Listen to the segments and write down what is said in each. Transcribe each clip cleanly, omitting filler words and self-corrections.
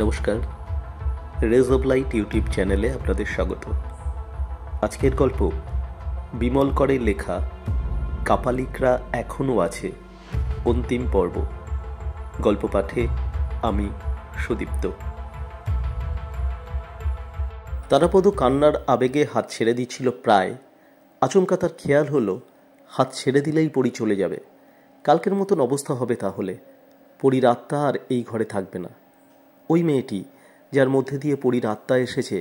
নমস্কার, raise of light YouTube চ্যানেলে আপনাদের স্বাগত। আজকের গল্প বিমল করের লেখা কাপালিকরা এখনও আছে, অন্তিম পর্ব। গল্প পাঠে আমি সুদীপ্ত। তারাপদ কান্নার আবেগে হাত ছেড়ে দিচ্ছিল প্রায়। আচমকা তার খেয়াল হলো হাত ছেড়ে দিলেই পরি চলে যাবে। কালকের মতন অবস্থা হবে তাহলে। পরির আত্মা আর এই ঘরে থাকবে না। ওই মেয়েটি যার মধ্যে দিয়ে পরির আত্মা এসেছে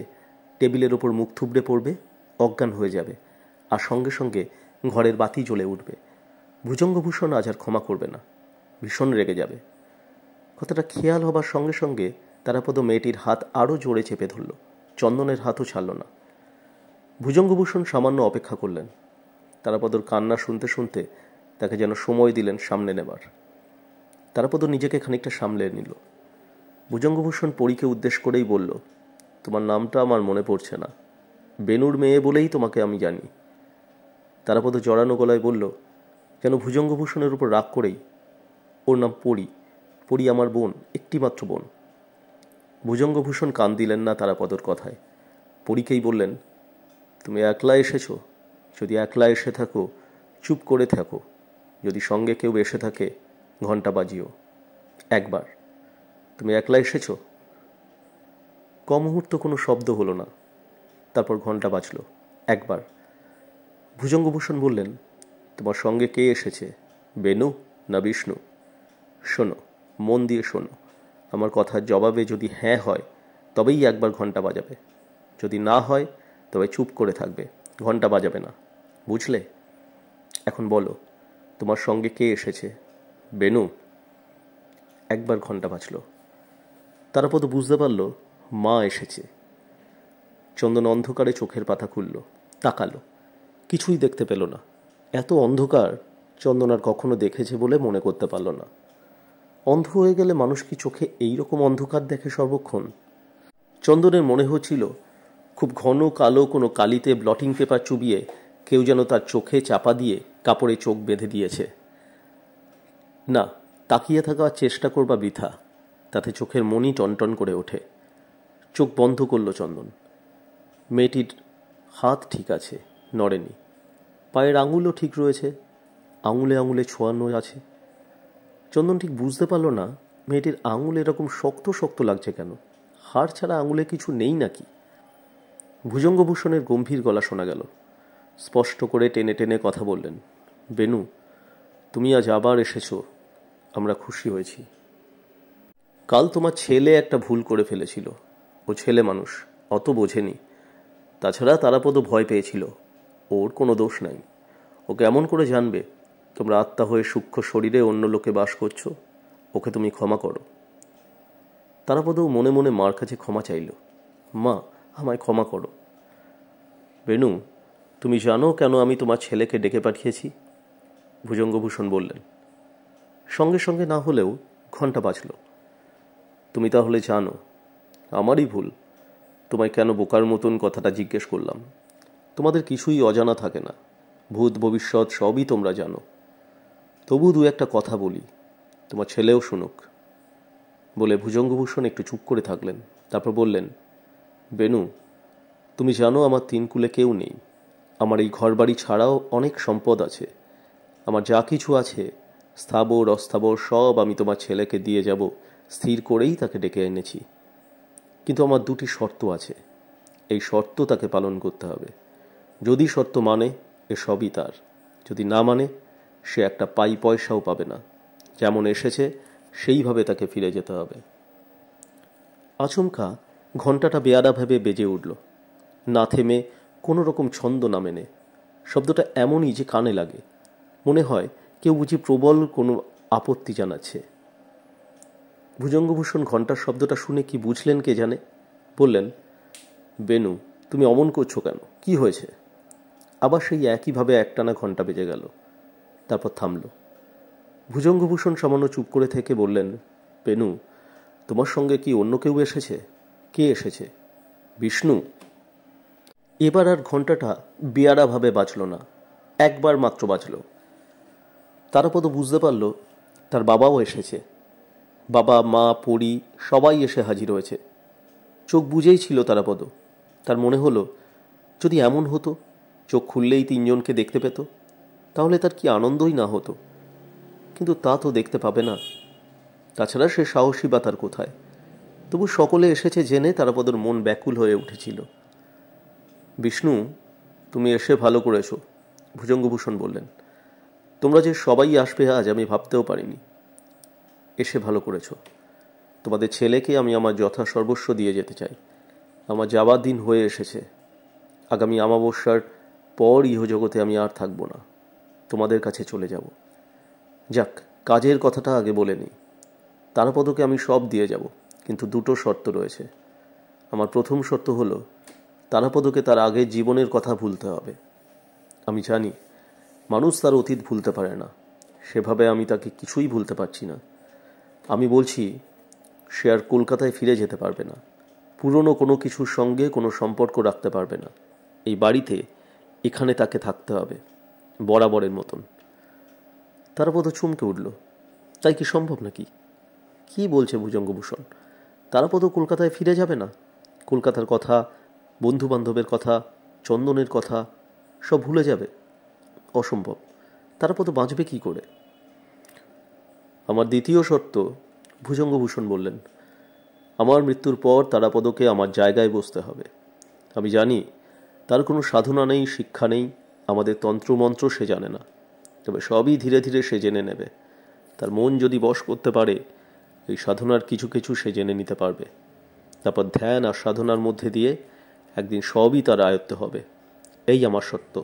টেবিলের ওপর মুখ থুবড়ে পড়বে, অজ্ঞান হয়ে যাবে, আর সঙ্গে সঙ্গে ঘরের বাতি জ্বলে উঠবে। ভুজঙ্গভূষণ আজ আর ক্ষমা করবে না, ভীষণ রেগে যাবে। কথাটা খেয়াল হবার সঙ্গে সঙ্গে তারাপদ মেয়েটির হাত আরও জোরে চেপে ধরল, চন্দনের হাতও ছাড়ল না। ভুজঙ্গভূষণ সামান্য অপেক্ষা করলেন। তারাপদর কান্না শুনতে শুনতে তাকে যেন সময় দিলেন সামনে নেবার। তারাপদ নিজেকে খানিকটা সামলে নিল। ভুজঙ্গভূষণ পরীকে উদ্দেশ্য করেই বলল, তোমার নামটা আমার মনে পড়ছে না, বেনুর মেয়ে বলেই তোমাকে আমি জানি। তারাপদ জড়ানো গলায় বলল, যেন ভুজঙ্গভূষণের উপর রাগ করেই, ওর নাম পরী, পরী আমার বোন, একটিমাত্র বোন। ভুজঙ্গভূষণ কান দিলেন না তারাপদর কথায়। পরীকেই বললেন, তুমি একলা এসেছো? যদি একলা এসে থাকো চুপ করে থাকো, যদি সঙ্গে কেউ এসে থাকে ঘণ্টা বাজিও একবার। তুমি একলা এসেছো? মুহূর্ত কোনো শব্দ হলো না। তারপর ঘণ্টা বাজল একবার। ভুজঙ্গভূষণ বললেন, তোমার সঙ্গে কে এসেছে, বেনু না বিষ্ণু? শোনো, মন দিয়ে শোনো। আমার কথার জবাবে যদি হ্যাঁ হয় তবেই একবার ঘণ্টা বাজাবে, যদি না হয় তবে চুপ করে থাকবে, ঘণ্টা বাজাবে না, বুঝলে? এখন বলো, তোমার সঙ্গে কে এসেছে, বেনু? একবার ঘণ্টা বাজল। তারাপদ বুঝতে পারল মা এসেছে। চন্দন অন্ধকারে চোখের পাতা খুলল, তাকালো, কিছুই দেখতে পেল না। এত অন্ধকার চন্দন আর কখনো দেখেছে বলে মনে করতে পারল না। অন্ধ হয়ে গেলে মানুষ কি চোখে এইরকম অন্ধকার দেখে সর্বক্ষণ? চন্দনের মনে হচ্ছিল খুব ঘন কালো কোনো কালিতে ব্লটিং পেপার চুবিয়ে কেউ যেন তার চোখে চাপা দিয়ে কাপড়ে চোখ বেঁধে দিয়েছে। না, তাকিয়ে থাকার চেষ্টা করবা বৃথা, তাতে চোখের মনি টনটন করে ওঠে। চোখ বন্ধ করল চন্দন। মেয়েটির হাত ঠিক আছে, নড়েনি। পায়ের আঙুলও ঠিক রয়েছে, আঙুলে আঙুলে ছোঁয়ানো আছে। চন্দন ঠিক বুঝতে পারল না মেয়েটির আঙুল এরকম শক্ত শক্ত লাগছে কেন। হাড় ছাড়া আঙুলে কিছু নেই নাকি? ভুজঙ্গভূষণের গম্ভীর গলা শোনা গেল। স্পষ্ট করে টেনে টেনে কথা বললেন, বেনু, তুমি আজ আবার এসেছো, আমরা খুশি হয়েছি। কাল তোমার ছেলে একটা ভুল করে ফেলেছিল। ও ছেলে মানুষ, অত বোঝেনি। তাছাড়া তারাপদ ভয় পেয়েছিল, ওর কোনো দোষ নাই। ও কেমন করে জানবে তোমরা আত্মা হয়ে সূক্ষ্ম শরীরে অন্য লোকে বাস করছো? ওকে তুমি ক্ষমা করো। তারাপদও মনে মনে মার কাছে ক্ষমা চাইল, মা আমায় ক্ষমা করো। বেনু, তুমি জানো কেন আমি তোমার ছেলেকে ডেকে পাঠিয়েছি? ভুজঙ্গভূষণ বললেন। সঙ্গে সঙ্গে না হলেও ঘণ্টা বাজল। তুমি তাহলে জানো? আমারই ভুল, তোমায় কেন বোকার মতন কথাটা জিজ্ঞেস করলাম। তোমাদের কিছুই অজানা থাকে না, ভূত ভবিষ্যৎ সবই তোমরা জানো। তবু দু একটা কথা বলি, তোমার ছেলেও শুনুক। বলে ভুজঙ্গভূষণ একটু চুপ করে থাকলেন। তারপর বললেন, বেনু, তুমি জানো আমার তিন কুলে কেউ নেই। আমার এই ঘরবাড়ি ছাড়াও অনেক সম্পদ আছে। আমার যা কিছু আছে, স্থাবর অস্থাবর সব আমি তোমার ছেলেকে দিয়ে যাব স্থির করেই তাকে ডেকে এনেছি। কিন্তু আমার দুটি শর্ত আছে, এই শর্ত তাকে পালন করতে হবে। যদি শর্ত মানে এ সবই তার, যদি না মানে সে একটা পাই পয়সাও পাবে না। যেমন এসেছে সেইভাবে তাকে ফিরে যেতে হবে। আচমকা ঘণ্টাটা বেয়ারাভাবে বেজে উঠল, না থেমে, কোনো রকম ছন্দ না মেনে। শব্দটা এমনই যে কানে লাগে, মনে হয় কেউ বুঝি প্রবল কোনো আপত্তি জানাচ্ছে। ভুজঙ্গভূষণ ঘণ্টার শব্দটা শুনে কি বুঝলেন কে জানে। বললেন, বেনু, তুমি অমন করছো কেন, কি হয়েছে? আবার সেই একইভাবে একটানা ঘণ্টা বেজে গেল। তারপর থামল। ভুজঙ্গভূষণ সামান্য চুপ করে থেকে বললেন, বেনু, তোমার সঙ্গে কি অন্য কেউ এসেছে? কে এসেছে? বিষ্ণু? এবার আর ঘণ্টাটা বেয়ারাভাবে বাজল না, একবার মাত্র বাজল। তারাপদ বুঝতে পারল তার বাবাও এসেছে। বাবা, মা, পরী সবাই এসে হাজির হয়েছে। চোখ বুজেই ছিল তারাপদ। তার মনে হলো, যদি এমন হতো, চোখ খুললেই তিনজনকে দেখতে পেত, তাহলে তার কি আনন্দই না হতো। কিন্তু তা তো দেখতে পাবে না। তাছাড়া সে সাহসী বা তার কোথায়। তবু সকলে এসেছে জেনে তারাপদর মন ব্যাকুল হয়ে উঠেছিল। বিষ্ণু, তুমি এসে ভালো করেছ, ভুজঙ্গভূষণ বললেন। তোমরা যে সবাই আসবে আজ আমি ভাবতেও পারিনি। এসে ভালো করেছ। তোমাদের ছেলেকে আমি আমার যথাসর্বস্ব দিয়ে যেতে চাই। আমার যাবার দিন হয়ে এসেছে। আগামী অমাবস্যার পর ইহজগতে আমি আর থাকব না, তোমাদের কাছে চলে যাব। যাক, কাজের কথাটা আগে বলে নিই। তারাপদকে আমি সব দিয়ে যাব, কিন্তু দুটো শর্ত রয়েছে। আমার প্রথম শর্ত হলো, তারাপদকে তার আগের জীবনের কথা ভুলতে হবে। আমি জানি মানুষ তার অতীত ভুলতে পারে না, সেভাবে আমি তাকে কিছুই ভুলতে পারছি না। আমি বলছি, সে আর কলকাতায় ফিরে যেতে পারবে না। পুরনো কোনো কিছুর সঙ্গে কোনো সম্পর্ক রাখতে পারবে না। এই বাড়িতে, এখানে তাকে থাকতে হবে, বরাবরের মতন। তারাপদ চমকে উঠল। তাই কি সম্ভব নাকি? কি বলছে ভুজঙ্গভূষণ? তারাপদ কলকাতায় ফিরে যাবে না? কলকাতার কথা, বন্ধুবান্ধবের কথা, চন্দনের কথা সব ভুলে যাবে? অসম্ভব। তারাপদ বাঁচবে কি করে? আমার দ্বিতীয় শর্ত, ভুজঙ্গভূষণ বললেন, আমার মৃত্যুর পর তারাপদকে আমার জায়গায় বসতে হবে। আমি জানি তার কোনো সাধনা নেই, শিক্ষা নেই, আমাদের তন্ত্রমন্ত্র সে জানে না। তবে সবই ধীরে ধীরে সে জেনে নেবে। তার মন যদি বশ করতে পারে, এই সাধনার কিছু কিছু সে জেনে নিতে পারবে। তারপর ধ্যান আর সাধনার মধ্যে দিয়ে একদিন সবই তার আয়ত্তে হবে। এই আমার সত্য।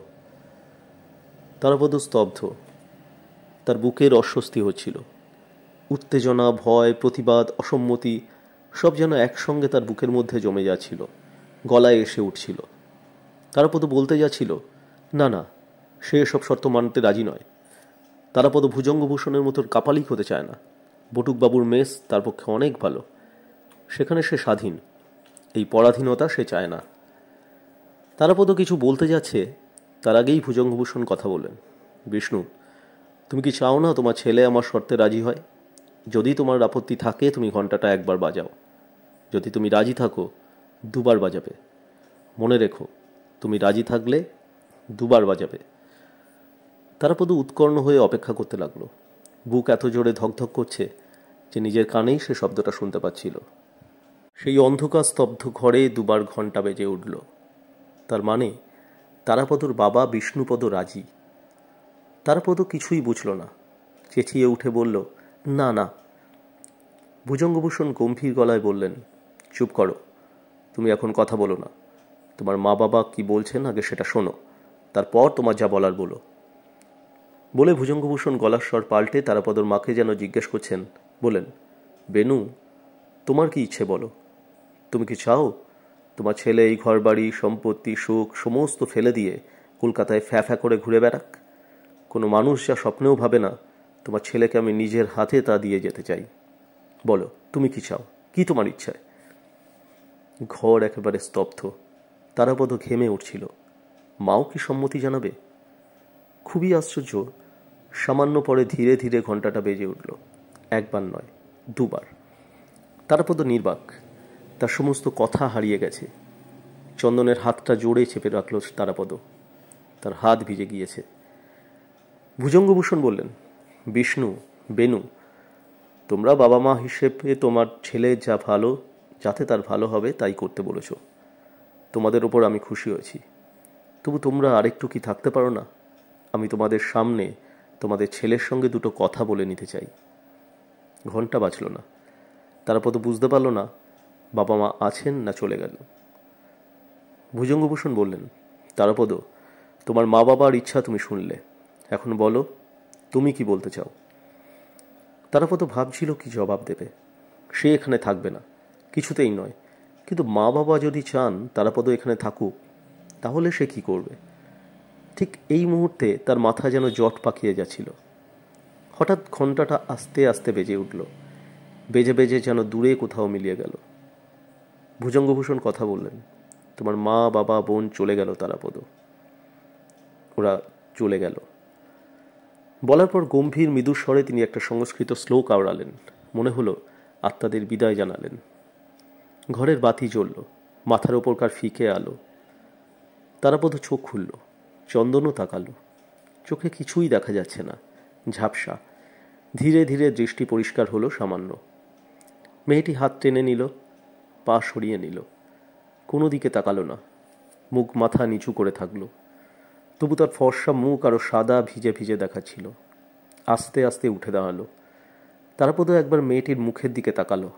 তারাপদ স্তব্ধ। তার বুকের অস্বস্তি হচ্ছিল। উত্তেজনা, ভয়, প্রতিবাদ, অসম্মতি সব যেন একসঙ্গে তার বুকের মধ্যে জমে যাচ্ছিল, গলায় এসে উঠছিল। তারাপদ বলতে যাচ্ছিল, না না, সে এসব শর্ত মানতে রাজি নয়। তারাপদ ভুজঙ্গভূষণের মতো কাপালিক হতে চায় না। বটুকবাবুর মেস তার পক্ষে অনেক ভালো, সেখানে সে স্বাধীন। এই পরাধীনতা সে চায় না। তারাপদ কিছু বলতে যাচ্ছে, তার আগেই ভুজঙ্গভূষণ কথা বললেন। বিষ্ণু, তুমি কি চাও না তোমার ছেলে আমার শর্তে রাজি হয়? যদি তোমার আপত্তি থাকে তুমি ঘণ্টাটা একবার বাজাও। যদি তুমি রাজি থাকো, দুবার বাজাবে। মনে রেখো, তুমি রাজি থাকলে দুবার বাজাবে। তারাপদ উৎকর্ণ হয়ে অপেক্ষা করতে লাগলো। বুক এত জোরে ধকধক করছে যে নিজের কানেই সে শব্দটা শুনতে পাচ্ছিল। সেই অন্ধকার স্তব্ধ ঘরে দুবার ঘণ্টা বেজে উঠল। তার মানে তারাপদর বাবা বিষ্ণুপদ রাজি। তারাপদ কিছুই বুঝল না। চেঁচিয়ে উঠে বলল, না না। ভুজঙ্গভূষণ গম্ভীর গলায় বললেন, চুপ করো, তুমি এখন কথা বলো না। তোমার মা বাবা কি বলছেন আগে সেটা শোনো, তারপর তোমার যা বলার বলো। বলে ভুজঙ্গভূষণ গলার স্বর পাল্টে তারাপদর মাকে যেন জিজ্ঞেস করছেন, বলেন, বেনু, তোমার কি ইচ্ছে বলো? তুমি কি চাও তোমার ছেলে এই ঘরবাড়ি, সম্পত্তি, সুখ সমস্ত ফেলে দিয়ে কলকাতায় ফ্যা ফ্যা করে ঘুরে বেড়াক? কোনো মানুষ যা স্বপ্নেও ভাবে না, তোমার ছেলেকে আমি নিজের হাতে তা দিয়ে যেতে চাই। বলো, তুমি কি চাও? কি তোমার ইচ্ছায়? ঘর একেবারে স্তব্ধ। তারাপদ ঘেমে উঠছিল। মাও কি সম্মতি জানাবে? খুবই আশ্চর্য, সামান্য পরে ধীরে ধীরে ঘণ্টাটা বেজে উঠল। একবার নয়, দুবার। তারাপদ নির্বাক। তার সমস্ত কথা হারিয়ে গেছে। চন্দনের হাতটা জোরে চেপে রাখল তারাপদ। তার হাত ভিজে গিয়েছে। ভুজঙ্গভূষণ বললেন, বিষ্ণু, বেনু, তোমরা বাবা মা হিসেবে তোমার ছেলে যা ভালো, যাতে তার ভালো হবে তাই করতে বলেছ। তোমাদের ওপর আমি খুশি হয়েছি। তবু তোমরা আরেকটু কি থাকতে পারো না? আমি তোমাদের সামনে তোমাদের ছেলের সঙ্গে দুটো কথা বলে নিতে চাই। ঘণ্টা বাজল না। তারাপদ বুঝতে পারল না বাবা মা আছেন না চলে গেল। ভুজঙ্গভূষণ বললেন, তারাপদ, তোমার মা বাবার ইচ্ছা তুমি শুনলে, এখন বলো তুমি কি বলতে চাও। তারাপদ ভাবছিল কি জবাব দেবে। সে এখানে থাকবে না, কিছুতেই নয়। কিন্তু মা বাবা যদি চান তারাপদ এখানে থাকুক, তাহলে সে কি করবে? ঠিক এই মুহূর্তে তার মাথা যেন জট পাকিয়ে যাচ্ছিল। হঠাৎ ঘণ্টাটা আস্তে আস্তে বেজে উঠল। বেজে বেজে যেন দূরে কোথাও মিলিয়ে গেল। ভুজঙ্গভূষণ কথা বললেন, তোমার মা বাবা বোন চলে গেল তারাপদ, ওরা চলে গেল। বলার পর গম্ভীর মৃদু স্বরে তিনি একটা সংস্কৃত শ্লোক আওড়ালেন। মনে হলো আত্মাদের বিদায় জানালেন। ঘরের বাতি জ্বলল, মাথার ওপরকার ফিকে আলো। তারাপদ চোখ খুলল, চন্দনও তাকালো। চোখে কিছুই দেখা যাচ্ছে না, ঝাপসা। ধীরে ধীরে দৃষ্টি পরিষ্কার হলো সামান্য। মেয়েটি হাত টেনে নিল, পা সরিয়ে নিল, কোনো দিকে তাকালো না, মুখ মাথা নিচু করে থাকলো। তবু তার ফর্সা মুখ আরো সাদা ভিজে ভিজে দেখাচ্ছিল। আস্তে আস্তে উঠে দাঁড়ালো। তারাপদ একবার মেয়েটির মুখের দিকে তাকালো।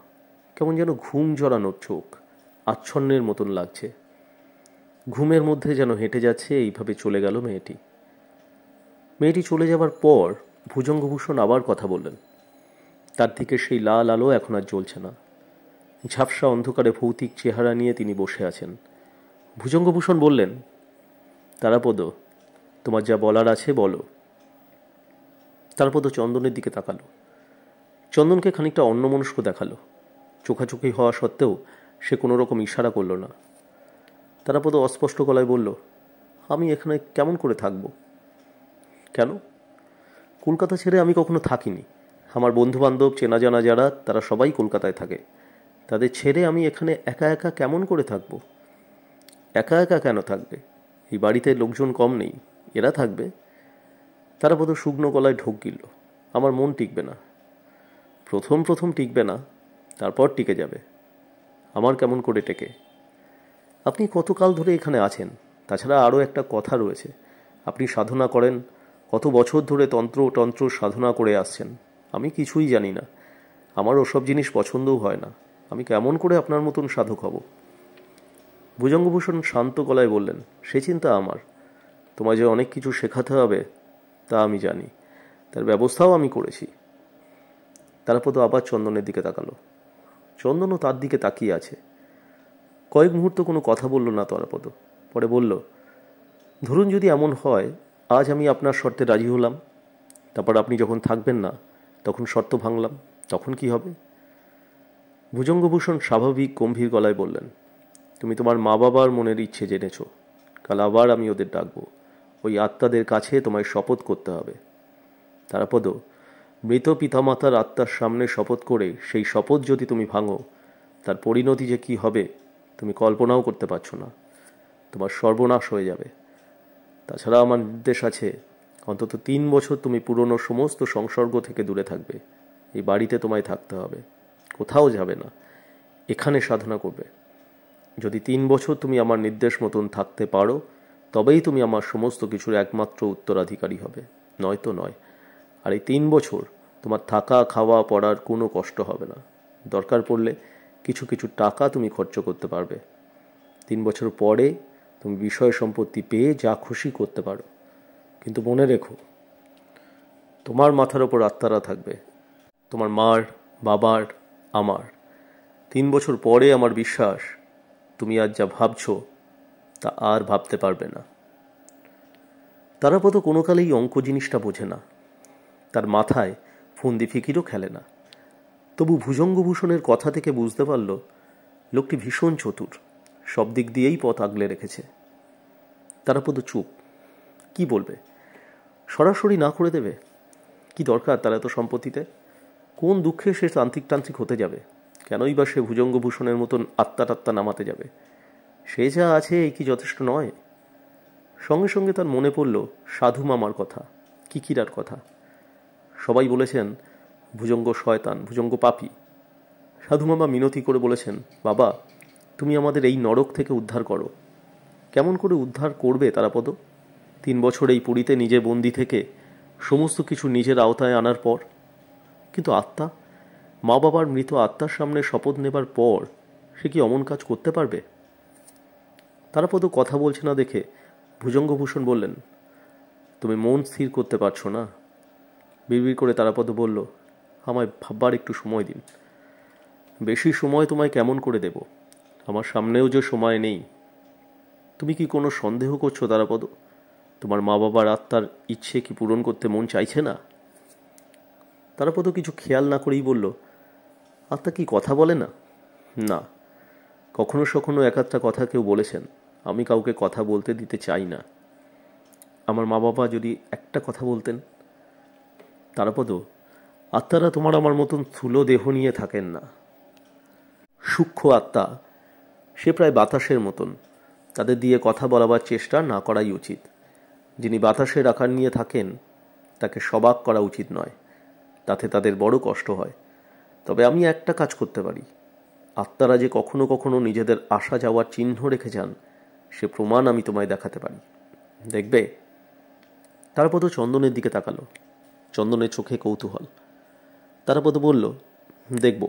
কেমন যেন ঘুম জড়ানোর চোখ, আচ্ছন্নের মতন লাগছে। ঘুমের মধ্যে যেন হেঁটে যাচ্ছে, এইভাবে চলে গেল মেয়েটি। মেয়েটি চলে যাবার পর ভুজঙ্গভূষণ আবার কথা বললেন। তার দিকে সেই লাল আলো এখন আর জ্বলছে না। ঝাপসা অন্ধকারে ভৌতিক চেহারা নিয়ে তিনি বসে আছেন। ভুজঙ্গভূষণ বললেন, তারাপদ, তোমার যা বলার আছে বলো। তারাপদ চন্দনের দিকে তাকালো। চন্দনকে খানিকটা অন্যমনস্ক দেখালো। চোখাচোখি হওয়া সত্ত্বেও সে কোনো রকম ইশারা করল না। তারাপদ অস্পষ্ট গলায় বলল, আমি এখানে কেমন করে থাকব? কেন? কলকাতা ছেড়ে আমি কখনো থাকিনি। আমার বন্ধুবান্ধব, চেনা জানা যারা, তারা সবাই কলকাতায় থাকে। তাদের ছেড়ে আমি এখানে একা একা কেমন করে থাকব? একা একা কেন থাকবে? এই বাড়িতে লোকজন কম নেই, এরা থাকবে। তারাপদ শুকনো গলায় ঢোক গিলল, আমার মন টিকবে না। প্রথম প্রথম টিকবে না, তারপর টিকে যাবে। আমার কেমন করে টেকে? আপনি কতকাল ধরে এখানে আছেন? তাছাড়া আরও একটা কথা রয়েছে, আপনি সাধনা করেন, কত বছর ধরে তন্ত্র সাধনা করে আসছেন। আমি কিছুই জানি না, আমার ওসব জিনিস পছন্দও হয় না। আমি কেমন করে আপনার মতন সাধক হব? ভুজঙ্গভূষণ শান্ত গলায় বললেন, সে চিন্তা আমার। তোমায় যে অনেক কিছু শেখাতে হবে তা আমি জানি, তার ব্যবস্থাও আমি করেছি। তারাপদ আবার চন্দনের দিকে তাকালো। চন্দনও তার দিকে তাকিয়ে আছে। কয়েক মুহূর্ত কোনো কথা বলল না তারাপদ। পরে বলল, ধরুন যদি এমন হয়, আজ আমি আপনার শর্তে রাজি হলাম, তারপর আপনি যখন থাকবেন না তখন শর্ত ভাঙলাম, তখন কি হবে? ভুজঙ্গভূষণ স্বাভাবিক গম্ভীর গলায় বললেন, তুমি তোমার মা বাবার মনের ইচ্ছে জেনেছ। কাল আবার আমি ওদের ডাকবো। ওই আত্মাদের কাছে তোমায় শপথ করতে হবে। তারাপদ, মৃত পিতামাতার আত্মার সামনে শপথ করে সেই শপথ যদি তুমি ভাঙো, তার পরিণতি যে কি হবে তুমি কল্পনাও করতে পারছো না। তোমার সর্বনাশ হয়ে যাবে। তাছাড়া আমার নির্দেশ আছে, অন্তত 3 বছর তুমি পুরনো সমস্ত সংসর্গ থেকে দূরে থাকবে। এই বাড়িতে তোমায় থাকতে হবে, কোথাও যাবে না, এখানে সাধনা করবে। যদি 3 বছর তুমি আমার নির্দেশ মতন থাকতে পারো, তবেই তুমি আমার সমস্ত কিছুর একমাত্র উত্তরাধিকারী হবে, নয়তো নয়। আর এই 3 বছর তোমার থাকা, খাওয়া, পড়ার কোনো কষ্ট হবে না। দরকার পড়লে কিছু কিছু টাকা তুমি খরচ করতে পারবে। 3 বছর পরে তুমি বিষয় সম্পত্তি পেয়ে যা খুশি করতে পারো। কিন্তু মনে রেখো, তোমার মাথার ওপর আত্মারা থাকবে, তোমার মার, বাবার, আমার। 3 বছর পরে আমার বিশ্বাস তুমি আজ যা ভাবছো তা আর ভাবতে পারবে না। তারাপদ কোনো কালেই অঙ্ক জিনিসটা বোঝে না, তার মাথায় ফন্দি ফিকিরও খেলে না। তবু ভুজঙ্গভূষণের কথা থেকে বুঝতে পারল লোকটি ভীষণ চতুর, সব দিক দিয়েই পথ আগলে রেখেছে। তারাপদ চুপ। কি বলবে? সরাসরি না করে দেবে? কি দরকার তার এত সম্পত্তিতে? কোন দুঃখে সে তান্ত্রিক হতে যাবে? কেনই বা সে ভুজঙ্গভূষণের মতন আত্মা নামাতে যাবে? সে যা আছে এই কি যথেষ্ট নয়? সঙ্গে সঙ্গে তার মনে পড়ল সাধু মামার কথা, কিকিরার কথা। সবাই বলেছেন ভুজঙ্গ শয়তান, ভুজঙ্গ পাপী। সাধু মামা মিনতি করে বলেছেন, বাবা, তুমি আমাদের এই নরক থেকে উদ্ধার করো। কেমন করে উদ্ধার করবে তারাপদ? 3 বছর এই পুরীতে নিজে বন্দি থেকে সমস্ত কিছু নিজের আওতায় আনার পর? কিন্তু আত্মা, মা বাবার মৃত আত্মার সামনে শপথ নেবার পর সে কি অমন কাজ করতে পারবে? তারাপদ কথা বলছে না দেখে ভুজঙ্গভূষণ বললেন, তুমি মন স্থির করতে পারছো না? বিড়বিড় করে তারাপদ বলল, আমায় ভাববার একটু সময় দিন। বেশি সময় তোমায় কেমন করে দেব? আমার সামনেও যে সময় নেই। তুমি কি কোনো সন্দেহ করছো তারাপদ? তোমার মা বাবার আত্মার ইচ্ছে কি পূরণ করতে মন চাইছে না? তারাপদ কিছু খেয়াল না করেই বলল, আত্মা কি কথা বলে না? না, কখনো সখনো এক আধটা কথা কেউ বলেছেন, আমি কাউকে কথা বলতে দিতে চাই না। আমার মা বাবা যদি একটা কথা বলতেন। তারাপদ, আত্মারা তোমার আমার মতন স্থূল দেহ নিয়ে থাকেন না। সূক্ষ্ম আত্মা, সে প্রায় বাতাসের মতন। তাদের দিয়ে কথা বলাবার চেষ্টা না করাই উচিত। যিনি বাতাসের আকার নিয়ে থাকেন তাকে সবাক করা উচিত নয়, তাতে তাদের বড় কষ্ট হয়। তবে আমি একটা কাজ করতে পারি। আত্মারা যে কখনো কখনো নিজেদের আসা যাওয়ার চিহ্ন রেখে যান, সে প্রমাণ আমি তোমায় দেখাতে পারি। দেখবে? তারাপদ চন্দনের দিকে তাকালো। চন্দনের চোখে কৌতূহল। তারাপদ বলল, দেখব।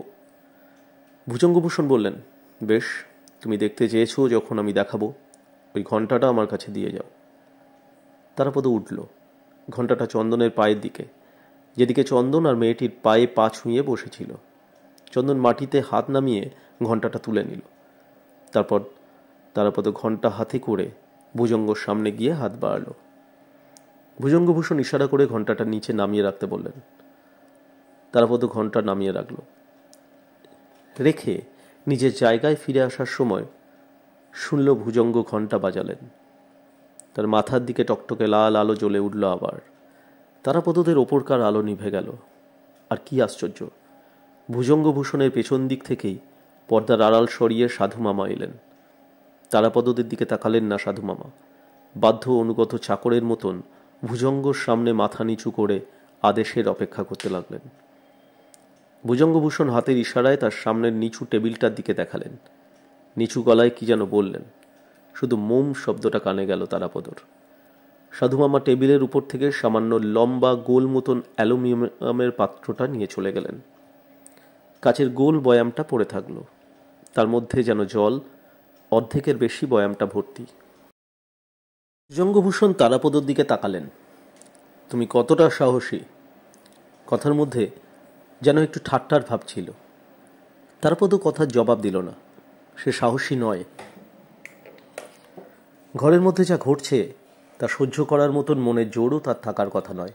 ভুজঙ্গভূষণ বললেন, বেশ, তুমি দেখতে চেয়েছো যখন আমি দেখাবো। ওই ঘণ্টাটা আমার কাছে দিয়ে যাও। তারাপদ উঠল। ঘণ্টাটা চন্দনের পায়ের দিকে, যেদিকে চন্দন আর মেয়েটির পায়ে পা ছুঁয়ে বসেছিল। চন্দন মাটিতে হাত নামিয়ে ঘণ্টাটা তুলে নিল। তারপর তারাপদ ঘণ্টা হাতে করে ভুজঙ্গর সামনে গিয়ে হাত বাড়াল। ভুজঙ্গভূষণ ইশারা করে ঘণ্টাটা নিচে নামিয়ে রাখতে বললেন। তারাপদ ঘণ্টা নামিয়ে রাখল। রেখে নিজের জায়গায় ফিরে আসার সময় শুনল ভুজঙ্গ ঘণ্টা বাজালেন। তার মাথার দিকে টকটকে লাল আলো জ্বলে উঠল আবার। তারাপদদের ওপরকার আলো নিভে গেল। আর কি আশ্চর্য, ভুজঙ্গভূষণের পেছন দিক থেকেই পর্দার আড়াল সরিয়ে সাধু মামা এলেন। তারাপদদের দিকে তাকালেন না সাধু মামা। বাধ্য অনুগত চাকরের মতন ভুজঙ্গর সামনে মাথা নিচু করে আদেশের অপেক্ষা করতে লাগলেন। ভুজঙ্গভূষণ হাতের ইশারায় তার সামনের নিচু টেবিলটার দিকে দেখালেন। নিচু গলায় কি যেন বললেন। শুধু মোম শব্দটা কানে গেল তারাপদর। সাধুমামা টেবিলের উপর থেকে সামান্য লম্বা গোল মতন অ্যালুমিনিয়ামের পাত্রটা নিয়ে চলে গেলেন। কাচের গোল বয়ামটা পড়ে থাকলো। তার মধ্যে যেন জল, অর্ধেকের বেশি বয়ামটা ভর্তি। ভুজঙ্গভূষণ তারাপদর দিকে তাকালেন। তুমি কতটা সাহসী? কথার মধ্যে যেন একটু ঠাট্টার ভাব ছিল। তারাপদ কথার জবাব দিল না। সে সাহসী নয়। ঘরের মধ্যে যা ঘটছে তা সহ্য করার মতন মনের জোরও তার থাকার কথা নয়।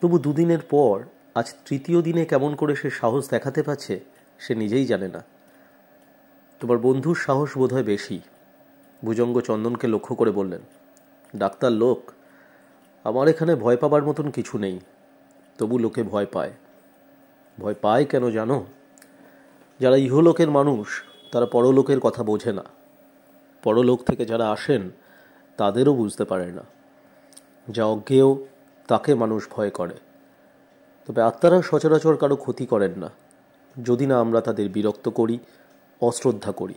তবু দুদিনের পর আজ তৃতীয় দিনে কেমন করে সে সাহস দেখাতে পারছে সে নিজেই জানে না। তোমার বন্ধুর সাহস বোধহয় বেশি। ভুজঙ্গ চন্দনকে লক্ষ্য করে বললেন, ডাক্তার লোক, আমার এখানে ভয় পাবার মতন কিছু নেই। তবু লোকে ভয় পায়। ভয় পায় কেন জানো? যারা ইহলোকের মানুষ তারা পরলোকের কথা বোঝে না। পরলোক থেকে যারা আসেন তাদেরও বুঝতে পারে না। যা অজ্ঞেয় তাকে মানুষ ভয় করে। তবে আত্মারা সচরাচর কারো ক্ষতি করেন না, যদি না আমরা তাদের বিরক্ত করি, অশ্রদ্ধা করি।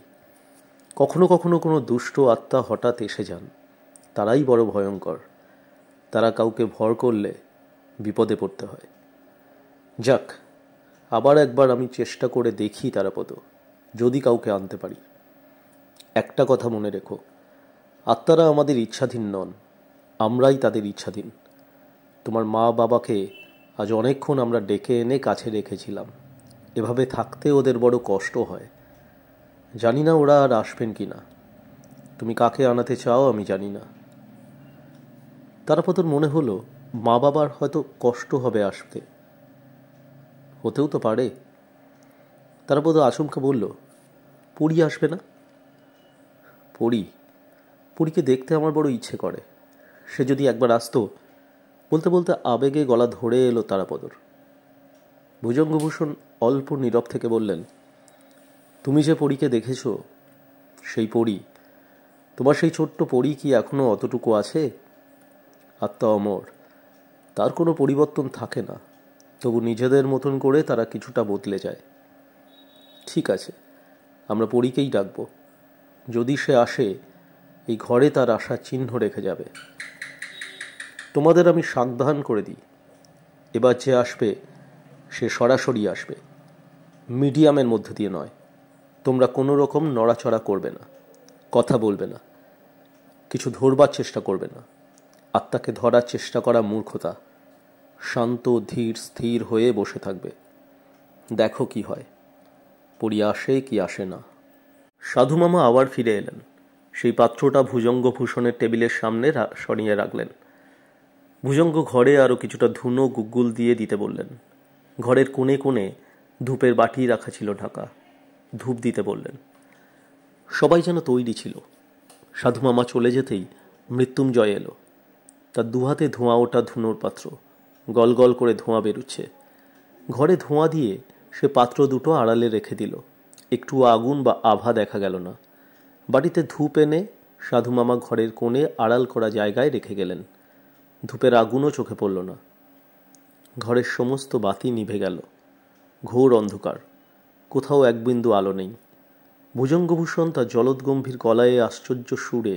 কখনো কখনো কোনো দুষ্ট আত্মা হঠাৎ এসে যান। তারাই বড় ভয়ঙ্কর। তারা কাউকে ভর করলে বিপদে পড়তে হয়। যাক, আবার একবার আমি চেষ্টা করে দেখি তারাপদ, যদি কাউকে আনতে পারি। একটা কথা মনে রেখো, আত্মারা আমাদের ইচ্ছাধীন নন, আমরাই তাদের ইচ্ছাধীন। তোমার মা বাবাকে আজ অনেকক্ষণ আমরা ডেকে এনে কাছে রেখেছিলাম। এভাবে থাকতে ওদের বড় কষ্ট হয়। জানি না ওরা আর আসবেন কি না। তুমি কাকে আনাতে চাও আমি জানি না। তারাপদর মনে হলো মা বাবার হয়তো কষ্ট হবে আসতে। হতেও তো পারে। তারাপদ আচমকা বলল, পরী আসবে না? পরীকে দেখতে আমার বড় ইচ্ছে করে। সে যদি একবার আসতো। বলতে বলতে আবেগে গলা ধরে এলো তারাপদর। ভুজঙ্গভূষণ অল্প নীরব থেকে বললেন, তুমি যে পরীকে দেখেছ, সেই পরী, তোমার সেই ছোট্ট পরী কি এখনো অতটুকু আছে? আত্মা অমর, তার কোনো পরিবর্তন থাকে না। তবু নিজেদের মতন করে তারা কিছুটা বদলে যায়। ঠিক আছে, আমরা পরীকেই ডাকব। যদি সে আসে, এই ঘরে তার আসার চিহ্ন রেখে যাবে। তোমাদের আমি সাবধান করে দিই, এবার যে আসবে সে সরাসরি আসবে, মিডিয়ামের মধ্যে দিয়ে নয়। তোমরা কোনো রকম নড়াচড়া করবে না, কথা বলবে না, কিছু ধরবার চেষ্টা করবে না। আত্মাকে ধরার চেষ্টা করা মূর্খতা। শান্ত ধীর স্থির হয়ে বসে থাকবে। দেখো কি হয়, পরী আসে কি আসে না। সাধুমামা আবার ফিরে এলেন। সেই পাত্রটা ভুজঙ্গভূষণের টেবিলের সামনে সরিয়ে রাখলেন। ভুজঙ্গ ঘরে আরও কিছুটা ধুনো গুগ্গুল দিয়ে দিতে বললেন। ঘরের কোণে কোণে ধূপের বাটি রাখা ছিল ঢাকা। ধূপ দিতে বললেন। সবাই যেন তৈরি ছিল। সাধুমামা চলে যেতেই মৃত্যুঞ্জয় এলো। তার দুহাতে ধোঁয়া ওঠা ধুনোর পাত্র, গল গল করে ধোঁয়া বেরুচ্ছে। ঘরে ধোঁয়া দিয়ে সে পাত্র দুটো আড়ালে রেখে দিল। একটু আগুন বা আভা দেখা গেল না। বাড়িতে ধূপ এনে সাধুমামা ঘরের কোণে আড়াল করা জায়গায় রেখে গেলেন। ধূপের আগুনও চোখে পড়ল না। ঘরের সমস্ত বাতি নিভে গেল। ঘোর অন্ধকার। কোথাও এক বিন্দু আলো নেই। ভুজঙ্গভূষণ তার জলদগম্ভীর গলায় আশ্চর্য সুরে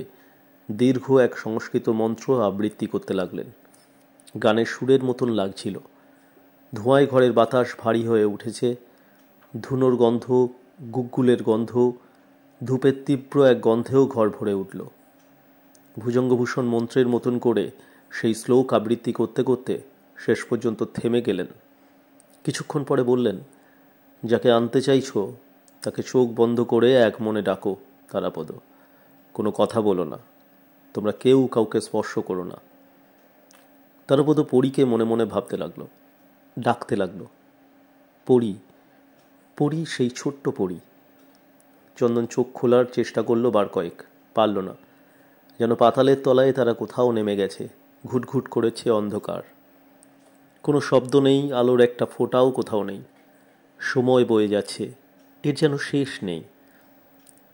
দীর্ঘ এক সংস্কৃত মন্ত্র আবৃত্তি করতে লাগলেন। গানের সুরের মতন লাগছিল। ধোঁয়ায় ঘরের বাতাস ভারী হয়ে উঠেছে। ধুনোর গন্ধ, গুগ্গুলের গন্ধ, ধূপের তীব্র এক গন্ধেও ঘর ভরে উঠল। ভুজঙ্গভূষণ মন্ত্রের মতন করে সেই শ্লোক আবৃত্তি করতে করতে শেষ পর্যন্ত থেমে গেলেন। কিছুক্ষণ পরে বললেন, যাকে আনতে চাইছ তাকে চোখ বন্ধ করে এক মনে ডাকো তারাপদ। কোনো কথা বলো না। তোমরা কেউ কাউকে স্পর্শ করো না। তারাপদ পরীকে মনে মনে ভাবতে লাগলো, ডাকতে লাগলো। পরী, পরী, সেই ছোট্ট পরী। চন্দন চোখ খোলার চেষ্টা করলো বার কয়েক, পারল না। যেন পাতালের তলায় তারা কোথাও নেমে গেছে। ঘুটঘুট করেছে অন্ধকার। কোনো শব্দ নেই, আলোর একটা ফোঁটাও কোথাও নেই। সময় বয়ে যাচ্ছে, এর যেন শেষ নেই।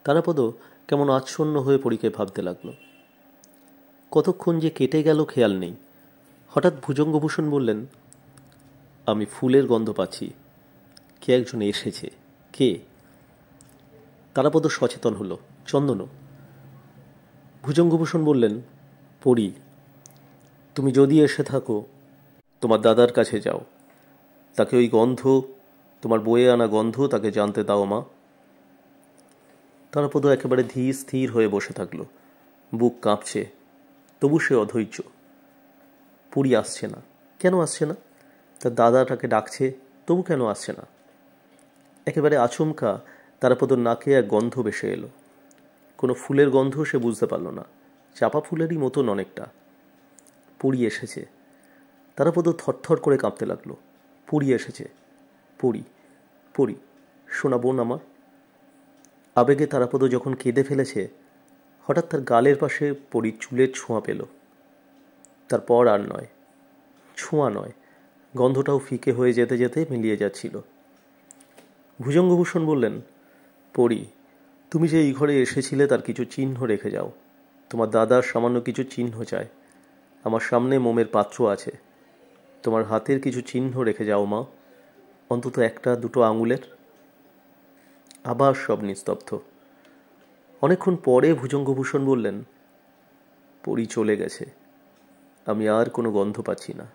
তারাপদ কেমন আচ্ছন্ন হয়ে পরীকে ভাবতে লাগলো। কতক্ষণ যে কেটে গেল খেয়াল নেই। হঠাৎ ভুজঙ্গভূষণ বললেন, আমি ফুলের গন্ধ পাচ্ছি। কে একজন এসেছে। কে? তারাপদ সচেতন হলো, চন্দন। ভুজঙ্গভূষণ বললেন, পরী, তুমি যদি এসে থাকো তোমার দাদার কাছে যাও। তাকে ওই গন্ধ, তোমার বয়ে আনা গন্ধ তাকে জানতে দাও মা। তারাপদ একেবারে ধীর স্থির হয়ে বসে থাকলো। বুক কাঁপছে, তবু সে অধৈর্য। পরী আসছে না। কেন আসছে না? তার দাদাটাকে ডাকছে, তবু কেন আসছে না? একেবারে আচমকা তারাপদর নাকে এক গন্ধ ভেসে এলো। কোনো ফুলের গন্ধ সে বুঝতে পারল না। চাপা ফুলেরই মতন অনেকটা। পরী এসেছে। তারাপদ থরথর করে কাঁপতে লাগলো। পরী এসেছে। পরী, পরী, শোনা বোন আমার। আবেগে তারাপদ যখন কেঁদে ফেলেছে, হঠাৎ তার গালের পাশে পরীর চুলের ছোঁয়া পেল। তারপর আর নয়, ছোঁয়া নয়, গন্ধটাও ফিকে হয়ে যেতে যেতে মিলিয়ে যাচ্ছিল। ভুজঙ্গভূষণ বললেন, পরী, তুমি যে এই ঘরে এসেছিলে তার কিছু চিহ্ন রেখে যাও। তোমার দাদার সামান্য কিছু চিহ্ন চায়। আমার সামনে মোমের পাত্র আছে। তোমার হাতের কিছু চিহ্ন রেখে যাও মা, অন্তত একটা দুটো আঙুলের। আবার সব নিস্তব্ধ। অনেকক্ষণ পরে ভুজঙ্গভূষণ বললেন, পরী চলে গেছে। আমি আর কোনো গন্ধ পাচ্ছি না।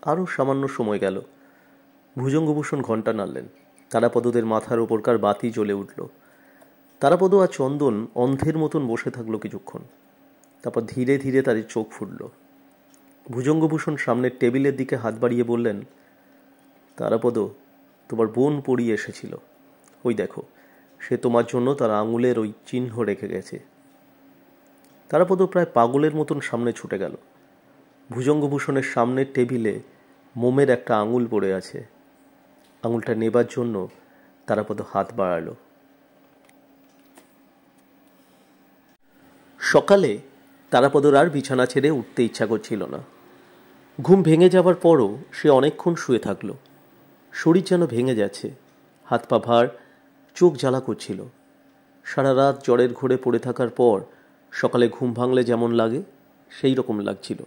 আরও সামান্য সময় গেল। ভুজঙ্গভূষণ ঘণ্টা নাড়লেন। তারাপদদের মাথার ওপরকার বাতি জ্বলে উঠল। তারাপদ আর চন্দন অন্ধের মতন বসে থাকলো কিছুক্ষণ। তারপর ধীরে ধীরে তাদের চোখ ফুটল। ভুজঙ্গভূষণ সামনের টেবিলের দিকে হাত বাড়িয়ে বললেন, তারাপদ, তোমার বোন পরী এসেছিল। ওই দেখো, সে তোমার জন্য তার আঙুলের ওই চিহ্ন রেখে গেছে। তারাপদ প্রায় পাগলের মতন সামনে ছুটে গেল। ভুজঙ্গভূষণের সামনের টেবিলে মোমের একটা আঙুল পড়ে আছে। আঙুলটা নেবার জন্য তারাপদ হাত বাড়াল। সকালে তারাপদর আর বিছানা ছেড়ে উঠতে ইচ্ছা করছিল না। ঘুম ভেঙে যাবার পরও সে অনেকক্ষণ শুয়ে থাকল। শরীর যেন ভেঙে যাচ্ছে। হাত পা ভার, চোখ জ্বালা করছিল। সারা রাত জ্বরের ঘোরে পড়ে থাকার পর সকালে ঘুম ভাঙলে যেমন লাগে সেই রকম লাগছিল।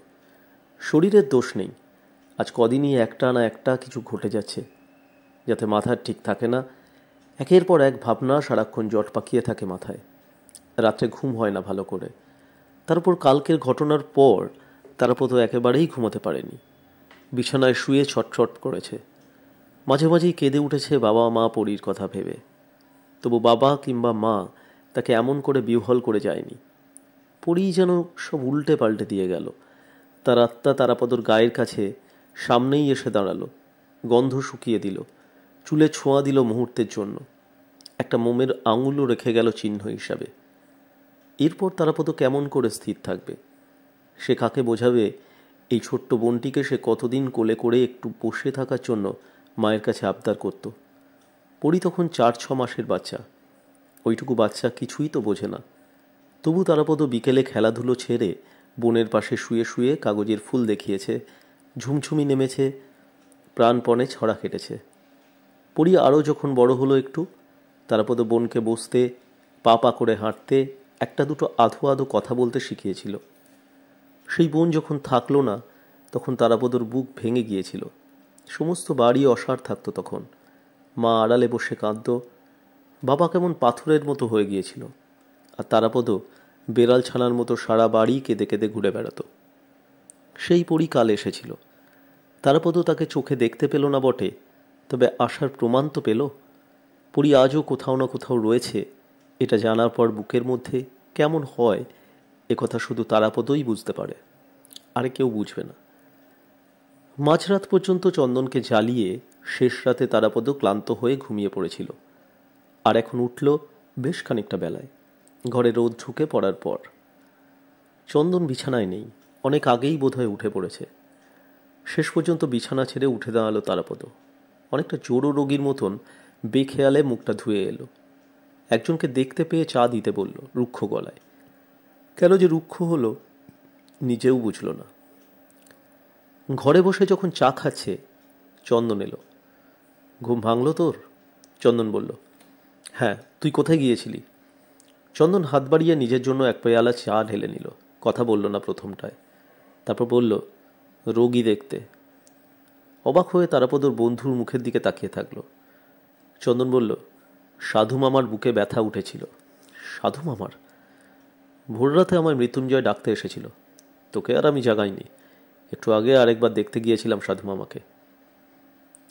শরীরের দোষ নেই। আজ কদিনই একটা না একটা কিছু ঘটে যাচ্ছে, যাতে মাথার ঠিক থাকে না। একের পর এক ভাবনা সারাক্ষণ জট পাকিয়ে থাকে মাথায়। রাত্রে ঘুম হয় না ভালো করে। তার উপর কালকের ঘটনার পর তারাপদ একেবারেই ঘুমোতে পারেনি। বিছানায় শুয়ে ছটছট করেছে। মাঝে মাঝেই কেঁদে উঠেছে বাবা মা পরীর কথা ভেবে। তবু বাবা কিংবা মা তাকে এমন করে বিহ্বল করে যায়নি। পরী যেন সব উল্টে পাল্টে দিয়ে গেল। তার আত্মা তারাপদর গায়ের কাছে সামনেই এসে দাঁড়ালো। গন্ধ শুকিয়ে দিল, চুলে ছোঁয়া দিল মুহূর্তের জন্য। একটা মোমের আঙুলও রেখে গেল চিহ্ন হিসাবে। এরপর তারাপদ কেমন করে স্থির থাকবে? সে কাকে বোঝাবে এই ছোট্ট বোনটিকে সে কতদিন কোলে করে একটু বসে থাকার জন্য মায়ের কাছে আবদার করত? পরী তখন 4-6 মাসের বাচ্চা। ওইটুকু বাচ্চা কিছুই তো বোঝে না। তবু তারাপদ বিকেলে খেলাধুলো ছেড়ে বোনের পাশে শুয়ে শুয়ে কাগজের ফুল দেখিয়েছে, ঝুমঝুমি নেমেছে, প্রাণপণে ছড়া কেটেছে। পরি আরও যখন বড় হলো একটু, তারাপদ বোনকে বসতে, পা পা করে হাঁটতে, একটা দুটো আধো আধো কথা বলতে শিখিয়েছিল। সেই বোন যখন থাকলো না, তখন তারাপদর বুক ভেঙে গিয়েছিল। সমস্ত বাড়ি অসাড় থাকতো তখন। মা আড়ালে বসে কাঁদত, বাবা কেমন পাথরের মতো হয়ে গিয়েছিল, আর তারাপদ বেড়াল ছানার মতো সারা বাড়ি কেঁদে কেঁদে ঘুরে বেড়াতো। সেই পরি কাল এসেছিল। তারাপদ তাকে চোখে দেখতে পেল না বটে, তবে আসার প্রমাণ তো পেল। পরি আজও কোথাও না কোথাও রয়েছে, এটা জানার পর বুকের মধ্যে কেমন হয় একথা শুধু তারাপদই বুঝতে পারে, আরে কেউ বুঝবে না। মাঝরাত পর্যন্ত চন্দনকে জ্বালিয়ে শেষ রাতে তারাপদ ক্লান্ত হয়ে ঘুমিয়ে পড়েছিল। আর এখন উঠল বেশ খানিকটা বেলায়, ঘরে রোদ ঢুকে পড়ার পর। চন্দন বিছানায় নেই, অনেক আগেই বোধহয় উঠে পড়েছে। শেষ পর্যন্ত বিছানা ছেড়ে উঠে দাঁড়ালো তারাপদ। অনেকটা জোড়ো রোগীর মতন বেখেয়ালে মুখটা ধুয়ে এলো। একজনকে দেখতে পেয়ে চা দিতে বলল রুক্ষ গলায়। কেন যে রুক্ষ হলো নিজেও বুঝল না। ঘরে বসে যখন চা খাচ্ছে, চন্দন এলো। ঘুম ভাঙল তোর? চন্দন বলল, হ্যাঁ, তুই কোথায় গিয়েছিলি? চন্দন হাত বাড়িয়ে নিজের জন্য এক পেয়ালা চা ঢেলে নিল। কথা বলল না প্রথমটায়। তারপর বলল, রোগী দেখতে। অবাক হয়ে তারাপদর বন্ধুর মুখের দিকে তাকিয়ে থাকল। চন্দন বলল, সাধু মামার বুকে ব্যথা উঠেছিল। সাধু মামার? ভোররাতে আমার মৃত্যুঞ্জয় ডাকতে এসেছিল, তোকে আর আমি জাগাইনি। একটু আগে আরেকবার দেখতে গিয়েছিলাম সাধু মামাকে।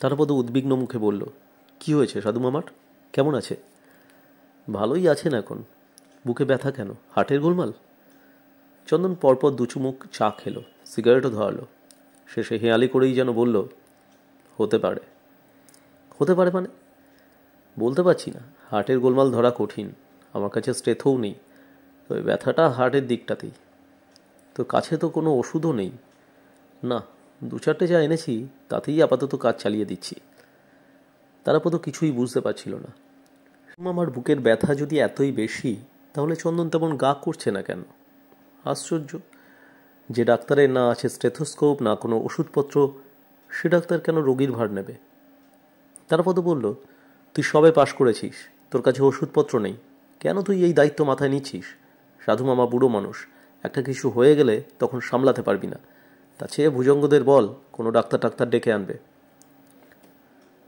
তারাপদ উদ্বিগ্ন মুখে বলল, কি হয়েছে সাধু মামার? কেমন আছে? ভালোই আছেন এখন। বুকে ব্যথা কেন? হার্টের গোলমাল? চন্দন পরপর দু চুমুক চা খেলো, সিগারেটও ধরালো। শেষে হেঁয়ালি করেই যেন বলল, হতে পারে। হতে পারে মানে? বলতে পারছি না। হার্টের গোলমাল ধরা কঠিন। আমার কাছে স্টেথও নেই, তবে ব্যথাটা হার্টের দিকটাতেই। তোর কাছে তো কোনো ওষুধও নেই? না, দু চারটে যা এনেছি তাতেই আপাতত কাজ চালিয়ে দিচ্ছি। তারাপদ কিছুই বুঝতে পারছিল না। আমার বুকের ব্যথা যদি এতই বেশি, তাহলে চন্দন তেমন গা করছে না কেন? আশ্চর্য, যে ডাক্তারের না আছে স্টেথোস্কোপ, না কোনো ওষুধপত্র, সে ডাক্তার কেন রোগীর ভার নেবে? তারাপদ বলল, তুই সবে পাশ করেছিস, তোর কাছে ওষুধপত্র নেই, কেন তুই এই দায়িত্ব মাথায় নিচ্ছিস? সাধু মামা বুড়ো মানুষ, একটা কিছু হয়ে গেলে তখন সামলাতে পারবি না। তা চেয়ে ভুজঙ্গদের বল কোনো ডাক্তার ডেকে আনবে।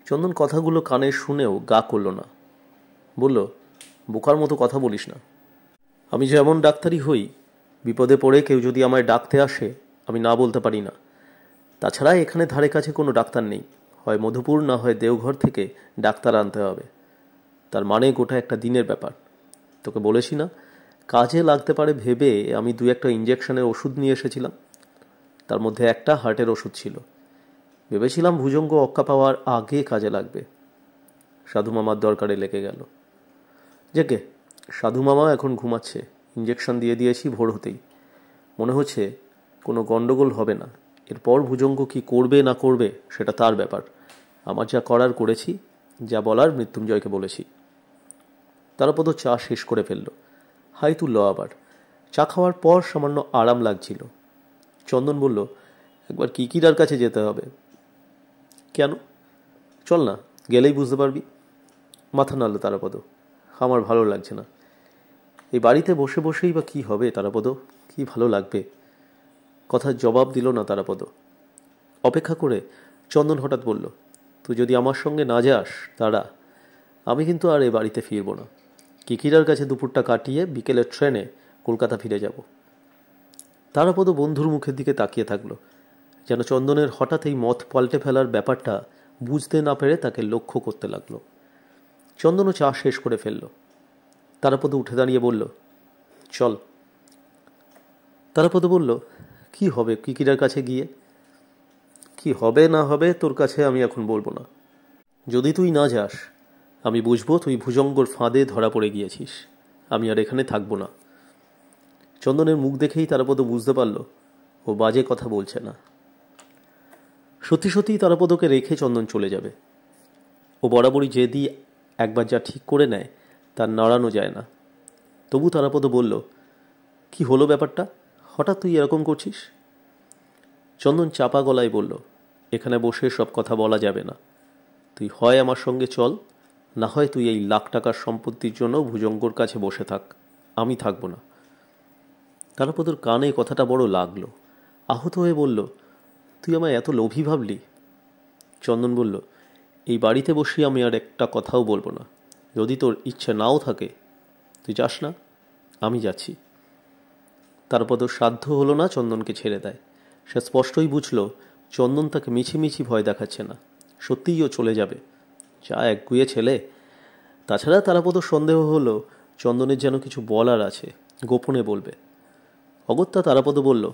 চন্দন কথাগুলো কানে শুনেও গা করল না। বলল, বোকার মতো কথা বলিস না। আমি যেমন ডাক্তারই হই, বিপদে পড়ে কেউ যদি আমায় ডাকতে আসে, আমি না বলতে পারি না। তাছাড়া এখানে ধারে কাছে কোনো ডাক্তার নেই, হয় মধুপুর না হয় দেওঘর থেকে ডাক্তার আনতে হবে। তার মানে গোটা একটা দিনের ব্যাপার। তোকে বলেছি না, কাজে লাগতে পারে ভেবে আমি দু একটা ইঞ্জেকশনের ওষুধ নিয়ে এসেছিলাম। তার মধ্যে একটা হার্টের ওষুধ ছিল। ভেবেছিলাম ভুজঙ্গ অক্কা পাওয়ার আগে কাজে লাগবে। সাধু মামার দরকারে লেগে গেল। যাকে, সাধু মামা এখন ঘুমাচ্ছে, ইঞ্জেকশন দিয়ে দিয়েছি ভোর হতেই। মনে হচ্ছে কোনো গন্ডগোল হবে না। এরপর ভুজঙ্গ কি করবে না করবে সেটা তার ব্যাপার। আমার যা করার করেছি, যা বলার মৃত্যুঞ্জয়কে বলেছি। তারাপদ চা শেষ করে ফেলল, হাই তুলল আবার। চা খাওয়ার পর সামান্য আরাম লাগছিল। চন্দন বলল, একবার কিকিরার কাছে যেতে হবে। কেন? চল না, গেলেই বুঝতে পারবি। মাথা নাড়ল তারাপদ, আমার ভালো লাগছে না। এই বাড়িতে বসে বসেই বা কি হবে তারাপদ? কি ভালো লাগবে? কথার জবাব দিল না তারাপদ। অপেক্ষা করে চন্দন হঠাৎ বলল, তুই যদি আমার সঙ্গে না যাস তারা, আমি কিন্তু আর এ বাড়িতে ফিরব না। কিকিরার কাছে দুপুরটা কাটিয়ে বিকেলের ট্রেনে কলকাতা ফিরে যাব। তারাপদ বন্ধুর মুখের দিকে তাকিয়ে থাকলো, যেন চন্দনের হঠাৎ এই মত পাল্টে ফেলার ব্যাপারটা বুঝতে না পেরে তাকে লক্ষ্য করতে লাগলো। চন্দনও চা শেষ করে ফেলল। তারাপদ উঠে দাঁড়িয়ে বলল, চল। তারাপদ বলল, কি হবে কিকিরার কাছে গিয়ে? কি হবে না হবে তোর কাছে আমি এখন বলবো না। যদি তুই না যাস, আমি বুঝবো তুই ভুজঙ্গর ফাঁদে ধরা পড়ে গিয়েছিস। আমি আর এখানে থাকবো না। চন্দনের মুখ দেখেই তারাপদ বুঝতে পারল ও বাজে কথা বলছে না। সত্যি সত্যিই তারাপদকে রেখে চন্দন চলে যাবে। ও বরাবরই জেদি, একবার যা ঠিক করে নেয় তার নাড়ানো যায় না। তবু তারাপদ বলল, কি হলো ব্যাপারটা? হঠাৎ তুই এরকম করছিস? চন্দন চাপা গলায় বলল, এখানে বসে সব কথা বলা যাবে না। তুই হয় আমার সঙ্গে চল, না হয় তুই এই লাখ টাকার সম্পত্তির জন্য ভুজঙ্গর কাছে বসে থাক, আমি থাকবো না। তারাপদর কানে কথাটা বড় লাগলো। আহত হয়ে বলল, তুই আমায় এত লোভী ভাবলি? চন্দন বলল, এই বাড়িতে বসে আমি আর একটা কথাও বলবো না। যদি তোর ইচ্ছে নাও থাকে তুই যাস না, আমি যাচ্ছি। তারাপদর সাধ্য হলো না চন্দনকে ছেড়ে দেয়। সে স্পষ্টই বুঝল চন্দন তাকে মিছিমিছি ভয় দেখাচ্ছে না, সত্যিই ও চলে যাবে। যা একগুঁয়ে ছেলে। তাছাড়া তারাপদর সন্দেহ হলো চন্দনের যেন কিছু বলার আছে, গোপনে বলবে। অগত্যা তারাপদ বলল,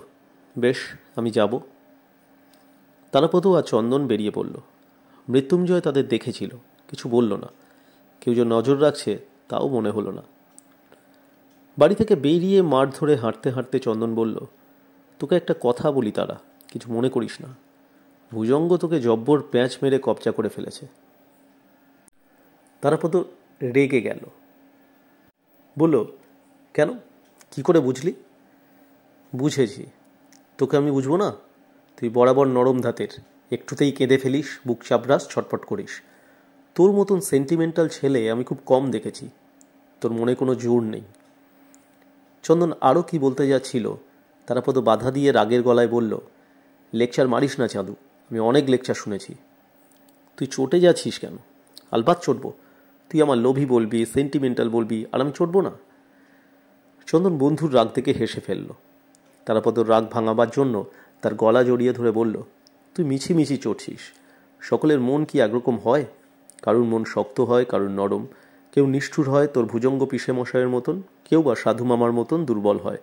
বেশ, আমি যাব। তারাপদ আর চন্দন বেরিয়ে পড়ল। মৃত্যুঞ্জয় তাদের দেখেছিল, কিছু বলল না। কেউ যে নজর রাখছে তাও মনে হলো না। বাড়ি থেকে বেরিয়ে মাঠ ধরে হাঁটতে হাঁটতে চন্দন বলল, তোকে একটা কথা বলি তারা, কিছু মনে করিস না। ভুজঙ্গ তোকে জব্বর প্যাঁচ মেরে কবজা করে ফেলেছে। তারাপদ রেগে গেল, বলল, কেন, কি করে বুঝলি? বুঝেছি, তোকে আমি বুঝবো না? তুই বরাবর নরম ধাতের, একটুতেই কেঁদে ফেলিস, বুক চাপড়াস, ছটফট করিস। তোর মতন সেন্টিমেন্টাল ছেলে আমি খুব কম দেখেছি। তোর মনে কোনো জোর নেই। চন্দন আরও কি বলতে যাচ্ছিল, তারাপদ বাধা দিয়ে রাগের গলায় বলল, লেকচার মারিস না চাঁদু, আমি অনেক লেকচার শুনেছি। তুই চটে যাচ্ছিস কেন? আলবাত চটবো। তুই আমার লোভী বলবি, সেন্টিমেন্টাল বলবি, আর আমি চটবো না? চন্দন বন্ধুর রাগ থেকে হেসে ফেলল। তারাপদর রাগ ভাঙাবার জন্য তার গলা জড়িয়ে ধরে বলল, তুই মিছিমিছি চটছিস। সকলের মন কি একরকম হয়? কারুর মন শক্ত হয়, কারুর নরম। কেউ নিষ্ঠুর হয় তোর ভুজঙ্গ পিসে মশাইয়ের মতন, কেউ বা সাধু মামার মতন দুর্বল হয়।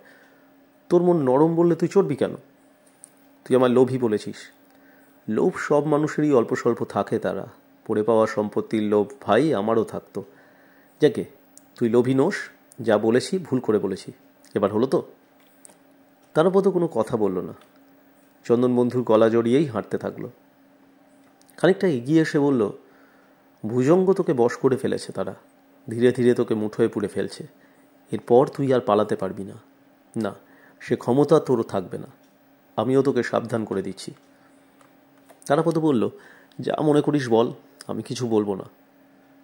তোর মন নরম বললে তুই চটবি কেন? তুই আমার লোভী বলেছিস। লোভ সব মানুষেরই অল্প স্বল্প থাকে, তারা পড়ে পাওয়া সম্পত্তির লোভ ভাই আমারও থাকতো। যাকে, তুই লোভী নোস, যা বলেছি ভুল করে বলেছি, এবার হলো তো? তারাপদ কোনো কথা বলল না। চন্দন বন্ধুর গলা জড়িয়েই হাঁটতে থাকলো। খানিকটা এগিয়ে এসে বলল, ভুজঙ্গ তোকে বশ করে ফেলেছে তারা, ধীরে ধীরে তোকে মুঠোয় পুড়ে ফেলছে। এরপর তুই আর পালাতে পারবি না। না, সে ক্ষমতা তোরও থাকবে না। আমিও তোকে সাবধান করে দিচ্ছি। তারাপদ বলল, যা মনে করিস বল, আমি কিছু বলবো না।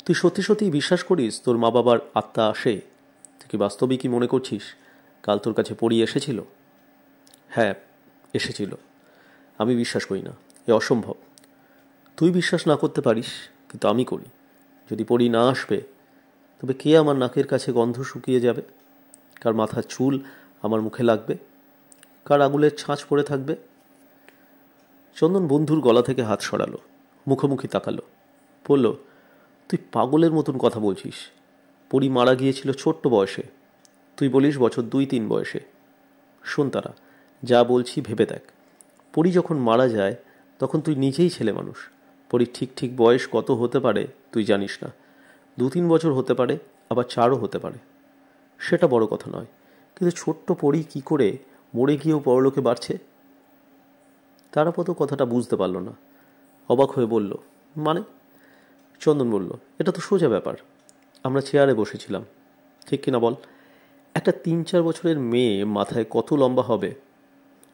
তুই সত্যি সত্যিই বিশ্বাস করিস তোর মা বাবার আত্মা আসে? তুই কি বাস্তবিক কি মনে করছিস কাল তোর কাছে পড়ি এসেছিল? হ্যাঁ, এসেছিল। আমি বিশ্বাস করি না, এ অসম্ভব। তুই বিশ্বাস না করতে পারিস, কিন্তু আমি করি। যদি পড়ি না আসবে, তবে কে আমার নাকের কাছে গন্ধ শুকিয়ে যাবে? কার মাথার চুল আমার মুখে লাগবে? কার আঙুলের ছাঁচ পড়ে থাকবে? চন্দন বন্ধুর গলা থেকে হাত সরালো, মুখোমুখি তাকালো, বলল, তুই পাগলের মতন কথা বলছিস। পরি মারা গিয়েছিল ছোট্ট বয়সে, তুই বলিস বছর 2-3 বয়সে। শোন তারা, যা বলছি ভেবে দেখ। পরি যখন মারা যায় তখন তুই নিজেই ছেলে মানুষ। পরির ঠিক ঠিক বয়স কত হতে পারে তুই জানিস না। 2-3 বছর হতে পারে, আবার 4ও হতে পারে। সেটা বড় কথা নয়, কিন্তু ছোট্ট পরি কি করে মরে গিয়েও পরলোকে বাড়ছে? তারাপদ কথাটা বুঝতে পারল না, অবাক হয়ে বলল, মানে? চন্দন বলল, এটা তো সোজা ব্যাপার। আমরা চেয়ারে বসেছিলাম, ঠিক কিনা বল? একটা 3-4 বছরের মেয়ে মাথায় কত লম্বা হবে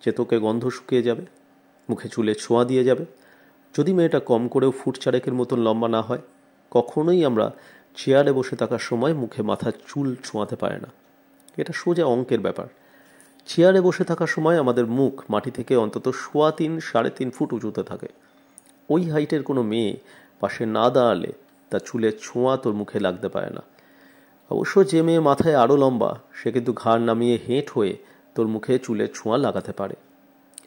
যে তোকে গন্ধ শুকিয়ে যাবে, মুখে চুলে ছোঁয়া দিয়ে যাবে? যদি মেয়েটা কম করেও ফুট 4 মতন লম্বা না হয়, কখনোই আমরা চেয়ারে বসে থাকার সময় মুখে মাথার চুল ছোঁয়াতে পারে না। এটা সোজা অঙ্কের ব্যাপার। চেয়ারে বসে থাকার সময় আমাদের মুখ মাটি থেকে অন্তত 3.5-3.5 ফুট উঁচুতে থাকে। ওই হাইটের কোনো মেয়ে পাশে না দাঁড়ালে তার চুলের ছোঁয়া তোর মুখে লাগতে পারে না। অবশ্য যে মেয়ে মাথায় আরও লম্বা, সে কিন্তু ঘাড় নামিয়ে হেঁট হয়ে তোর মুখে চুলের ছোঁয়া লাগাতে পারে।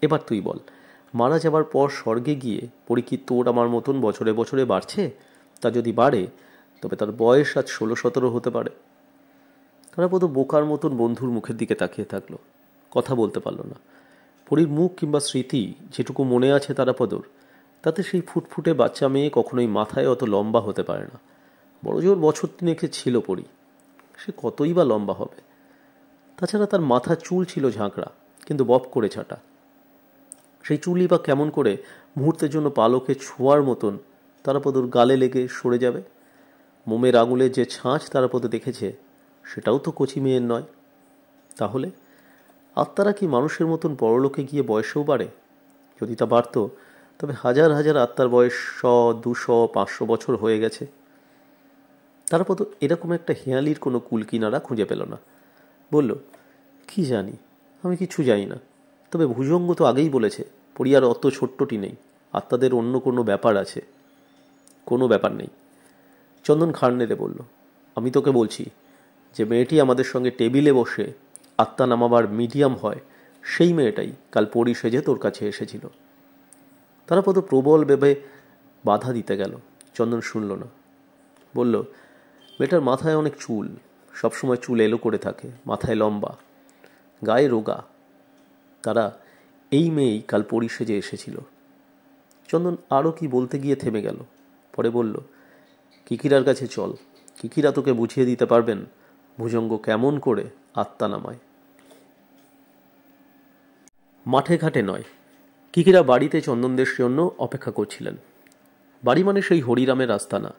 এবার তুই বল, মারা যাবার পর স্বর্গে গিয়ে পরি কি তোর আমার মতন বছরে বছরে বাড়ছে? তা যদি বাড়ে, তবে তার বয়স আজ 16-17 হতে পারে। তারাপদ বোকার মতন বন্ধুর মুখের দিকে তাকিয়ে থাকলো, কথা বলতে পারল না। পরির মুখ কিংবা স্মৃতি যেটুকু মনে আছে তারাপদর, তাতে সেই ফুটফুটে বাচ্চা মেয়ে কখনোই মাথায় অত লম্বা হতে পারে না। বড়জোর বছর 3 ছিল পরি, সে কতই বা লম্বা হবে? তাছাড়া তার মাথার চুল ছিল ঝাঁকড়া, কিন্তু বব করে ছাটা। সেই চুলই বা কেমন করে মুহূর্তের জন্য পালকে ছোঁয়ার মতন তারাপদর গালে লেগে সরে যাবে? মোমের আঙুলে যে ছাঁচ তারাপদ দেখেছে, সেটাও তো কচি মেয়ের নয়। তাহলে আত্মারা কি মানুষের মতন পরলোকে গিয়ে বয়সেও বাড়ে? যদি তা বাড়ত, তবে হাজার হাজার আত্মার বয়স 100, 200, 500 বছর হয়ে গেছে। তারাপদ এরকম একটা হেঁয়ালির কোনো কুলকিনারা খুঁজে পেল না। বলল, কি জানি, আমি কিছু জানি না। তবে ভুজঙ্গ তো আগেই বলেছে পরিয়ার অত ছোট্টটি নেই, আত্মাদের অন্য কোনো ব্যাপার আছে। কোনো ব্যাপার নেই। চন্দন ঘাড় নেড়ে বলল, আমি তোকে বলছি, যে মেয়েটি আমাদের সঙ্গে টেবিলে বসে আত্মা নামাবার মিডিয়াম হয়, সেই মেয়েটাই কাল পরি সেজে তোর কাছে এসেছিল। তারাপদ প্রবল ভেবে বাধা দিতে গেল। চন্দন শুনল না। বলল, মেয়েটার মাথায় অনেক চুল, সবসময় চুল এলো করে থাকে, মাথায় লম্বা, গায়ে রোগা। তারা এই মেয়েই কাল পরি সেজে এসেছিল। চন্দন আরও কি বলতে গিয়ে থেমে গেল। পরে বলল, কিকিরার কাছে চল, কিকিরা তোকে বুঝিয়ে দিতে পারবেন ভুজঙ্গ কেমন করে আত্মা নামায়। মাঠে ঘাটে নয়, কিকিরা বাড়িতে চন্দনদের জন্য অপেক্ষা করছিলেন। বাড়ি মানে সেই হরিরামের আস্তানা,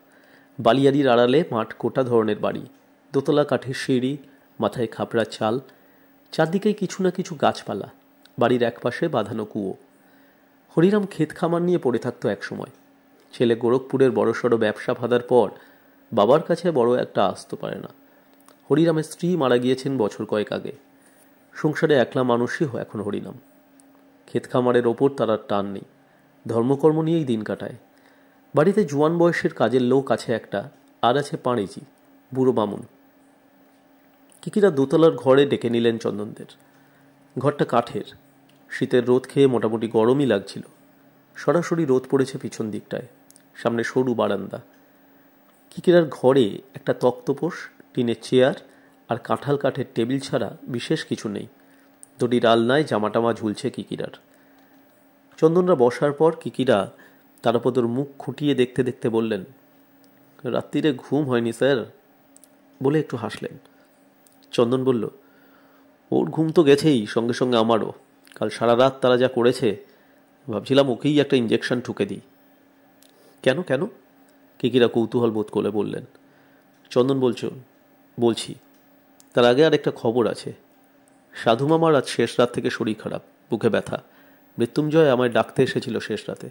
বালিয়াড়ির আড়ালে মাঠ কোটা ধরনের বাড়ি, দোতলা কাঠের সিঁড়ি, মাথায় খাপড়া চাল, চারদিকেই কিছু না কিছু গাছপালা, বাড়ির একপাশে বাঁধানো কুয়ো। হরিরাম ক্ষেত খামার নিয়ে পড়ে থাকতো একসময়। ছেলে গোরখপুরের বড়সড় ব্যবসা ফাঁদার পর বাবার কাছে বড় একটা আসতে পারে না। হরিরামের স্ত্রী মারা গিয়েছেন বছর কয়েক আগে। সংসারে একলা মানুষই এখন হরিরাম। ক্ষেত খামারের ওপর তার আর টান নেই, ধর্মকর্ম নিয়েই দিন কাটায়। বাড়িতে জোয়ান বয়সের কাজের লোক আছে একটা, আর আছে পাঁড়েজি, বুড়ো বামুন। কিকিরা দোতলার ঘরে ডেকে নিলেন চন্দনদের। ঘরটা কাঠের, শীতের রোদ খেয়ে মোটামুটি গরমই লাগছিল। সরাসরি রোদ পড়েছে পিছন দিকটায়, সামনে সরু বারান্দা। কিকিরার ঘরে একটা তক্তপোষ, টিনের চেয়ার আর কাঁঠাল কাঠের টেবিল ছাড়া বিশেষ কিছু নেই। দুটি আলনায় জামাটামা ঝুলছে কিকিরার। চন্দনরা বসার পর কিকিরা তারাপদর মুখ খুঁটিয়ে দেখতে দেখতে বললেন, রাত্রিরে ঘুম হয়নি স্যার, বলে একটু হাসলেন। চন্দন বলল, ওর ঘুম তো গেছেই, সঙ্গে সঙ্গে আমারও। কাল সারা রাত তারা যা করেছে, ভাবছিলাম ওকেই একটা ইঞ্জেকশন ঠুকে দিই। কেন কেন? কিকিরা কৌতূহল বোধ করে বললেন। চন্দন বলছি, তার আগে আর একটা খবর আছে। সাধু মামার আজ শেষ রাত থেকে শরীর খারাপ, বুকে ব্যথা। মৃত্যুঞ্জয় আমায় ডাকতে এসেছিল শেষ রাতে।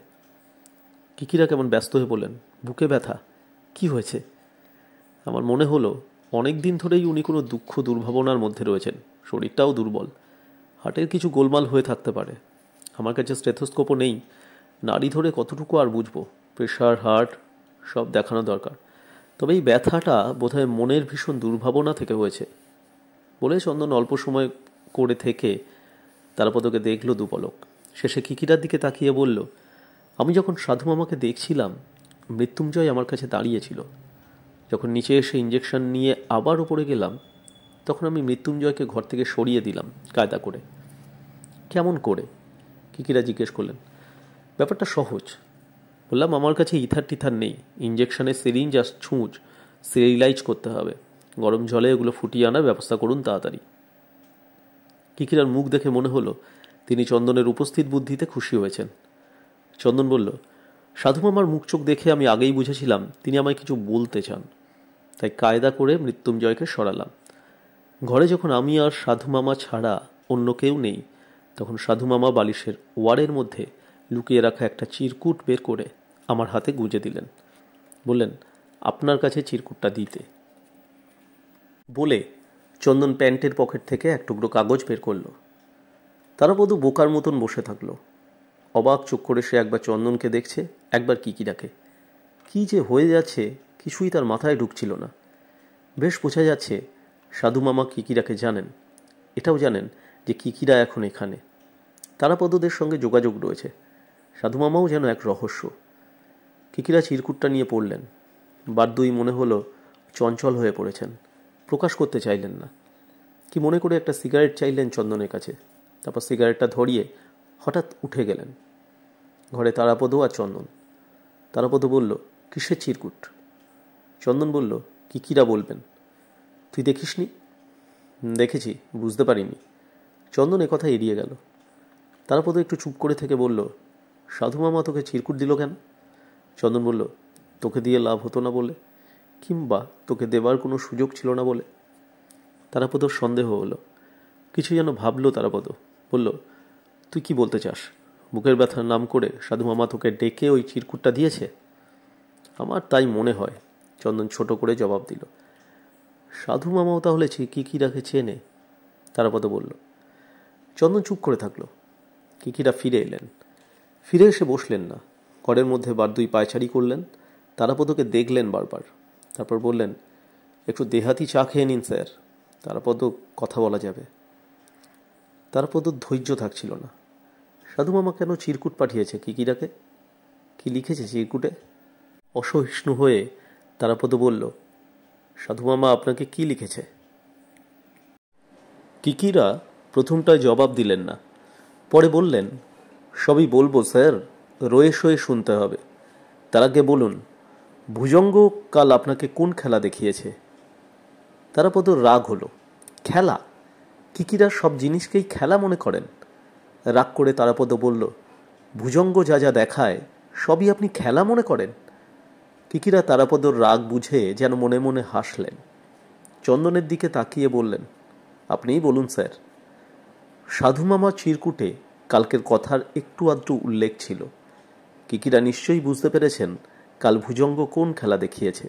কিকিরা কেমন ব্যস্ত হয়ে বললেন, বুকে ব্যথা? কি হয়েছে? আমার মনে হলো অনেক দিন ধরেই উনি কোনো দুঃখ দুর্ভাবনার মধ্যে রয়েছেন, শরীরটাও দুর্বল, হার্টের কিছু গোলমাল হয়ে থাকতে পারে। আমার কাছে স্টেথোস্কোপও নেই, নাড়ি ধরে কতটুকু আর বুঝবো, প্রেশার, হার্ট সব দেখানো দরকার। তবে এই ব্যথাটা বোধহয় মনের ভীষণ দুর্ভাবনা থেকে হয়েছে। বলে চন্দন অল্প সময় করে থেকে তারাপদকে দেখল দুপলক। শেষে কিকিরার দিকে তাকিয়ে বলল, আমি যখন সাধু মামাকে দেখছিলাম, মৃত্যুঞ্জয় আমার কাছে দাঁড়িয়েছিল। যখন নিচে এসে ইঞ্জেকশন নিয়ে আবার উপরে গেলাম, তখন আমি মৃত্যুঞ্জয়কে ঘর থেকে সরিয়ে দিলাম কায়দা করে। কেমন করে? কিকিরা জিজ্ঞেস করলেন। ব্যাপারটা সহজ। বললাম, আমার কাছে ইথার টিথার নেই, ইঞ্জেকশনের সিরিঞ্জ আর ছুঁচ স্টেরিলাইজ করতে হবে, গরম জলে এগুলো ফুটিয়ে আনার ব্যবস্থা করুন তাড়াতাড়ি। কিকিরার মুখ দেখে মনে হলো তিনি চন্দনের উপস্থিত বুদ্ধিতে খুশি হয়েছেন। চন্দন বলল, সাধু মামার মুখ চোখ দেখে আমি আগেই বুঝেছিলাম তিনি আমায় কিছু বলতে চান, তাই কায়দা করে মৃত্যুঞ্জয়কে সরালাম। ঘরে যখন আমি আর সাধু মামা ছাড়া অন্য কেউ নেই, তখন সাধু মামা বালিশের ওয়ারের মধ্যে লুকিয়ে রাখা একটা চিরকুট বের করে আমার হাতে গুঁজে দিলেন। বললেন, আপনার কাছে চিরকুটটা দিতে। বলে চন্দন প্যান্টের পকেট থেকে এক টুকরো কাগজ বের করল। তারাপদ বোকার মতন বসে থাকলো। অবাক চোখ করে সে একবার চন্দনকে দেখছে, একবার কিকিরাকে। কি যে হয়ে যাচ্ছে কিছুই তার মাথায় ঢুকছিল না। বেশ বোঝা যাচ্ছে সাধু মামা কিকিরাকে জানেন, এটাও জানেন যে কিকিরা এখন এখানে। তারাপদদের সঙ্গে যোগাযোগ রয়েছে। সাধু মামাও যেন এক রহস্য। কিকিরা চিরকুটটা নিয়ে পড়লেন। বারদুই মনে হলো চঞ্চল হয়ে পড়েছেন, প্রকাশ করতে চাইলেন না। কি মনে করে একটা সিগারেট চাইলেন চন্দনের কাছে, তারপর সিগারেটটা ধরিয়ে হঠাৎ উঠে গেলেন। ঘরে তারাপদ আর চন্দন। তারাপদ বলল, কিসের চিরকুট? চন্দন বলল, কিকিরা বলবেন। তুই দেখিসনি? দেখেছি, বুঝতে পারিনি। চন্দন একথা এড়িয়ে গেল। তারাপদ একটু চুপ করে থেকে বলল, সাধু মামা তোকে চিরকুট দিল কেন? চন্দন বলল, তোকে দিয়ে লাভ হতো না বলে, কিংবা তোকে দেবার কোনো সুযোগ ছিল না বলে। তারাপদর সন্দেহ হলো। কিছু যেন ভাবলো তারাপদ। বলল, তুই কি বলতে চাস? বুকের ব্যথার নাম করে সাধু মামা তোকে ডেকে ওই চিরকুটটা দিয়েছে? আমার তাই মনে হয়, চন্দন ছোট করে জবাব দিল। সাধু মামাও তাহলে কিকিরাকে চেনে? তারাপদ বলল। চন্দন চুপ করে থাকলো। কিকিরা ফিরে এলেন। ফিরে এসে বসলেন না, ঘরের মধ্যে বার দুই পায়চারি করলেন। তারাপদকে দেখলেন বারবার, তারপর বললেন, একটু দেহাতি চা খেয়ে নিন স্যার, তারাপদ কথা বলা যাবে। তারাপদ ধৈর্য থাকছিল না। সাধু মামা কেন চিরকুট পাঠিয়েছে কিকিরাকে? কি লিখেছে চিরকুটে? অসহিষ্ণু হয়ে তারাপদ বলল, সাধু মামা আপনাকে কি লিখেছে? কিকিরা প্রথমটায় জবাব দিলেন না, পরে বললেন, সবই বলবো স্যার, রয়ে সয়ে শুনতে হবে। তার আগে বলুন, ভুজঙ্গ কাল আপনাকে কোন খেলা দেখিয়েছে? তারাপদ রাগ হলো। খেলা? কিকিরা সব জিনিসকেই খেলা মনে করেন? রাগ করে তারাপদ বলল, ভুজঙ্গ যা যা দেখায় সবই আপনি খেলা মনে করেন? কিকিরা তারাপদর রাগ বুঝে যেন মনে মনে হাসলেন। চন্দনের দিকে তাকিয়ে বললেন, আপনিই বলুন স্যার। সাধু মামা চিরকুটে কালকের কথার একটু আধটু উল্লেখ ছিল। কিকিরা নিশ্চয়ই বুঝতে পেরেছেন কাল ভুজঙ্গ কোন খেলা দেখিয়েছে।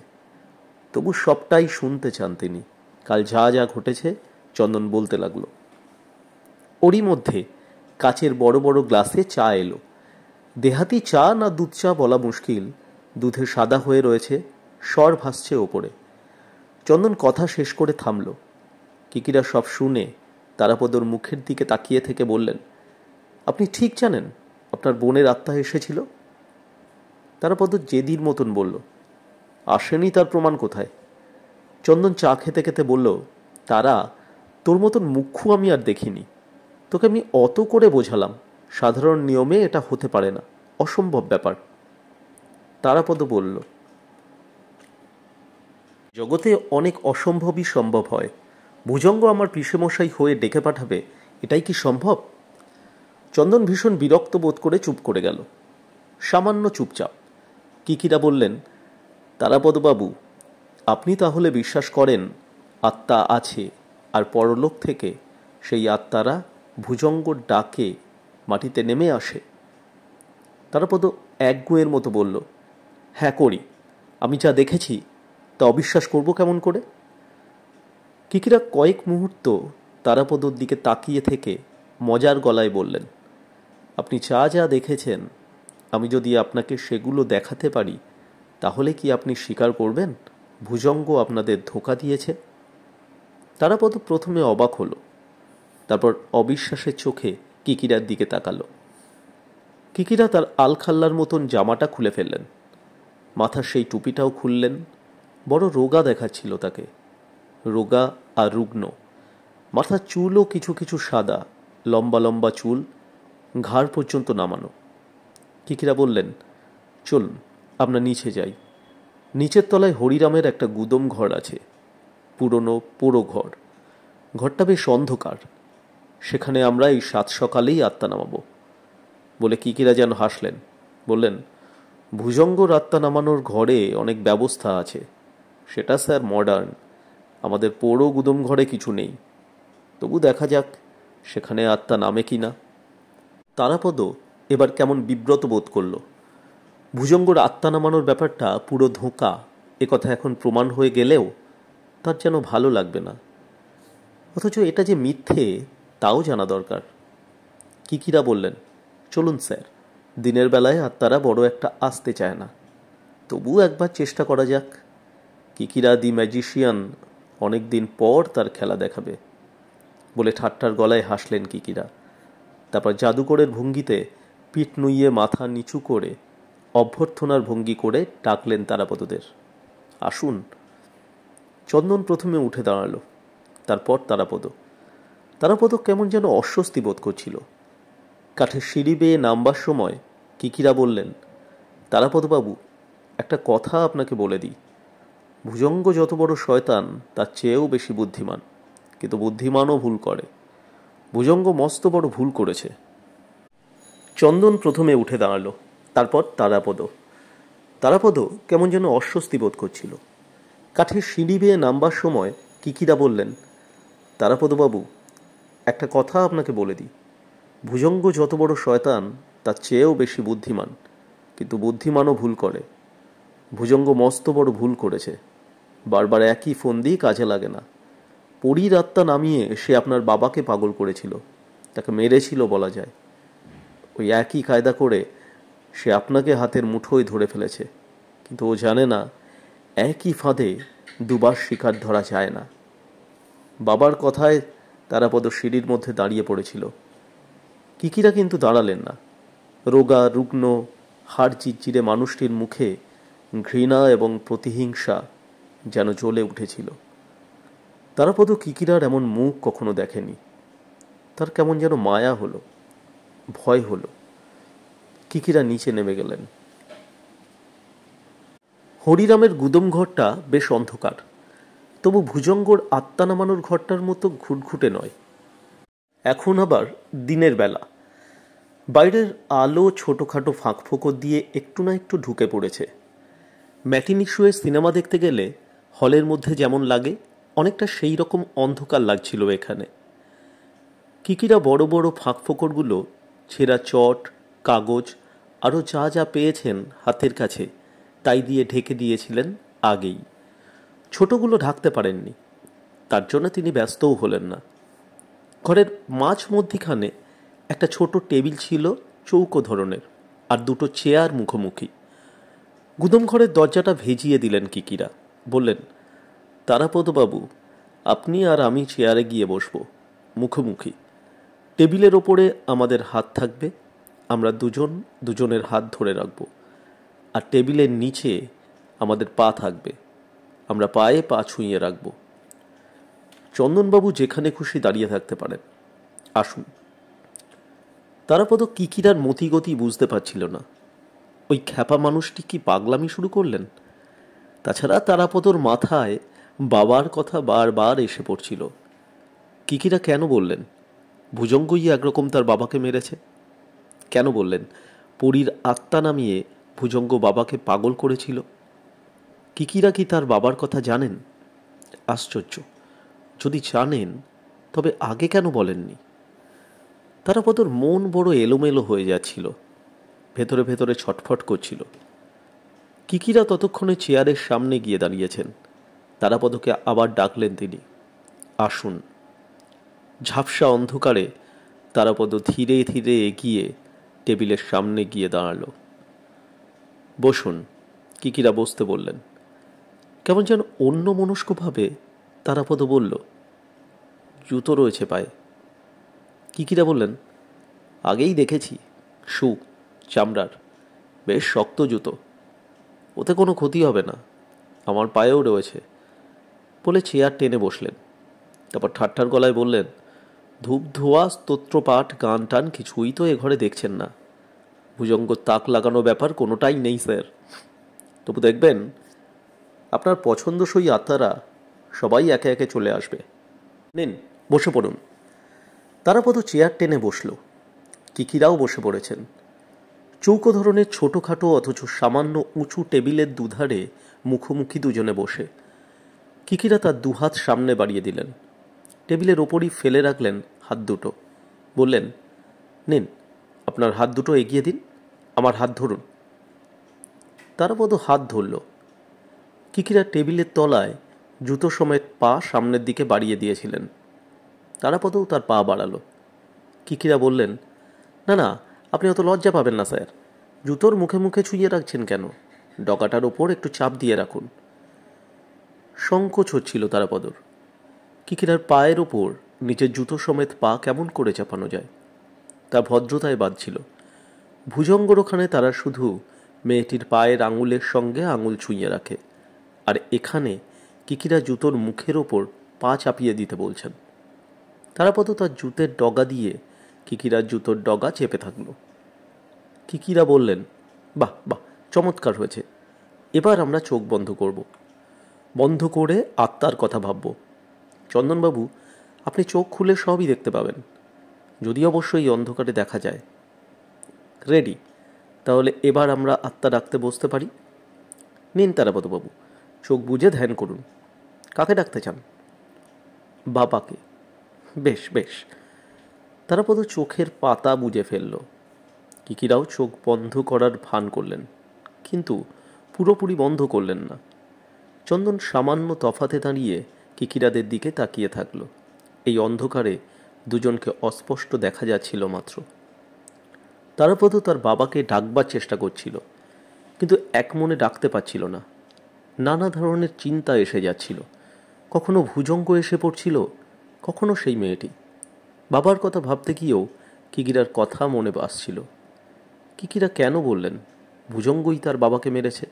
তবু সবটাই শুনতে চান তিনি। কাল যা যা ঘটেছে চন্দন বলতে লাগলো। ওরই মধ্যে কাচের বড় বড় গ্লাসে চা এলো। দেহাতি চা না দুধ চা বলা মুশকিল, দুধে সাদা হয়ে রয়েছে, স্বর ভাসছে ওপরে। চন্দন কথা শেষ করে থামল। কিকিরা সব শুনে তারাপদর মুখের দিকে তাকিয়ে থেকে বললেন, আপনি ঠিক জানেন আপনার বোনের আত্মা এসেছিল? তারাপদ জেদির মতন বলল, আসেনি তার প্রমাণ কোথায়? চন্দন চা খেতে খেতে বলল, তারা, তোর মতন মুখ্যু আমি আর দেখিনি। তোকে আমি অত করে বোঝালাম, সাধারণ নিয়মে এটা হতে পারে না, অসম্ভব ব্যাপার। তারাপদ বলল, জগতে অনেক অসম্ভবই সম্ভব হয়। ভুজঙ্গ আমার পিসেমশাই হয়ে ডেকে পাঠাবে, এটাই কি সম্ভব? চন্দন ভীষণ বিরক্ত বোধ করে চুপ করে গেল, সামান্য চুপচাপ। কিকিরা বললেন, তারাপদবাবু, আপনি তাহলে বিশ্বাস করেন আত্মা আছে, আর পরলোক থেকে সেই আত্মারা ভুজঙ্গর ডাকে মাটিতে নেমে আসে? তারাপদ এক গুঁয়ের মতো বলল, হ্যাঁ করি। আমি যা দেখেছি তা অবিশ্বাস করব কেমন করে? কিকিরা কয়েক মুহূর্ত তারাপদর দিকে তাকিয়ে থেকে মজার গলায় বললেন, আপনি যা যা দেখেছেন, আমি যদি আপনাকে সেগুলো দেখাতে পারি, তাহলে কি আপনি স্বীকার করবেন ভুজঙ্গ আপনাদের ধোঁকা দিয়েছে? তারাপদ প্রথমে অবাক হলো, তারপর অবিশ্বাসের চোখে কিকিরার দিকে তাকালো। কিকিরা তার আলখাল্লার মতন জামাটা খুলে ফেললেন, মাথার সেই টুপিটাও খুললেন। বড় রোগা দেখাচ্ছিল তাকে, রোগা আর রুগ্ন। মাথার চুলও কিছু কিছু সাদা, লম্বা লম্বা চুল, ঘাড় পর্যন্ত নামানো। কিকিরা বললেন, চলুন আমরা নিচে যাই। নিচের তলায় হরিরামের একটা গুদম ঘর আছে, পুরনো পোড়ো ঘর। ঘরটা বেশ অন্ধকার, সেখানে আমরা এই সাত সকালেই আত্মা নামাবো। বলে কিকিরা যেন হাসলেন, বললেন, ভুজঙ্গর আত্মা নামানোর ঘরে অনেক ব্যবস্থা আছে, সেটা স্যার মডার্ন, আমাদের পোড়ো গুদম ঘরে কিছু নেই। তবু দেখা যাক সেখানে আত্মা নামে কি না। তারাপদ এবার কেমন বিব্রত বোধ করল। ভুজঙ্গর আত্মা নামানোর ব্যাপারটা পুরো ধোঁকা, একথা এখন প্রমাণ হয়ে গেলেও তার যেন ভালো লাগবে না। অথচ এটা যে মিথ্যে তাও জানা দরকার। কিকিরা বললেন, চলুন স্যার, দিনের বেলায় আত্মারা বড় একটা আসতে চায় না, তবু একবার চেষ্টা করা যাক। কিকিরা দি ম্যাজিশিয়ান অনেক দিন পর তার খেলা দেখাবে। বলে ঠাট্টার গলায় হাসলেন কিকিরা। তারপর জাদুকরের ভঙ্গিতে পিঠ নুইয়ে মাথা নিচু করে অভ্যর্থনার ভঙ্গি করে ডাকলেন তারাপদদের, আসুন। চন্দন প্রথমে উঠে দাঁড়ালো, তারপর তারাপদ কেমন যেন অস্বস্তি বোধ করছিল। কাঠের সিঁড়ি বেয়ে নামবার সময় কিকিরা বললেন, তারাপদবাবু, একটা কথা আপনাকে বলে দিই, ভুজঙ্গ যত বড় শয়তান তার চেয়েও বেশি বুদ্ধিমান, কিন্তু বুদ্ধিমানও ভুল করে। ভুজঙ্গ মস্ত বড় ভুল করেছে। চন্দন প্রথমে উঠে দাঁড়ালো, তারপর তারাপদ কেমন যেন অস্বস্তি বোধ করছিল। কাঠের সিঁড়ি বেয়ে নামবার সময় কিকিরা বললেন, তারাপদবাবু, একটা কথা আপনাকে বলে দিই, ভুজঙ্গ যত বড় শয়তান তার চেয়েও বেশি বুদ্ধিমান, কিন্তু বুদ্ধিমানও ভুল করে। ভুজঙ্গ মস্ত বড় ভুল করেছে। বারবার একই ফোন দিয়ে কাজে লাগে না। পরীর আত্মা নামিয়ে সে আপনার বাবাকে পাগল করেছিল, তাকে মেরেছিল বলা যায়। ওই একই কায়দা করে সে আপনাকে হাতের মুঠোয় ধরে ফেলেছে, কিন্তু ও জানে না একই ফাঁদে দুবার শিকার ধরা যায় না। বাবার কথায় তারাপদ সিঁড়ির মধ্যে দাঁড়িয়ে পড়েছিল। কিকিরা কিন্তু দাঁড়ালেন না। রোগা রুগ্ন হাড় চিরচিরে মানুষটির মুখে ঘৃণা এবং প্রতিহিংসা যেন জ্বলে উঠেছিল। তারাপদ কিকিরার এমন মুখ কখনো দেখেনি। তার কেমন যেন মায়া হলো, ভয় হলো। কিকিরা নিচে নেমে গেলেন। হরিরামের গুদম ঘরটা বেশ অন্ধকার, তবু ভুজঙ্গর আত্মা নামানোর ঘরটার মতো ঘুটঘুটে নয়। এখন আবার দিনের বেলা। বাইরের আলো ছোটোখাটো ফাঁক ফোকর দিয়ে একটু না একটু ঢুকে পড়েছে। ম্যাটিনি শোয়ে সিনেমা দেখতে গেলে হলের মধ্যে যেমন লাগে, অনেকটা সেই রকম অন্ধকার লাগছিল এখানে। কিকিরা বড় বড় ফাঁক ফোকরগুলো ছেঁড়া চট, কাগজ আরও যা যা পেয়েছেন হাতের কাছে তাই দিয়ে ঢেকে দিয়েছিলেন আগেই। ছোটগুলো ঢাকতে পারেননি, তার জন্য তিনি ব্যস্তও হলেন না। ঘরের মাঝ মধ্যিখানে একটা ছোট টেবিল ছিল, চৌকো ধরনের, আর দুটো চেয়ার মুখোমুখি। গুদম ঘরের দরজাটা ভেজিয়ে দিলেন কিকিরা। বললেন, তারাপদবাবু, আপনি আর আমি চেয়ারে গিয়ে বসব, মুখোমুখি। টেবিলের ওপরে আমাদের হাত থাকবে, আমরা দুজন দুজনের হাত ধরে রাখব। আর টেবিলের নিচে আমাদের পা থাকবে, আমরা পায়ে পা ছুঁয়ে রাখব। চন্দনবাবু যেখানে খুশি দাঁড়িয়ে থাকতে পারেন, আসুন। তারাপদ কিকিরার মতিগতি বুঝতে পারছিল না। ওই খ্যাপা মানুষটি কি পাগলামি শুরু করলেন? তাছাড়া তারাপদর মাথায় বাবার কথা বারবার এসে পড়ছিল। কিকিরা কেন বললেন ভুজঙ্গই একরকম তার বাবাকে মেরেছে? কেন বললেন পরীর আত্মা নামিয়ে ভুজঙ্গ বাবাকে পাগল করেছিল? কিকিরা কি তার বাবার কথা জানেন? আশ্চর্য! যদি জানেন তবে আগে কেন বলেননি? তারাপদর মন বড় এলোমেলো হয়ে যাচ্ছিল, ভেতরে ভেতরে ছটফট করছিল। কিকিরা ততক্ষণে চেয়ারের সামনে গিয়ে দাঁড়িয়েছেন। তারাপদকে আবার ডাকলেন তিনি, আসুন। ঝাপসা অন্ধকারে তারাপদ ধীরে ধীরে এগিয়ে টেবিলের সামনে গিয়ে দাঁড়াল। বসুন। কিকিরা বসতে বললেন। কেমন যেন অন্যমনস্কভাবে তারাপদ বলল, জুতো রয়েছে পায়ে। কিকিরা বললেন, আগেই দেখেছি, শু, চামড়ার, বেশ শক্ত জুতো, ওতে কোনো ক্ষতি হবে না, আমার পায়েও রয়েছে, বলে চেয়ার টেনে বসলেন। তারপর ঠাট্টার গলায় বললেন, ধূপ ধোয়া, স্তোত্রপাঠ, গান টান কিছুই তো এ ঘরে দেখছেন না। ভুজঙ্গ তাক লাগানো ব্যাপার কোনোটাই নেই স্যার। তবু দেখবেন আপনার পছন্দসই আত্মারা সবাই একে একে চলে আসবে। নিন, বসে পড়ুন। তারাপদ চেয়ার টেনে বসল। কিকিরাও বসে পড়েছেন। চৌকো ধরনের ছোটোখাটো অথচ সামান্য উঁচু টেবিলের দুধারে মুখোমুখি দুজনে বসে। কিকিরা তার দুহাত সামনে বাড়িয়ে দিলেন। টেবিলের ওপরই ফেলে রাখলেন হাত দুটো। বললেন, নিন, আপনার হাত দুটো এগিয়ে দিন, আমার হাত ধরুন। তারাপদ হাত ধরল। কিকিরা টেবিলের তলায় জুতো সমেত পা সামনের দিকে বাড়িয়ে দিয়েছিলেন। তারাপদও তার পা বাড়ালো। কিকিরা বললেন, না না, আপনি অত লজ্জা পাবেন না স্যার। জুতোর মুখে মুখে ছুঁয়ে রাখছেন কেন? ডগাটার ওপর একটু চাপ দিয়ে রাখুন। সংকোচ হচ্ছিল তারাপদর। কিকিরার পায়ের ওপর নিজের জুতো সমেত পা কেমন করে চাপানো যায়? তা ভদ্রতায় বাঁধছিল। ভুজঙ্গর ওখানে তারা শুধু মেয়েটির পায়ের আঙুলের সঙ্গে আঙুল ছুঁয়ে রাখে, আর এখানে কিকিরা জুতোর মুখের ওপর পা চাপিয়ে দিতে বলছেন। তারাপদ তার জুতের ডগা দিয়ে কিকিরার জুতোর ডগা চেপে থাকল। কিকিরা বললেন, বাহ বাহ, চমৎকার হয়েছে, এবার আমরা চোখ বন্ধ করব, বন্ধ করে আত্মার কথা ভাবব। চন্দনবাবু, আপনি চোখ খুলে সবই দেখতে পাবেন, যদি অবশ্যই অন্ধকারে দেখা যায়। রেডি? তাহলে এবার আমরা আত্মা ডাকতে বসতে পারি। নিন তারাপদবাবু, চোখ বুজে ধ্যান করুন। কাকে ডাকতে চান? বাবাকে। বেশ বেশ। তারাপদ চোখের পাতা বুজে ফেলল। কিকিরাও চোখ বন্ধ করার ভান করলেন, কিন্তু পুরোপুরি বন্ধ করলেন না। চন্দন সামান্য তফাতে দাঁড়িয়ে কিকিরাদের দিকে তাকিয়ে থাকল। এই অন্ধকারে দুজনকে অস্পষ্ট দেখা যাচ্ছিল মাত্র। তারাপদ তার বাবাকে ডাকবার চেষ্টা করছিল, কিন্তু এক মনে ডাকতে পারছিল না। নানা ধরনের চিন্তা এসে যাচ্ছিল। কখনো ভুজঙ্গ এসে পড়ছিল, কখনো সেই মেয়েটি। বাবার কথা ভাবতে গিয়েও কিকিরার কথা মনে আসছিল। কিকিরা কেন বললেন ভুজঙ্গই তার বাবাকে মেরেছে?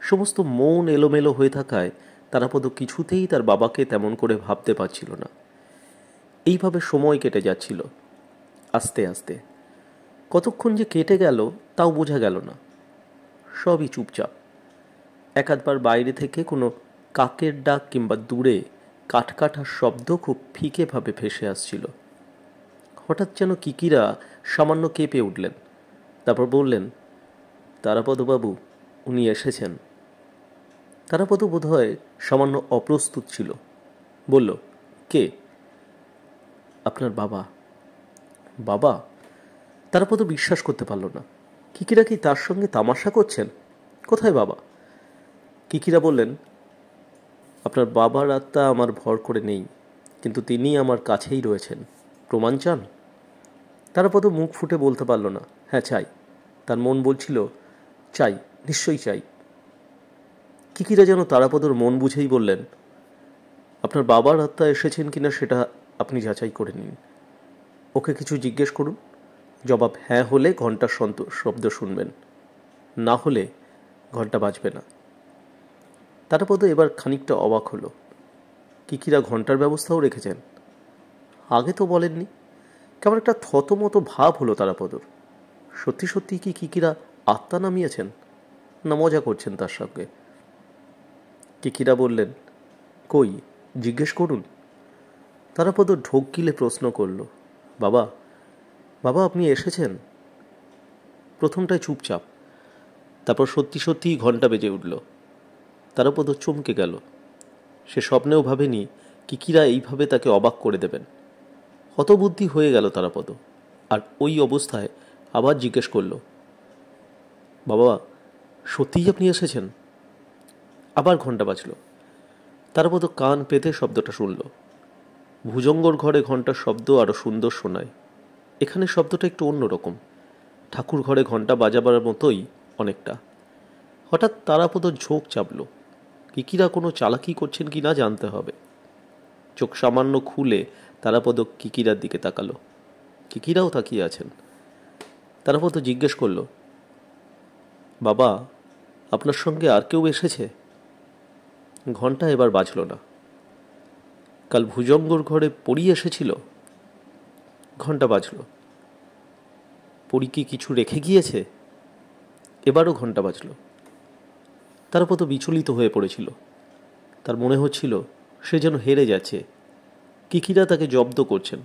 সমস্ত মন এলোমেলো হয়ে থাকায় তারাপদ কিছুতেই তার বাবাকে তেমন করে ভাবতে পারছিল না। এইভাবে সময় কেটে যাচ্ছিল আস্তে আস্তে। কতক্ষণ যে কেটে গেল তাও বোঝা গেল না। সবই চুপচাপ। এক আধবার বাইরে থেকে কোনো কাকের ডাক কিংবা দূরে কাঠকাঠার শব্দ খুব ফিকেভাবে ভেসে আসছিল। হঠাৎ যেন কিকিরা সামান্য কেঁপে উঠলেন। তারপর বললেন, তারাপদবাবু, উনি এসেছেন। তারাপদ বোধহয় সামান্য অপ্রস্তুত ছিল। বলল, কে? আপনার বাবা। বাবা? তারাপদ বিশ্বাস করতে পারল না। কিকিরা কি তার সঙ্গে তামাশা করছেন? কোথায় বাবা? কিকিরা বললেন, আপনার বাবার আত্মা আমার ভর করে নেই, কিন্তু তিনি আমার কাছেই রয়েছেন। প্রমাণ চান? তারাপদ মুখ ফুটে বলতে পারল না, হ্যাঁ চাই। তার মন বলছিল, চাই, নিশ্চয়ই চাই। কিকিরা যেন তারাপদর মন বুঝেই বললেন, আপনার বাবার আত্মা এসেছেন কিনা সেটা আপনি যাচাই করে নিন। ওকে কিছু জিজ্ঞেস করুন। জবাব হ্যাঁ হলে ঘণ্টার শব্দ শুনবেন, না হলে ঘণ্টা বাজবে না। তারাপদ এবার খানিকটা অবাক হলো। কিকিরা ঘণ্টার ব্যবস্থাও রেখেছেন? আগে তো বলেননি। কেমন একটা থতমতো ভাব হলো তারাপদর। সত্যি সত্যি কি কিকিরা আত্মা নামিয়েছেন, না মজা করছেন তার সঙ্গে? কিকিরা বললেন, কই, জিজ্ঞেস করুন। তারাপদ ঢোক গিলে প্রশ্ন করল, বাবা, বাবা আপনি এসেছেন? প্রথমটায় চুপচাপ, তারপর সত্যি সত্যিই ঘণ্টা বেজে উঠল। তারাপদ চমকে গেল। সে স্বপ্নেও ভাবেনি কিকিরা এইভাবে তাকে অবাক করে দেবেন। হতবুদ্ধি হয়ে গেল তারাপদ, আর ওই অবস্থায় আবার জিজ্ঞেস করল, বাবা সত্যিই আপনি এসেছেন? আবার ঘণ্টা বাজল। তারাপদ কান পেতে শব্দটা শুনল। ভুজঙ্গর ঘরে ঘণ্টার শব্দ আরো সুন্দর শোনায়। এখানে শব্দটা একটু অন্যরকম, ঠাকুর ঘরে ঘণ্টা বাজাবার মতোই অনেকটা। হঠাৎ তারাপদ ঝোঁক চাপল। কিকিরা কোনো চালাকি করছেন কি না জানতে হবে। চোখ সামান্য খুলে তারাপদ কিকিরার দিকে তাকালো। কিকিরাও তাকিয়ে আছেন। তারাপদ জিজ্ঞেস করল, বাবা আপনার সঙ্গে আর কেউ এসেছে? ঘণ্টা এবার বাজল না। কাল ভুজঙ্গর ঘরে পড়ি এসেছিল? ঘণ্টা বাজল। পড়ি কি কিছু রেখে গিয়েছে? এবারও ঘণ্টা বাজল। তারাপদ বিচলিত হয়ে পড়েছিল। তার মনে হচ্ছিল সে যেন হেরে যাচ্ছে। কিকিরা তাকে জব্দ করছেন।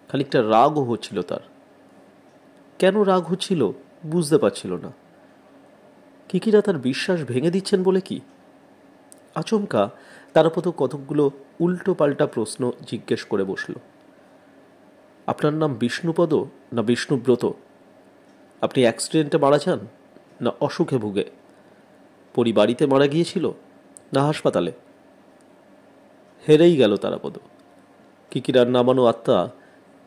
খানিকটা রাগও হচ্ছিল তার। কেন রাগ হচ্ছিল বুঝতে পারছিল না। কিকিরা তার বিশ্বাস ভেঙে দিচ্ছেন বলে কি? আচমকা তারাপদ কতকগুলো উল্টো পাল্টা প্রশ্ন জিজ্ঞেস করে বসল। আপনার নাম বিষ্ণুপদ না বিষ্ণুব্রত? আপনি অ্যাক্সিডেন্টে মারা যান না অসুখে ভুগে? পরিবাড়িতে মারা গিয়েছিল না হাসপাতালে? হেরেই গেল তারাপদ। কিকিরার নামানো আত্মা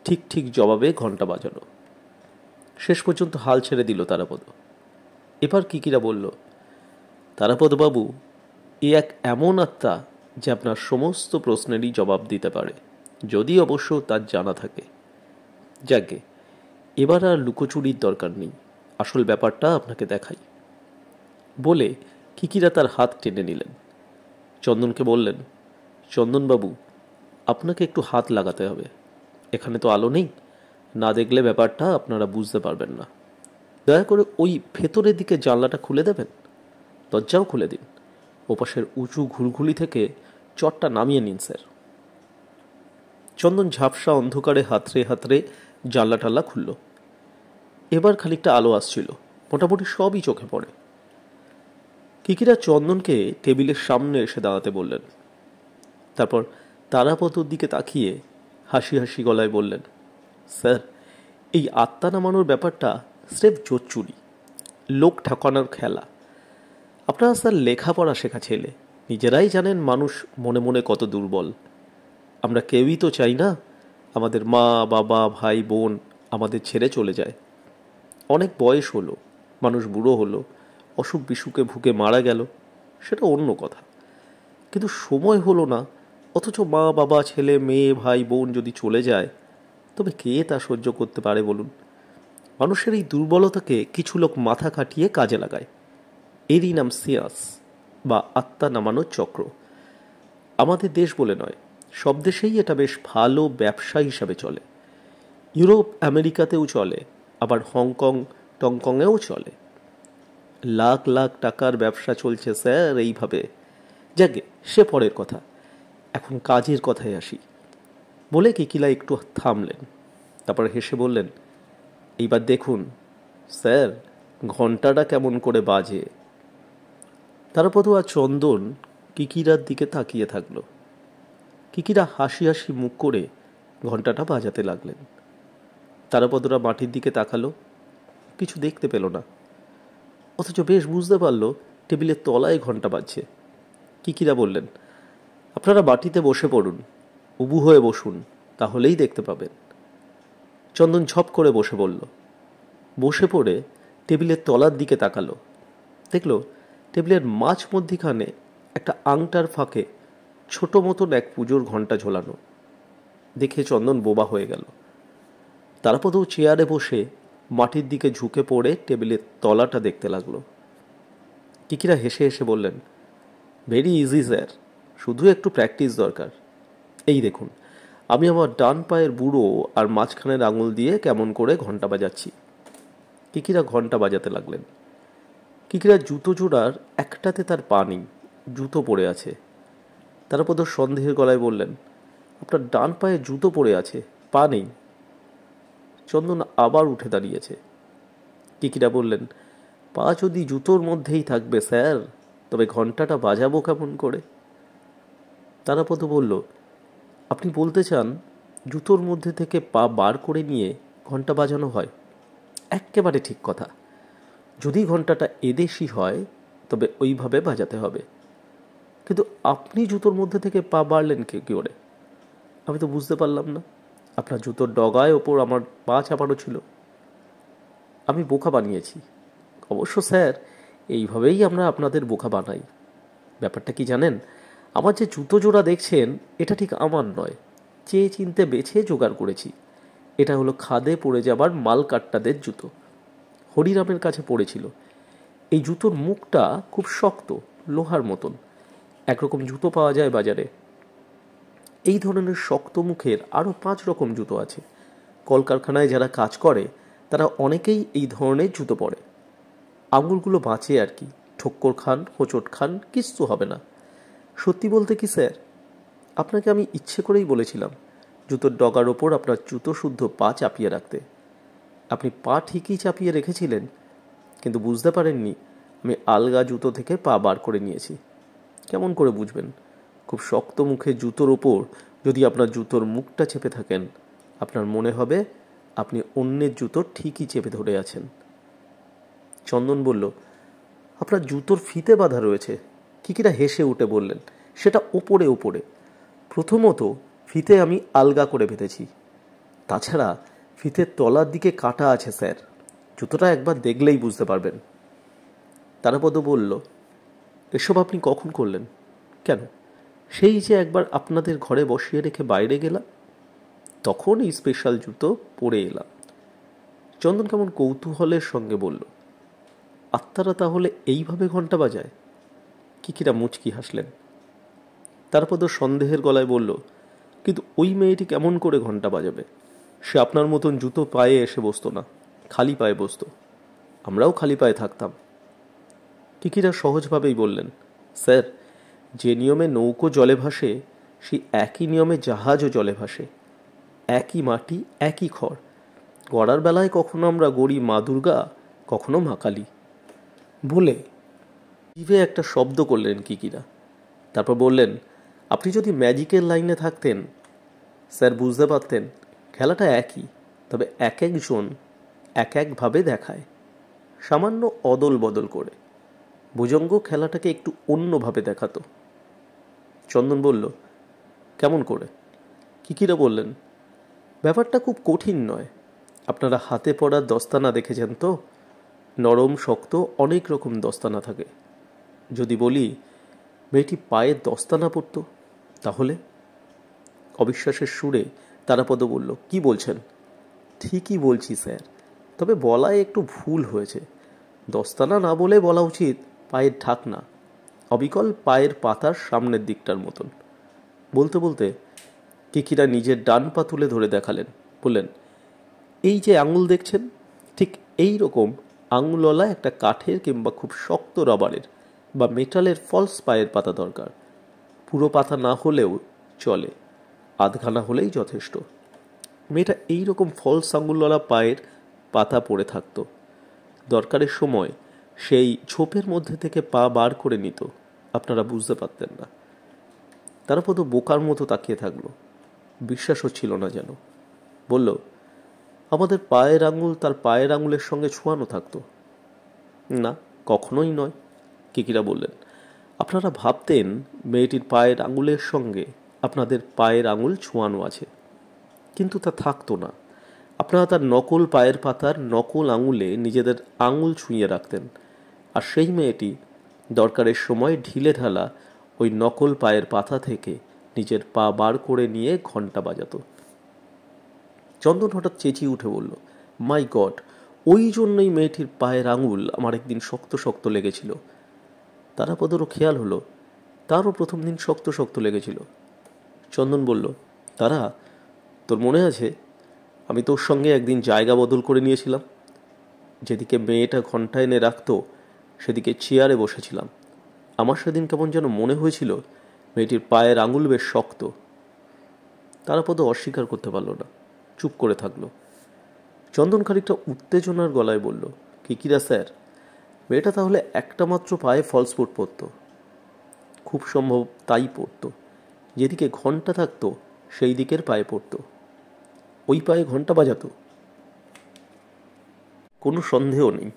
ঠিক ঠিক জবাবে ঘণ্টা বাজালো। শেষ পর্যন্ত হাল ছেড়ে দিল তারাপদ। এবার কিকিরা বলল, তারাপদ বাবু, এ এক এমন আত্মা যে আপনার সমস্ত প্রশ্নেরই জবাব দিতে পারে, যদি অবশ্য তার জানা থাকে। যাকে এবার আর লুকোচুরির দরকার নেই, আসল ব্যাপারটা আপনাকে দেখাই। বলে কিকিরা তার হাত টেনে নিলেন। চন্দনকে বললেন, চন্দনবাবু আপনাকে একটু হাত লাগাতে হবে। এখানে তো আলো নেই, না দেখলে ব্যাপারটা আপনারা বুঝতে পারবেন না। দয়া করে ওই ভেতরের দিকে জানলাটা খুলে দেবেন, দরজাও খুলে দিন। ওপাশের উঁচু ঘুরঘুলি থেকে চটটা নামিয়ে নিন স্যার। চন্দন ঝাপসা অন্ধকারে হাতড়ে হাতড়ে জানলা টাল্লা খুলল। এবার খানিকটা আলো আসছিল, মোটামুটি সবই চোখে পড়ে। কিকিরা চন্দনকে টেবিলের সামনে এসে দাঁড়াতে বললেন। তারপর তারাপদর দিকে তাকিয়ে হাসি হাসি গলায় বললেন, স্যার এই আত্মা নামানোর ব্যাপারটা স্রেফ জোচ্চুরি, লোক ঠকানোর খেলা। আপনারা স্যার লেখাপড়া শেখা ছেলে, নিজেরাই জানেন মানুষ মনে মনে কত দুর্বল। আমরা কেউই তো চাই না আমাদের মা বাবা ভাই বোন আমাদের ছেড়ে চলে যায়। অনেক বয়স হলো, মানুষ বুড়ো হলো, অসুখ বিসুখে ভুগে মারা গেল, সেটা অন্য কথা। কিন্তু সময় হলো না, অথচ মা বাবা ছেলে মেয়ে ভাই বোন যদি চলে যায়, তবে কে তা সহ্য করতে পারে বলুন? মানুষের এই দুর্বলতাকে কিছু লোক মাথা খাটিয়ে কাজে লাগায়। এরই নাম সিয়াস বা আত্মা নামানোর চক্র। আমাদের দেশ বলে নয়, সব দেশেই এটা বেশ ভালো ব্যবসা হিসাবে চলে। ইউরোপ আমেরিকাতেও চলে, আবার হংকং টংকংয়েও চলে। লাখ লাখ টাকার ব্যবসা চলছে স্যার এইভাবে। যাকে সে পরের কথা, এখন কাজের কথায় আসি। বলে কিকিলা একটু থামলেন, তারপর হেসে বললেন, এইবার দেখুন স্যার ঘন্টাটা কেমন করে বাজে। তারপর আর চন্দন কিকিরার দিকে তাকিয়ে থাকলো। কিকিরা হাসি হাসি মুখ করে ঘন্টাটা বাজাতে লাগলেন। তারাপদরা মাটির দিকে তাকালো, কিছু দেখতে পেল না, অথচ বেশ বুঝতে পারল টেবিলের তলায় ঘন্টা বাজছে। কিকিরা বললেন, আপনারা বাটিতে বসে পড়ুন, উবু হয়ে বসুন, তাহলেই দেখতে পাবেন। চন্দন ঝপ করে বসে পড়ল। বসে পড়ে টেবিলের তলার দিকে তাকালো, দেখল টেবিলের মাঝ মধ্যিখানে একটা আংটার ফাঁকে ছোট মতন এক পুজোর ঘন্টা ঝোলানো। দেখে চন্দন বোবা হয়ে গেল। তারাপদও চেয়ারে বসে মাটির দিকে ঝুঁকে পড়ে টেবিলের তলাটা দেখতে লাগলো। কিকিরা হেসে হেসে বললেন, ভেরি ইজি স্যার, শুধু একটু প্র্যাকটিস দরকার। এই দেখুন, আমি আমার ডান পায়ের বুড়ো আর মাঝখানের আঙুল দিয়ে কেমন করে ঘন্টা বাজাচ্ছি। কিকিরা ঘন্টা বাজাতে লাগলেন। কিকিরা জুতো জোড়ার একটাতে তার পা নেই, জুতো পড়ে আছে। তারপর সন্দেহের গলায় বললেন, আপনার ডান পায়ে জুতো পড়ে আছে, পা নেই। চন্দন আবার উঠে দাঁড়িয়েছে। কিকিরা বললেন, পা যদি জুতোর মধ্যেই থাকবে স্যার, তবে ঘন্টাটা বাজাবো কেমন করে? তারাপদ বলল, আপনি বলতে চান জুতোর মধ্যে থেকে পা বার করে নিয়ে ঘন্টা বাজানো হয়? এক্কেবারে ঠিক কথা। যদি ঘন্টাটা এদেশি হয় তবে ওইভাবে বাজাতে হবে। কিন্তু আপনি জুতোর মধ্যে থেকে পা বাড়লেন কি করে? আমি তো বুঝতে পারলাম না। আপনার জুতোর ডগায় ওপর আমার পা চাপানো ছিল। আমি বোকা বানিয়েছি। অবশ্য স্যার, এইভাবেই আমরা আপনাদের বোকা বানাই। ব্যাপারটা কি জানেন, আমার যে জুতো জোড়া দেখছেন এটা ঠিক আমার নয়, চেয়ে চিনতে বেছে জোগাড় করেছি। এটা হলো খাদে পড়ে যাবার মালকাট্টাদের জুতো, হরিরামের কাছে পড়েছিল। এই জুতোর মুখটা খুব শক্ত, লোহার মতন। একরকম জুতো পাওয়া যায় বাজারে। এই ধরনের শক্ত মুখের আরও 5 রকম জুতো আছে। কলকারখানায় যারা কাজ করে তারা অনেকেই এই ধরনের জুতো পরে। আঙুলগুলো বাঁচে আর কি, ঠক্কর খান হোঁচট খান কিচ্ছু হবে না। সত্যি বলতে কি স্যার, আপনাকে আমি ইচ্ছে করেই বলেছিলাম জুতোর ডগার ওপর আপনার জুতো শুদ্ধ পা চাপিয়ে রাখতে। আপনি পা ঠিকই চাপিয়ে রেখেছিলেন, কিন্তু বুঝতে পারেননি আমি আলগা জুতো থেকে পা বার করে নিয়েছি। কেমন করে বুঝবেন? খুব শক্ত মুখে জুতোর ওপর যদি আপনার জুতোর মুখটা চেপে থাকেন, আপনার মনে হবে আপনি অন্যের জুতো ঠিকই চেপে ধরে আছেন। চন্দন বলল, আপনার জুতোর ফিতে বাঁধা রয়েছে। কিকিরা হেসে উঠে বললেন, সেটা ওপরে ওপরে। প্রথমত ফিতে আমি আলগা করে বেঁধেছি। তাছাড়া ফিতের তলার দিকে কাটা আছে স্যার, জুতোটা একবার দেখলেই বুঝতে পারবেন। তারাপদ বলল, এসব আপনি কখন করলেন? কেন, সেই যে একবার আপনাদের ঘরে বসিয়ে রেখে বাইরে গেলাম, তখন এই স্পেশাল জুতো পরে এলাম। চন্দন কেমন কৌতূহলের সঙ্গে বলল, আত্মারা তাহলে এইভাবে ঘন্টা বাজায়? কিকিরা মুচকি হাসলেন। তারপর সন্দেহের গলায় বলল, কিন্তু ওই মেয়েটি কেমন করে ঘন্টা বাজাবে? সে আপনার মতন জুতো পায়ে এসে বসতো না, খালি পায়ে বসতো। আমরাও খালি পায়ে থাকতাম। কিকিরা সহজভাবেই বললেন, স্যার, যে নিয়মে নৌকো জলে ভাসে সেই একই নিয়মে জাহাজও জলে ভাসে। একই মাটি, একই খড়। গড়ার বেলায় কখনো আমরা গড়ি মা দুর্গা, কখনো মা কালী। বলে জিভে একটা শব্দ করলেন কিকিরা। তারপর বললেন, আপনি যদি ম্যাজিকের লাইনে থাকতেন স্যার, বুঝতে পারতেন খেলাটা একই। তবে এক একজন এক একভাবে দেখায়, সামান্য অদল বদল করে। ভুজঙ্গ খেলাটাকে একটু অন্যভাবে দেখাতো। চন্দন বলল, কেমন করে? কিকিরা বললেন, ব্যাপারটা খুব কঠিন নয়। আপনারা হাতে পড়া দস্তানা দেখেছেন তো? নরম শক্ত অনেক রকম দস্তানা থাকে। যদি বলি মেয়েটি পায়ে দস্তানা পরত, তাহলে? অবিশ্বাসের সুরে তারাপদ বলল, কি বলছেন? ঠিকই বলছি স্যার, তবে বলায় একটু ভুল হয়েছে। দস্তানা না বলে বলা উচিত পায়ের ঢাকনা, অবিকল পায়ের পাতার সামনের দিকটার মতন। বলতে বলতে কিকিরা নিজের ডান পা তুলে ধরে দেখালেন, বললেন, এই যে আঙুল দেখছেন, ঠিক এই রকম আঙুলওয়ালা একটা কাঠের কিংবা খুব শক্ত রবারের বা মেটালের ফলস পায়ের পাতা দরকার। পুরো পাতা না হলেও চলে, আধখানা হলেই যথেষ্ট। মেয়েটা এইরকম ফলস আঙুলওয়ালা পায়ের পাতা পড়ে থাকত। দরকারের সময় সেই ছোপের মধ্যে থেকে পা বার করে নিত, আপনারা বুঝতে পারতেন না। তারাপদ বোকার মতো তাকিয়ে থাকলো, বিশ্বাস হচ্ছিল না যেন। বলল, আমাদের পায়ের আঙুল তার পায়ের আঙুলের সঙ্গে ছোঁয়ানো থাকতো? না, কখনোই নয়। কিকিরা বললেন, আপনারা ভাবতেন মেয়েটির পায়ের আঙুলের সঙ্গে আপনাদের পায়ের আঙুল ছোঁয়ানো আছে, কিন্তু তা থাকতো না। আপনারা তার নকল পায়ের পাতার নকল আঙুলে নিজেদের আঙুল ছুঁয়ে রাখতেন, আর সেই মেয়েটি দরকারের সময় ঢিলে ঢালা ওই নকল পায়ের পাতা থেকে নিজের পা বার করে নিয়ে ঘন্টা বাজাতো। চন্দন হঠাৎ চেঁচিয়ে উঠে বলল, মাই গড, ওই জন্যই মেয়েটির পায়ের আঙুল আমার একদিন শক্ত শক্ত লেগেছিল। তারাপদেরও খেয়াল হলো তারও প্রথম দিন শক্ত শক্ত লেগেছিল। চন্দন বলল, তারা, তোর মনে আছে আমি তোর সঙ্গে একদিন জায়গা বদল করে নিয়েছিলাম? যেদিকে মেয়েটা ঘন্টা এনে রাখতো সেদিকে চেয়ারে বসেছিলাম। আমার সেদিন কেমন যেন মনে হয়েছিল মেয়েটির পায়ের আঙুল বেশ শক্ত। তারাপদ অস্বীকার করতে পারল না, চুপ করে থাকলো। চন্দন খানিকটা উত্তেজনার গলায় বলল, কিকিরা স্যার, মেয়েটা তাহলে একটা মাত্র পায়ে ফলস ফুট পরত? খুব সম্ভব তাই পরত। যেদিকে ঘন্টা থাকতো সেই দিকের পায়ে পড়ত। ওই পায়ে ঘন্টা বাজাতো? কোনো সন্দেহ নেই।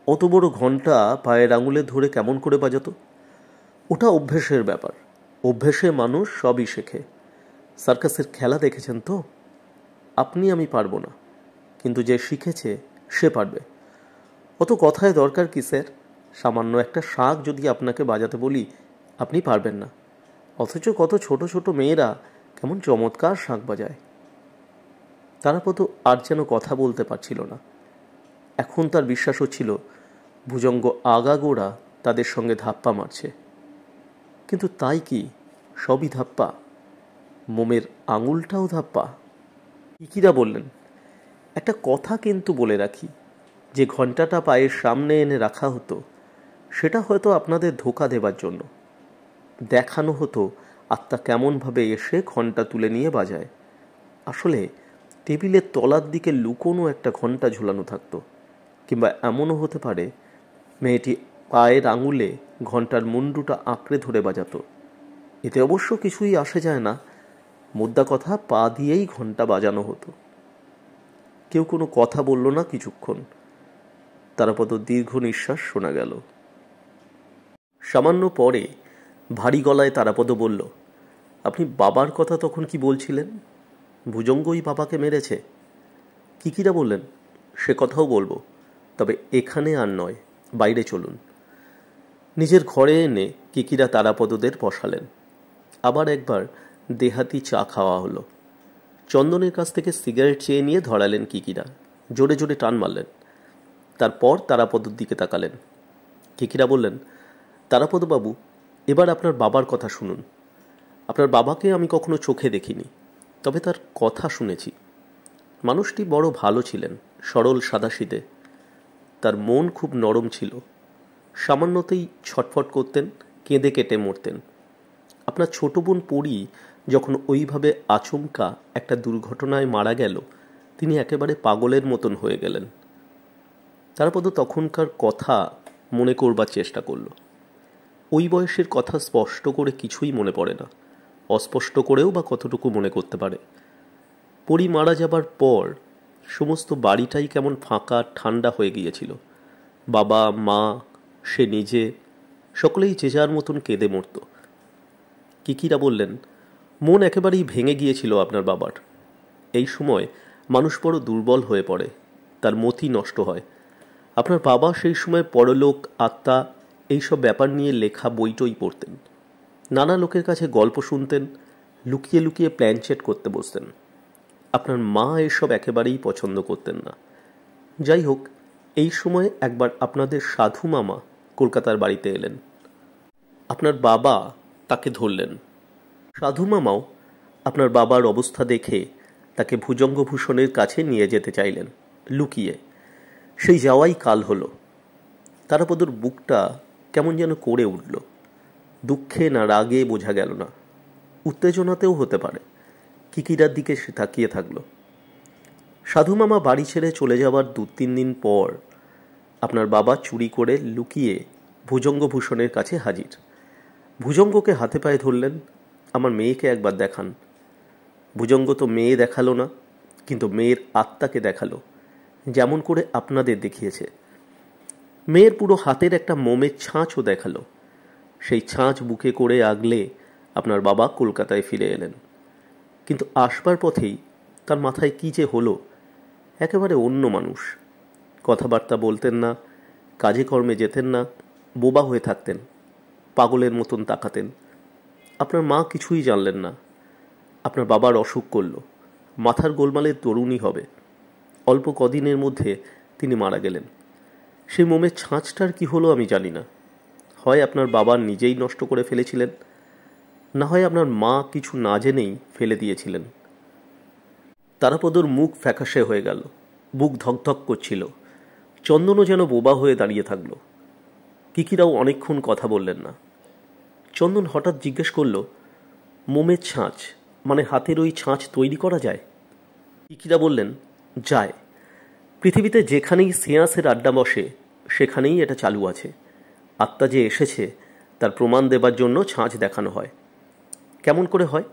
অত বড় ঘন্টা পায়ের আঙুলে ধরে কেমন করে বাজাতো? ওটা অভ্যেসের ব্যাপার। অভ্যেসে মানুষ সবই শেখে। সার্কাসের খেলা দেখেছেন তো? আপনি আমি পারবো না, কিন্তু যে শিখেছে সে পারবে। অত কথায় দরকার কি স্যার? সামান্য একটা শাঁখ যদি আপনাকে বাজাতে বলি, আপনি পারবেন না, অথচ কত ছোট ছোট মেয়েরা কেমন চমৎকার শাঁখ বাজায়। তারাপদ আর যেন কথা বলতে পারছিল না। এখন তার বিশ্বাস হচ্ছিল ভুজঙ্গ আগাগোড়া তাদের সঙ্গে ধাপ্পা মারছে। কিন্তু তাই কি, সবই ধাপ্পা? মোমের আঙুলটাও ধাপ্পা? কিকিরা বললেন, একটা কথা কিন্তু বলে রাখি, যে ঘন্টাটা পায়ের সামনে এনে রাখা হতো সেটা হয়তো আপনাদের ধোঁকা দেবার জন্য। দেখানো হতো আত্মা কেমনভাবে এসে ঘন্টা তুলে নিয়ে বাজায়। আসলে টেবিলের তলার দিকে লুকোনো একটা ঘন্টা ঝুলানো থাকতো। কিংবা এমনও হতে পারে মেয়েটি পায়ের আঙুলে ঘন্টার মুন্ডুটা আঁকড়ে ধরে বাজাতো। এতে অবশ্য কিছুই আসে যায় না, মোদ্দা কথা পা দিয়েই ঘন্টা বাজানো হতো। কেউ কোনো কথা বলল না কিছুক্ষণ। তারাপদ দীর্ঘ নিঃশ্বাস শোনা গেল। সামান্য পরে ভারী গলায় তারাপদ বলল, আপনি বাবার কথা তখন কি বলছিলেন? ভুজঙ্গই বাবাকে মেরেছে? কিকিরা বললেন, সে কথাও বলবো, তবে এখানে আর নয়, বাইরে চলুন। নিজের ঘরে এনে কিকিরা তারাপদদের বসালেন। আবার একবার দেহাতি চা খাওয়া হলো। চন্দনের কাছ থেকে সিগারেট চেয়ে নিয়ে ধরালেন কিকিরা, জোরে জোরে টান মারলেন। তারপর তারাপদর দিকে তাকালেন। কিকিরা বললেন, তারাপদবাবু, এবার আপনার বাবার কথা শুনুন। আপনার বাবাকে আমি কখনো চোখে দেখিনি, তবে তার কথা শুনেছি। মানুষটি বড় ভালো ছিলেন, সরল সাদাসিধে। তার মন খুব নরম ছিল। সামান্যতেই ছটফট করতেন, কেঁদে কেটে মরতেন। আপনার ছোট বোন পড়ি যখন ওইভাবে আচমকা একটা দুর্ঘটনায় মারা গেল, তিনি একেবারে পাগলের মতন হয়ে গেলেন। তারপর তখনকার কথা মনে করবার চেষ্টা করল। ওই বয়সের কথা স্পষ্ট করে কিছুই মনে পড়ে না, অস্পষ্ট করেও বা কতটুকু মনে করতে পারে। পরি মারা যাবার পর সমস্ত বাড়িটাই কেমন ফাঁকা ঠান্ডা হয়ে গিয়েছিল। বাবা, মা, সে নিজে, সকলেই যে যার মতন কেঁদে মরত। কিকিরা বললেন, মন একেবারেই ভেঙে গিয়েছিল আপনার বাবার। এই সময় মানুষ বড় দুর্বল হয়ে পড়ে, তার মতি নষ্ট হয়। আপনার বাবা সেই সময় পরলোক, আত্মা, এইসব ব্যাপার নিয়ে লেখা বইটই পড়তেন। নানা লোকের কাছে গল্প শুনতেন, লুকিয়ে লুকিয়ে প্ল্যানচেট করতে বসতেন। আপনার মা এসব একেবারেই পছন্দ করতেন না। যাই হোক, এই সময় একবার আপনাদের সাধু মামা কলকাতার বাড়িতে এলেন। আপনার বাবা তাকে ধরলেন। সাধু মামাও আপনার বাবার অবস্থা দেখে তাকে ভুজঙ্গভূষণের কাছে নিয়ে যেতে চাইলেন, লুকিয়ে। সেই যাওয়াই কাল হলো। তারাপদর বুকটা কেমন যেন করে উঠল। দুঃখে না রাগে বোঝা গেল না, উত্তেজনাতেও হতে পারে। কিকিরার দিকে সে তাকিয়ে থাকল। সাধু মামা বাড়ি ছেড়ে চলে যাওয়ার 2-3 দিন পর আপনার বাবা চুরি করে লুকিয়ে ভুজঙ্গভূষণের কাছে হাজির। ভুজঙ্গকে হাতে পায়ে ধরলেন, আমার মেয়েকে একবার দেখান। ভুজঙ্গ তো মেয়ে দেখালো না, কিন্তু মেয়ের আত্মাকে দেখালো, যেমন করে আপনাদের দেখিয়েছে। মেয়ের পুরো হাতের একটা মোমের ছাঁচও দেখালো। সেই ছাঁচ বুকে করে আগলে আপনার বাবা কলকাতায় ফিরে এলেন। কিন্তু আসবার পথেই তার মাথায় কি যে হলো, একেবারে অন্য মানুষ। কথাবার্তা বলতেন না, কাজে কর্মে যেতেন না, বোবা হয়ে থাকতেন, পাগলের মতন তাকাতেন। আপনার মা কিছুই জানলেন না। আপনার বাবার অসুখ করল, মাথার গোলমালের তরুণী হবে। অল্প কদিনের মধ্যে তিনি মারা গেলেন। সেই মোমের ছাঁচটার কি হলো আমি জানি না। হয় আপনার বাবা নিজেই নষ্ট করে ফেলেছিলেন, না হয় আপনার মা কিছু না জেনেই ফেলে দিয়েছিলেন। তারাপদর মুখ ফ্যাকাশে হয়ে গেল, বুক ধকধক করছিল। চন্দনও যেন বোবা হয়ে দাঁড়িয়ে থাকল। কিকিরাও অনেকক্ষণ কথা বললেন না। চন্দন হঠাৎ জিজ্ঞেস করল, মোমের ছাঁচ মানে হাতের ওই ছাঁচ তৈরি করা যায়? কিকিরা বললেন, যায়। পৃথিবীতে যেখানেই সিয়াঁসের আড্ডা বসে সেখানেই এটা চালু আছে। আত্মা যে এসেছে তার প্রমাণ দেবার জন্য ছাঁচ দেখানো হয়। কেমন করে হয়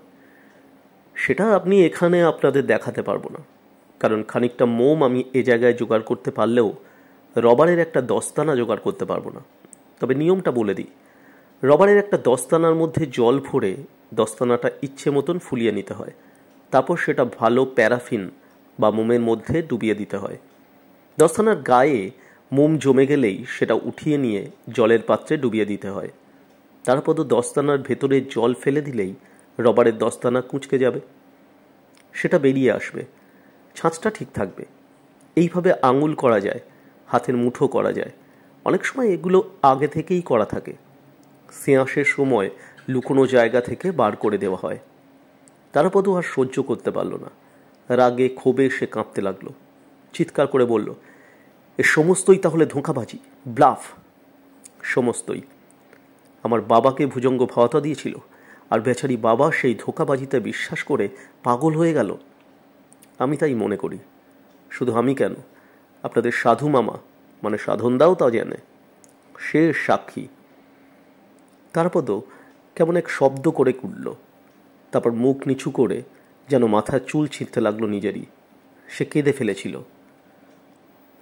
সেটা আপনি এখানে আপনাদের দেখাতে পারবো না, কারণ খানিকটা মোম আমি এ জায়গায় জোগাড় করতে পারলেও রবারের একটা দস্তানা জোগাড় করতে পারবো না। তবে নিয়মটা বলে দিই, রবারের একটা দস্তানার মধ্যে জল ভরে দস্তানাটা ইচ্ছে মতন ফুলিয়ে নিতে হয়। তারপর সেটা ভালো প্যারাফিন বা মোমের মধ্যে ডুবিয়ে দিতে হয়। দস্তানার গায়ে মোম জমে গেলেই সেটা উঠিয়ে নিয়ে জলের পাত্রে ডুবিয়ে দিতে হয়। তারপর দস্তানার ভেতরে জল ফেলে দিলেই রবারের দস্তানা কুঁচকে যাবে, সেটা বেরিয়ে আসবে, ছাঁচটা ঠিক থাকবে। এইভাবে আঙুল করা যায়, হাতের মুঠো করা যায়। অনেক সময় এগুলো আগে থেকেই করা থাকে, সেয়াঁসের সময় লুকোনো জায়গা থেকে বার করে দেওয়া হয়। তারাপদ আর সহ্য করতে পারল না, রাগে ক্ষোভে সে কাঁপতে লাগলো। চিৎকার করে বলল, এ সমস্তই তাহলে ধোঁকাবাজি, ব্লাফ। সমস্তই। আমার বাবাকে ভুজঙ্গ ভাওতা দিয়েছিল, আর বেচারি বাবা সেই ধোঁকাবাজিতে বিশ্বাস করে পাগল হয়ে গেল। আমি তাই মনে করি। শুধু আমি কেন, আপনাদের সাধু মামা মানে সাধনদাও তা জানে, সে সাক্ষী। তারপর কেমন এক শব্দ করে কুটল, তারপর মুখ নিচু করে যেন মাথার চুল ছিঁড়তে লাগলো নিজেরই। সে কেঁদে ফেলেছিল।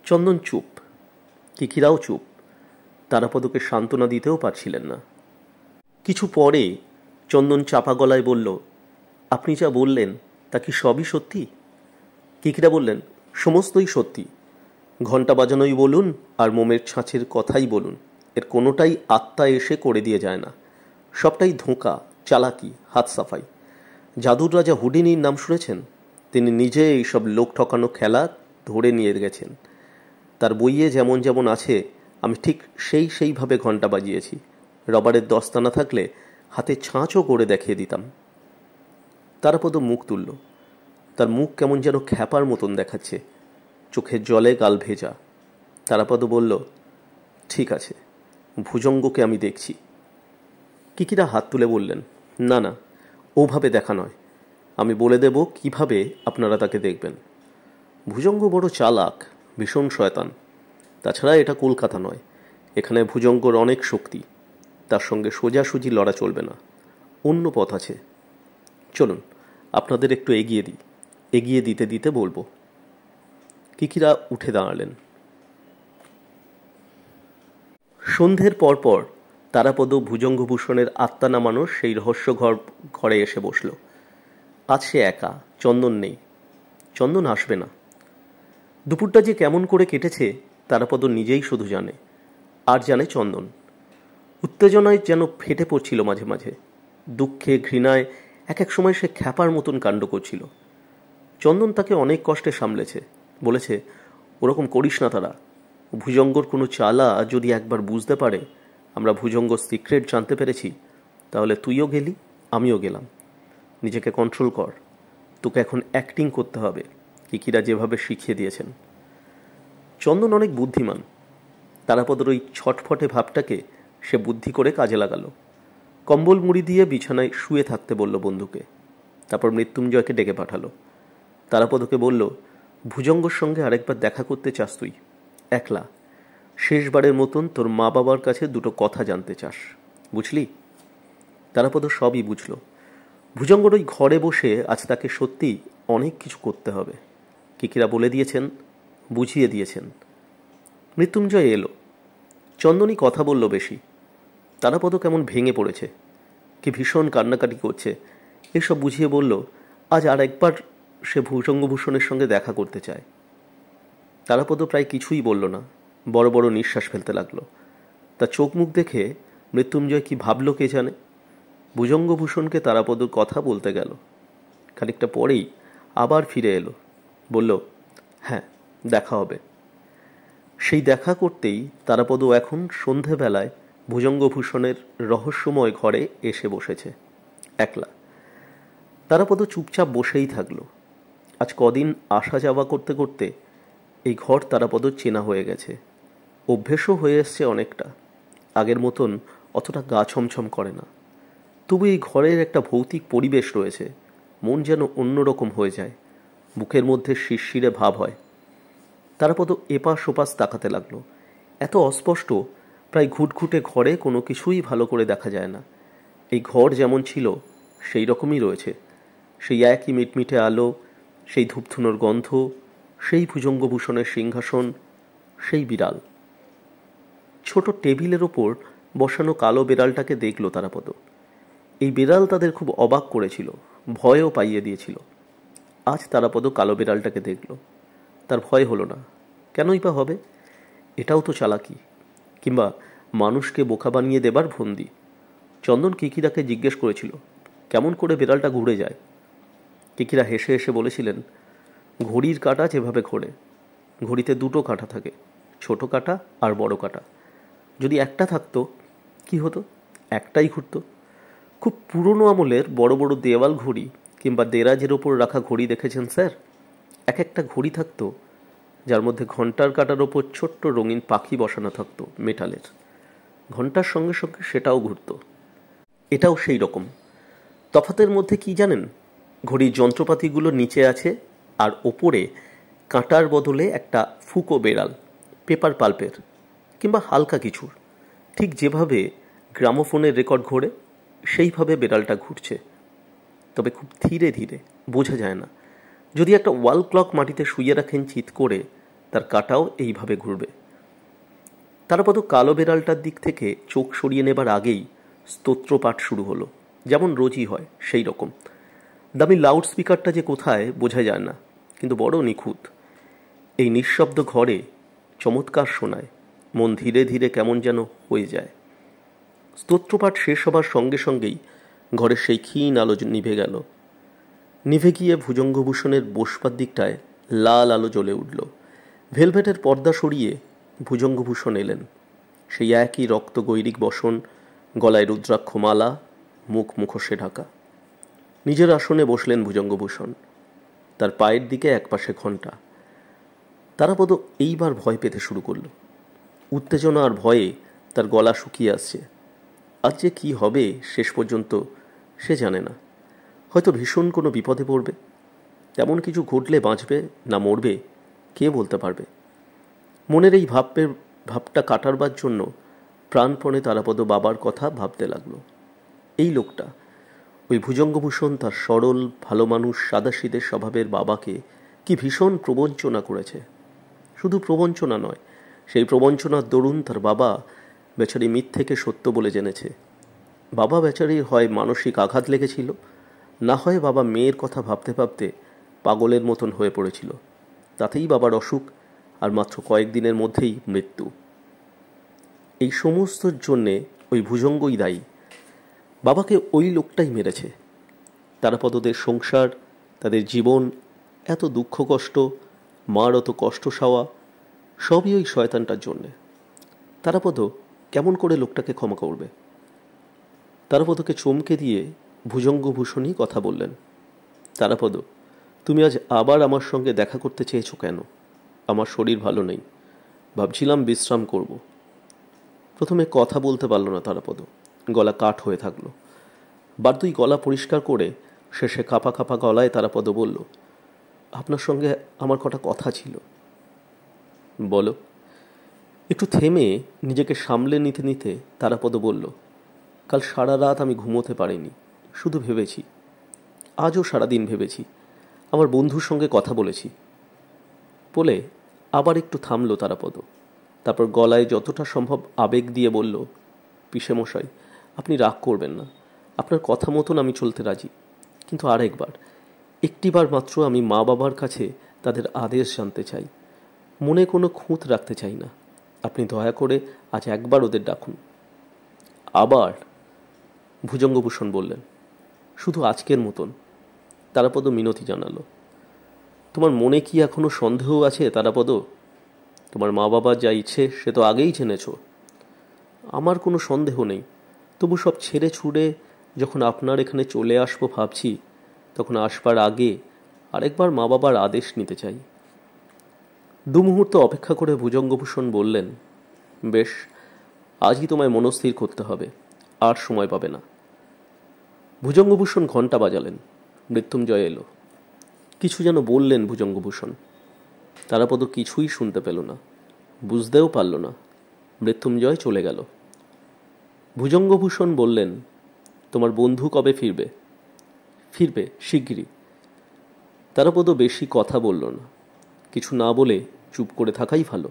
চন্দন চুপ, কিকিরাও চুপ। তারাপদকে সান্ত্বনা দিতেও পারছিলেন না। কিছু পরে চন্দন চাপা গলায় বলল, আপনি যা বললেন তা কি সবই সত্যি? কিকিরা বললেন, সমস্তই সত্যি। ঘণ্টা বাজানোই বলুন আর মোমের ছাঁচের কথাই বলুন, এর কোনোটাই আত্মা এসে করে দিয়ে যায় না। সবটাই ধোঁকা, চালাকি, হাত সাফাই। জাদুর রাজা হুডিনির নাম শুনেছেন? তিনি নিজে এইসব লোক ঠকানো খেলা ধরে নিয়ে গেছেন। তার বইয়ে যেমন যেমন আছে আমি ঠিক সেইভাবে ঘণ্টা বাজিয়েছি। রবারের দস্তানা থাকলে হাতে ছাঁচও করে দেখিয়ে দিতাম। তারাপদ মুখ তুলল। তার মুখ কেমন যেন খ্যাপার মতন দেখাচ্ছে, চোখের জলে গাল ভেজা। তারাপদ বলল, ঠিক আছে, ভুজঙ্গকে আমি দেখছি। কিকিরা হাত তুলে বললেন, না না, ওভাবে দেখা নয়, আমি বলে দেব কিভাবে আপনারা তাকে দেখবেন। ভুজঙ্গ বড় চালাক, ভীষণ শয়তান। তাছাড়া এটা কলকাতা নয়, এখানে ভুজঙ্গর অনেক শক্তি, তার সঙ্গে সোজাসুজি লড়া চলবে না, অন্য পথ আছে। চলুন আপনাদের একটু এগিয়ে দিই। এগিয়ে দিতে দিতে বলবো। কিকিরা উঠে দাঁড়ালেন। সন্ধ্যের পরপর তারাপদ ভুজঙ্গভূষণের আত্মা নামানোর সেই রহস্য ঘরে এসে বসল। আজ সে একা, চন্দন নেই। চন্দন আসবে না। দুপুরটা যে কেমন করে কেটেছে তারাপদ নিজেই শুধু জানে, আর জানে চন্দন। উত্তেজনায় যেন ফেটে পড়ছিল মাঝে মাঝে, দুঃখে ঘৃণায় এক এক সময় সে খ্যাপার মতন কাণ্ড করছিল। চন্দন তাকে অনেক কষ্টে সামলেছে, বলেছে, ওরকম করিস না তারা। ভুজঙ্গর কোনো চালা যদি একবার বুঝতে পারে আমরা ভুজঙ্গ সিক্রেট জানতে পেরেছি, তাহলে তুইও গেলি, আমিও গেলাম। নিজেকে কন্ট্রোল কর, তোকে এখন অ্যাক্টিং করতে হবে, কিকিরা যেভাবে শিখিয়ে দিয়েছেন। চন্দন অনেক বুদ্ধিমান। তারাপদর ওই ছটফটে ভাবটাকে সে বুদ্ধি করে কাজে লাগালো। কম্বল মুড়ি দিয়ে বিছানায় শুয়ে থাকতে বলল বন্ধুকে। তারপর মৃত্যুঞ্জয়কে ডেকে পাঠালো। তারাপদকে বলল, ভুজঙ্গর সঙ্গে আরেকবার দেখা করতে চাস তুই, একলা। শেষবারের মতন তোর মা বাবার কাছে দুটো কথা জানতে চাস, বুঝলি? তারাপদ সবই বুঝল। ভুজঙ্গর ওই ঘরে বসে আজ তাকে সত্যি অনেক কিছু করতে হবে। কিকিরা বলে দিয়েছেন, বুঝিয়ে দিয়েছেন। মৃত্যুঞ্জয় এলো। চন্দনী কথা বলল বেশি। তারাপদ কেমন ভেঙে পড়েছে, কি ভীষণ কান্নাকাটি করছে, এসব বুঝিয়ে বলল আজ আর একবার সে ভুজঙ্গভূষণের সঙ্গে দেখা করতে চায়। তারাপদ প্রায় কিছুই বলল না, বড় বড় নিঃশ্বাস ফেলতে লাগলো। তার চোখ মুখ দেখে মৃত্যুঞ্জয় কি ভাবল কে জানে। ভুজঙ্গভূষণকে তারাপদর কথা বলতে গেল। খানিকটা পরেই আবার ফিরে এলো, বলল, হ্যাঁ, দেখা হবে। সেই দেখা করতেই তারাপদ এখন সন্ধেবেলায় ভুজঙ্গভূষণের রহস্যময় ঘরে এসে বসেছে, একলা। তারাপদ চুপচাপ বসেই থাকলো। আজ কদিন আসা যাওয়া করতে করতে এই ঘর তারাপদ চেনা হয়ে গেছে, অভ্যেসও হয়ে এসছে অনেকটা। আগের মতন অতটা গা ছমছম করে না। তবু এই ঘরের একটা ভৌতিক পরিবেশ রয়েছে, মন যেন অন্যরকম হয়ে যায়, বুকের মধ্যে শিরশিরে ভাব হয়। তারাপদ এপাশ ওপাশ তাকাতে লাগলো। এত অস্পষ্ট, প্রায় ঘুটঘুটে ঘরে কোনো কিছুই ভালো করে দেখা যায় না। এই ঘর যেমন ছিল সেই রকমই রয়েছে, সেই একই মিটমিটে আলো, সেই ধূপধুনোর গন্ধ, সেই ভুজঙ্গভূষণের সিংহাসন, সেই বিড়াল। ছোট টেবিলের ওপর বসানো কালো বিড়ালটাকে দেখল তারাপদ। এই বিড়াল তাদের খুব অবাক করেছিল, ভয়ও পাইয়ে দিয়েছিল। আজ তারাপদ কালো বিড়ালটাকে দেখল, তার ভয় হলো না। কেনই বা হবে? এটাও তো চালাকি, কিংবা মানুষকে বোকা বানিয়ে দেবার ফন্দি। চন্দন কিকিরাকে জিজ্ঞেস করেছিল কেমন করে বিড়ালটা ঘুরে যায়। কিকিরা হেসে হেসে বলেছিলেন, ঘড়ির কাঁটা যেভাবে ঘোরে, ঘড়িতে দুটো কাঁটা থাকে, ছোট কাঁটা আর বড় কাঁটা। যদি একটা থাকতো কি হতো? একটাই ঘুরত। খুব পুরনো আমলের বড় বড় দেওয়াল ঘড়ি কিংবা দেরাজের ওপর রাখা ঘড়ি দেখেছেন স্যার? এক একটা ঘড়ি থাকতো যার মধ্যে ঘন্টার কাঁটার ওপর ছোট্ট রঙিন পাখি বসানো থাকতো মেটালের। ঘন্টার সঙ্গে সঙ্গে সেটাও ঘুরত। এটাও সেই রকম। তফাতের মধ্যে কি জানেন? ঘড়ির যন্ত্রপাতিগুলো নিচে আছে আর ওপরে কাঁটার বদলে একটা ফুকো বেড়াল, পেপার পাল্পের কিংবা হালকা কিছুর। ঠিক যেভাবে গ্রামোফোনের রেকর্ড ঘোরে সেইভাবে বেড়ালটা ঘুরছে, তবে খুব ধীরে ধীরে, বোঝা যায় না। যদি একটা ওয়াল ক্লক মাটিতে শুইয়ে রাখেন চিৎ করে, তার কাঁটাও এইভাবে ঘুরবে। তারাপদ কালো বেড়ালটার দিক থেকে চোখ সরিয়ে নেবার আগেই স্তোত্রপাঠ শুরু হলো, যেমন রোজই হয় সেই রকম। দামি লাউড স্পিকারটা যে কোথায় বোঝা যায় না, কিন্তু বড় নিখুঁত। এই নিঃশব্দ ঘরে চমৎকার শোনায়, মন ধীরে ধীরে কেমন যেন হয়ে যায়। স্তোত্রপাঠ শেষ হবার সঙ্গে সঙ্গেই ঘরের সেই ক্ষীণ আলো নিভে গেল। নিভে গিয়ে ভুজঙ্গভূষণের বসবার দিকটায় লাল আলো জ্বলে উঠল। ভেলভেটের পর্দা সরিয়ে ভুজঙ্গভূষণ এলেন। সেই একই রক্ত গৈরিক বসন, গলায় রুদ্রাক্ষ মালা, মুখ মুখোশে ঢাকা। নিজের আসনে বসলেন ভুজঙ্গভূষণ, তার পায়ের দিকে একপাশে ঘণ্টা। তারাপদ এইবার ভয় পেতে শুরু করল। উত্তেজনা আর ভয়ে তার গলা শুকিয়ে আসছে। আজ যে কি হবে শেষ পর্যন্ত সে জানে না। হয়তো ভীষণ কোনো বিপদে পড়বে। তেমন কিছু ঘটলে বাঁচবে না মরবে কে বলতে পারবে। মনের এই ভাবটা কাটারবার জন্য প্রাণপণে তারাপদ বাবার কথা ভাবতে লাগলো। এই লোকটা, ওই ভুজঙ্গভূষণ তার সরল ভালো মানুষ সাদাসিধে স্বভাবের বাবাকে কি ভীষণ প্রবঞ্চনা করেছে। শুধু প্রবঞ্চনা নয়, সেই প্রবঞ্চনার দরুন তার বাবা বেচারি মিথ্যেকে সত্য বলে জেনেছে। বাবা বেচারির হয় মানসিক আঘাত লেগেছিল, না হয় বাবা মেয়ের কথা ভাবতে ভাবতে পাগলের মতন হয়ে পড়েছিল। তাতেই বাবার অসুখ, আর মাত্র কয়েকদিনের মধ্যেই মৃত্যু। এই সমস্তর জন্যে ওই ভুজঙ্গই দায়ী। বাবাকে ওই লোকটাই মেরেছে। তারাপদদের সংসার, তাদের জীবন, এত দুঃখ কষ্ট, মার অত কষ্ট সওয়া, সবই ওই শয়তানটার জন্যে। তারাপদ কেমন করে লোকটাকে ক্ষমা করবে? তারাপদকে চমকে দিয়ে ভুজঙ্গভূষণই কথা বললেন। তারাপদ, তুমি আজ আবার আমার সঙ্গে দেখা করতে চেয়েছো কেন? আমার শরীর ভালো নেই, ভাবছিলাম বিশ্রাম করব। প্রথমে কথা বলতে পারল না তারাপদ, গলা কাঠ হয়ে থাকলো। বারদুই গলা পরিষ্কার করে শেষে কাঁপা কাঁপা গলায় তারাপদ বলল, আপনার সঙ্গে আমার কটা কথা ছিল। বলো। একটু থেমে নিজেকে সামলে নিতে নিতে তারাপদ বলল, কাল সারা রাত আমি ঘুমোতে পারিনি, শুধু ভেবেছি। আজও সারাদিন ভেবেছি, আমার বন্ধুর সঙ্গে কথা বলেছি। বলে আবার একটু থামলো তারাপদ, তারপর গলায় যতটা সম্ভব আবেগ দিয়ে বলল, পিসেমশাই, আপনি রাগ করবেন না, আপনার কথা মতন আমি চলতে রাজি, কিন্তু আরেকবার, একটিবার মাত্র আমি মা বাবার কাছে তাদের আদেশ জানতে চাই। মনে কোনো খুঁত রাখতে চাই না। আপনি দয়া করে আজ একবার ওদের ডাকুন। আবার? ভুজঙ্গভূষণ বললেন, শুধু আজকের মতন। তারাপদ মিনতি জানালো, তোমার মনে কি এখনো সন্দেহ আছে তারাপদ? তোমার মা বাবার যা ইচ্ছে সে তো আগেই জেনেছ। আমার কোনো সন্দেহ নেই, তবু সব ছেড়ে ছুড়ে যখন আপনার এখানে চলে আসবো ভাবছি, তখন আসবার আগে আরেকবার মা বাবার আদেশ নিতে চাই। দুমুহূর্ত অপেক্ষা করে ভুজঙ্গভূষণ বললেন, বেশ, আজই তোমায় মনস্থির করতে হবে, আর সময় পাবে না। ভুজঙ্গভূষণ ঘণ্টা বাজালেন। মৃত্যুঞ্জয় এলো। কিছু যেন বললেন ভুজঙ্গভূষণ। তারাপদ কিছুই শুনতে পেল না, বুঝতেও পারল না। মৃত্যুঞ্জয় চলে গেল। ভুজঙ্গভূষণ বললেন, তোমার বন্ধু কবে ফিরবে? ফিরবে শিগগিরই। তারাপদ বেশি কথা বলল না। কিছু না বলে চুপ করে থাকাই ভালো।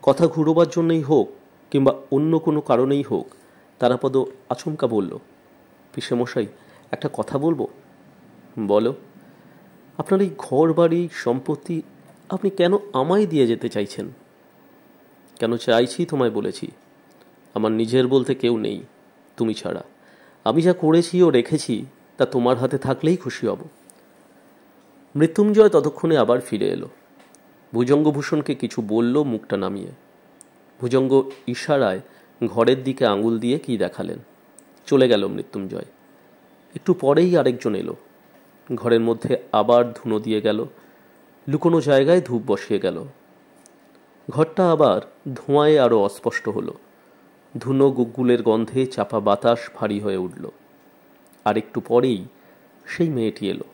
কথা ঘুরোবার জন্যই হোক কিংবা অন্য কোনো কারণেই হোক, তারাপদ আচমকা বলল, পিসেমশাই, একটা কথা বলবো। বলো। আপনার এই ঘর বাড়ি সম্পত্তি আপনি কেন আমায় দিয়ে যেতে চাইছেন? কেন চাইছি তোমায় বলেছি। আমার নিজের বলতে কেউ নেই, তুমি ছাড়া। আমি যা করেছি ও রেখেছি তা তোমার হাতে থাকলেই খুশি হব। মৃত্যুঞ্জয় ততক্ষণে আবার ফিরে এলো। ভুজঙ্গভূষণকে কিছু বলল মুখটা নামিয়ে। ভুজঙ্গ ইশারায় ঘরের দিকে আঙুল দিয়ে কি দেখালেন। চলে গেল মৃত্যুঞ্জয়। একটু পরেই আরেকজন এলো। ঘরের মধ্যে আবার ধুনো দিয়ে গেল, লুকোনো জায়গায় ধূপ বসিয়ে গেল। ঘরটা আবার ধোঁয়ায় আরো অস্পষ্ট হলো। ধুনো গুগ্গুলের গন্ধে চাপা বাতাস ভারী হয়ে উঠল। আর একটু পরেই সেই মেয়েটি এলো।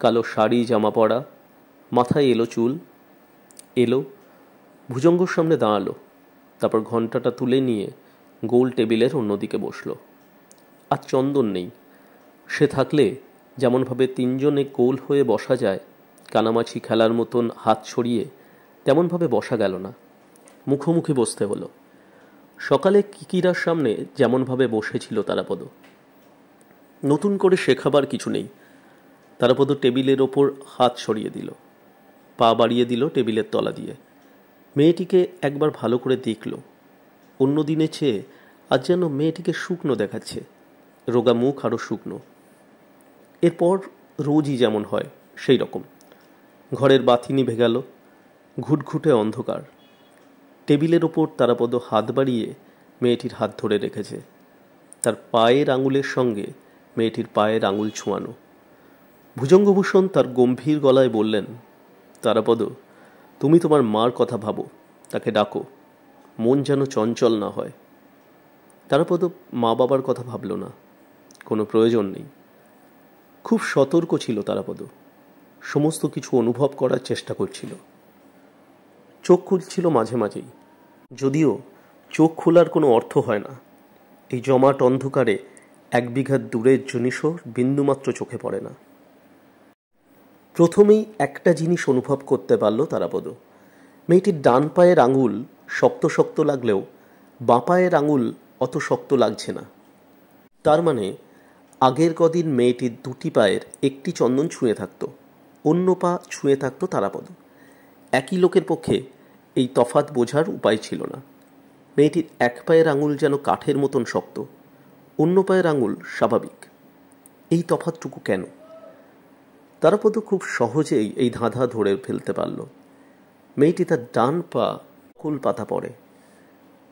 কালো শাড়ি জামা পরা, মাথায় এলো চুল। এলো, ভুজঙ্গর সামনে দাঁড়ালো, তারপর ঘণ্টাটা তুলে নিয়ে গোল টেবিলের অন্যদিকে বসলো। আর চন্দন নেই। সে থাকলে যেমনভাবে তিনজনে গোল হয়ে বসা যায় কানামাছি খেলার মতন হাত ছড়িয়ে, তেমনভাবে বসা গেল না। মুখোমুখি বসতে হলো। সকালে কিকিরার সামনে যেমনভাবে বসেছিল তারাপদ। নতুন করে শেখাবার কিছু নেই। তারাপদ টেবিলের ওপর হাত ছড়িয়ে দিল, পা বাড়িয়ে দিল টেবিলের তলা দিয়ে। মেয়েটিকে একবার ভালো করে দেখল। অন্য দিনে চেয়ে আজ যেন মেয়েটিকে শুকনো দেখাচ্ছে, রোগা মুখ আরো শুকনো। এরপর রোজই যেমন হয় সেই রকম। ঘরের বাতি নিভে গেল, ঘুটঘুটে অন্ধকার। টেবিলের ওপর তারাপদ হাত বাড়িয়ে মেয়েটির হাত ধরে রেখেছে, তার পায়ের আঙুলের সঙ্গে মেয়েটির পায়ের আঙুল ছোঁয়ানো। ভুজঙ্গভূষণ তার গম্ভীর গলায় বললেন, তারাপদ, তুমি তোমার মার কথা ভাবো, তাকে ডাকো, মন যেন চঞ্চল না হয়। তারাপদ মা বাবার কথা ভাবল না, কোনো প্রয়োজন নেই। খুব সতর্ক ছিল তারাপদ, সমস্ত কিছু অনুভব করার চেষ্টা করছিল। চোখ খুলছিল মাঝে মাঝেই, যদিও চোখ খোলার কোনো অর্থ হয় না। এই জমাট অন্ধকারে 1 বিঘা দূরের জিনিসও বিন্দুমাত্র চোখে পড়ে না। প্রথমেই একটা জিনিস অনুভব করতে পারল তারাপদ। মেয়েটির ডান পায়ের আঙুল শক্ত শক্ত লাগলেও বাঁ পায়ের আঙুল অত শক্ত লাগছে না। তার মানে আগের কদিন মেয়েটির দুটি পায়ের একটি চন্দন ছুঁয়ে থাকত, অন্য পা ছুঁয়ে থাকত তারাপদ। একই লোকের পক্ষে এই তফাৎ বোঝার উপায় ছিল না। মেয়েটির এক পায়ের আঙুল যেন কাঠের মতন শক্ত, অন্য পায়ের আঙুল স্বাভাবিক। এই তফাৎটুকু কেন? তারাপদ খুব সহজেই এই ধাঁধা ধরে ফেলতে পারল। মেয়েটি তার ডান পা কুল পাতা পড়ে,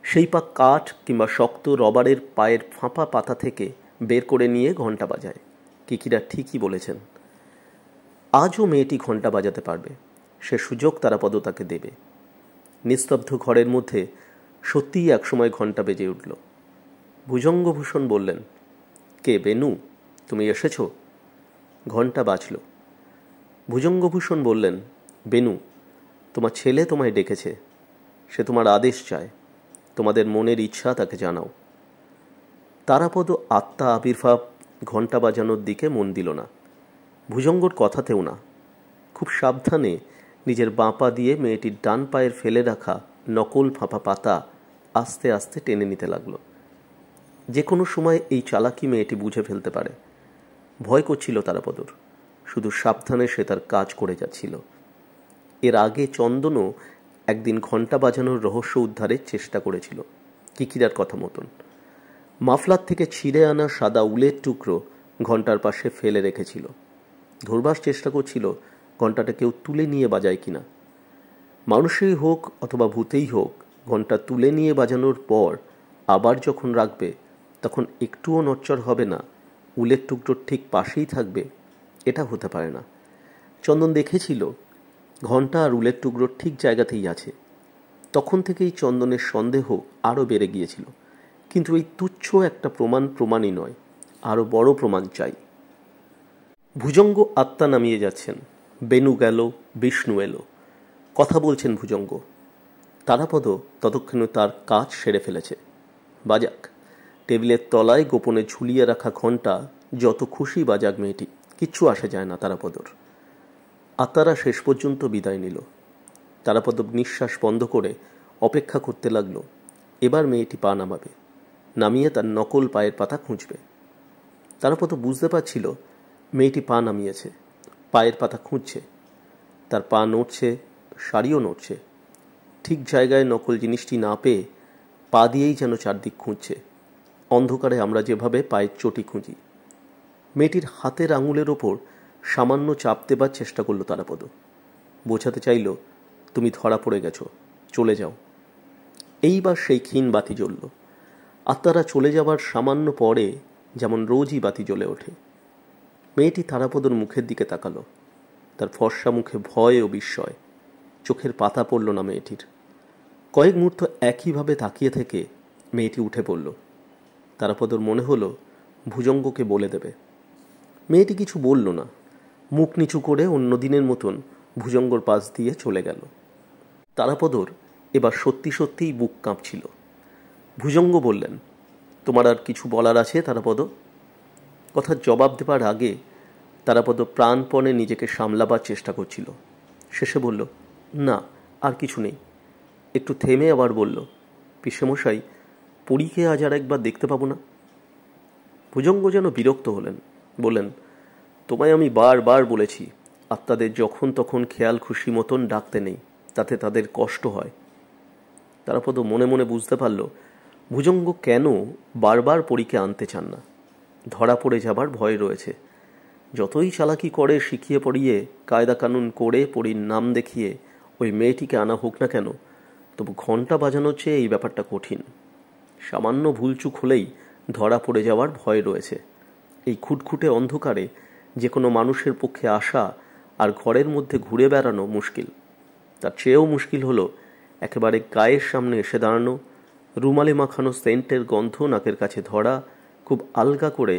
সেই পা কাঠ কিংবা শক্ত রবারের পায়ের ফাঁপা পাতা থেকে বের করে নিয়ে ঘণ্টা বাজায়। কিকিরা ঠিকই বলেছেন। আজও মেয়েটি ঘণ্টা বাজাতে পারবে, সে সুযোগ তারাপদ তাকে দেবে। নিস্তব্ধ ঘরের মধ্যে সত্যিই একসময় ঘণ্টা বেজে উঠল। ভুজঙ্গভূষণ বললেন, কে বেনু, তুমি এসেছ? ঘণ্টা বাজল। ভুজঙ্গভূষণ বললেন, বেনু, তোমার ছেলে তোমায় ডেকেছে, সে তোমার আদেশ চায়, তোমাদের মনের ইচ্ছা তাকে জানাও। তারাপদ আত্মা আবির্ভাব ঘণ্টা বাজানোর দিকে মন দিল না, ভুজঙ্গর কথাতেও না। খুব সাবধানে নিজের বাঁ পা দিয়ে মেয়েটির ডান পায়ের ফেলে রাখা নকল ফাঁপা পাতা আস্তে আস্তে টেনে নিতে লাগলো। যে কোনো সময় এই চালাকি মেয়েটি বুঝে ফেলতে পারে। ভয় করছিল তারাপদর, শুধু সাবধানে সে তার কাজ করে যাচ্ছিল। এর আগে চন্দনও একদিন ঘণ্টা বাজানোর রহস্য উদ্ধারের চেষ্টা করেছিল, কিকিরার কথা মতন। মাফলার থেকে ছিঁড়ে আনা সাদা উলের টুকরো ঘণ্টার পাশে ফেলে রেখেছিল। ধরবার চেষ্টা করছিল ঘণ্টাটা কেউ তুলে নিয়ে বাজায় কিনা। মানুষেই হোক অথবা ভূতেই হোক, ঘণ্টা তুলে নিয়ে বাজানোর পর আবার যখন রাখবে তখন একটুও নড়চড় হবে না, উলের টুকরোর ঠিক পাশেই থাকবে, এটা হতে পারে না। চন্দন দেখেছিল ঘণ্টা আর উলের টুকরোর ঠিক জায়গাতেই আছে। তখন থেকেই চন্দনের সন্দেহ আরও বেড়ে গিয়েছিল। কিন্তু এই তুচ্ছ একটা প্রমাণই নয়, আরও বড় প্রমাণ চাই। ভুজঙ্গ আত্মা নামিয়ে যাচ্ছেন, বেনু গেল, বিষ্ণু এলো, কথা বলছেন ভুজঙ্গ। তারাপদ ততক্ষণে তার কাজ সেরে ফেলেছে। বাজাক, টেবিলের তলায় গোপনে ঝুলিয়ে রাখা ঘণ্টা যত খুশি বাজাক মেয়েটি, কিচ্ছু আসে যায় না তারাপদর। আত্মারা শেষ পর্যন্ত বিদায় নিল। তারাপদ নিঃশ্বাস বন্ধ করে অপেক্ষা করতে লাগলো এবার মেয়েটি পা নামাবে, নামিয়ে তার নকল পায়ের পাতা খুঁজবে। তারাপদ বুঝতে পারছিল মেয়েটি পা নামিয়েছে, পায়ের পাতা খুঁজছে। তার পা নড়ছে, শাড়িও নড়ছে। ঠিক জায়গায় নকল জিনিসটি না পেয়ে পা দিয়েই যেন চারদিক খুঁজছে, অন্ধকারে আমরা যেভাবে পায়ের চটি খুঁজি। মেয়েটির হাতের আঙুলের ওপর সামান্য চাপ দেবার চেষ্টা করল তারাপদ। বোঝাতে চাইল, তুমি ধরা পড়ে গেছ, চলে যাও। এইবার সেই ক্ষীণ বাতি জ্বলল। আত্মারা চলে যাবার সামান্য পরে যেমন রোজই বাতি জ্বলে ওঠে। মেয়েটি তারাপদর মুখের দিকে তাকালো। তার ফর্সা মুখে ভয় ও বিস্ময়। চোখের পাতা পড়ল না মেয়েটির। কয়েক মুহূর্ত একইভাবে তাকিয়ে থেকে মেয়েটি উঠে পড়ল। তারাপদর মনে হলো ভুজঙ্গকে বলে দেবে। মেয়েটি কিছু বলল না, মুখ নিচু করে অন্য দিনের মতন ভুজঙ্গর পাশ দিয়ে চলে গেল। তারাপদর এবার সত্যি সত্যিই বুক কাঁপছিল। ভুজঙ্গ বললেন, তোমার আর কিছু বলার আছে তারাপদ? কথার জবাব দেবার আগে তারাপদ প্রাণপণে নিজেকে সামলাবার চেষ্টা করছিল। শেষে বলল, না, আর কিছু নেই। একটু থেমে আবার বলল, পিসেমশাই, পরীকে আজ আর একবার দেখতে পাবো না? ভুজঙ্গ যেন বিরক্ত হলেন, বললেন, তোমায় আমি বারবার বলেছি আত্মাদের যখন তখন খেয়াল খুশি মতন ডাকতে নেই, তাতে তাদের কষ্ট হয়। তারাপদ মনে মনে বুঝতে পারল ভুজঙ্গ কেন বারবার পরীকে আনতে চান না। ধরা পড়ে যাবার ভয় রয়েছে। যতই চালাকি করে শিখিয়ে পড়িয়ে কায়দা কানুন করে পরীর নাম দেখিয়ে ওই মেয়েটিকে আনা হোক না কেন, তবু ঘণ্টা বাজানোর চেয়ে এই ব্যাপারটা কঠিন। সামান্য ভুলচুক হলেই ধরা পড়ে যাওয়ার ভয় রয়েছে। এই খুটখুটে অন্ধকারে যে কোনো মানুষের পক্ষে আসা আর ঘরের মধ্যে ঘুরে বেড়ানো মুশকিল। তার চেয়েও মুশকিল হলো একেবারে গায়ের সামনে এসে দাঁড়ানো, রুমালে মাখানো সেন্টের গন্ধ নাকের কাছে ধরা, খুব আলগা করে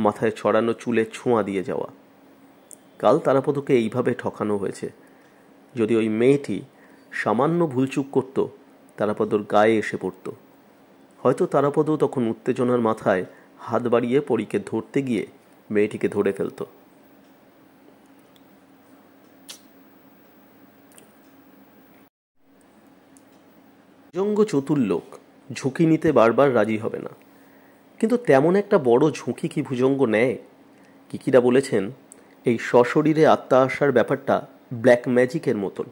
মাথায় ছড়ানো চুলে ছোঁয়া দিয়ে যাওয়া। কাল তারাপদকে এইভাবে ঠকানো হয়েছে। যদি ওই মেয়েটি সামান্য ভুলচুক করত, তারাপদর গায়ে এসে পড়ত। হয়তো তারাপদও তখন উত্তেজনার মাথায় হাত বাড়িয়ে পরীকে ধরতে গিয়ে মেয়েটিকে ধরে ফেলত। ভুজঙ্গ চতুর লোক, ঝুঁকি নিতে বারবার রাজি হবে না। কিন্তু তেমন একটা বড় ঝুঁকি কি ভুজঙ্গ নেয়? কিকিরা বলেছেন, এই সশরীরে আত্মা আসার ব্যাপারটা ব্ল্যাক ম্যাজিকের মতন।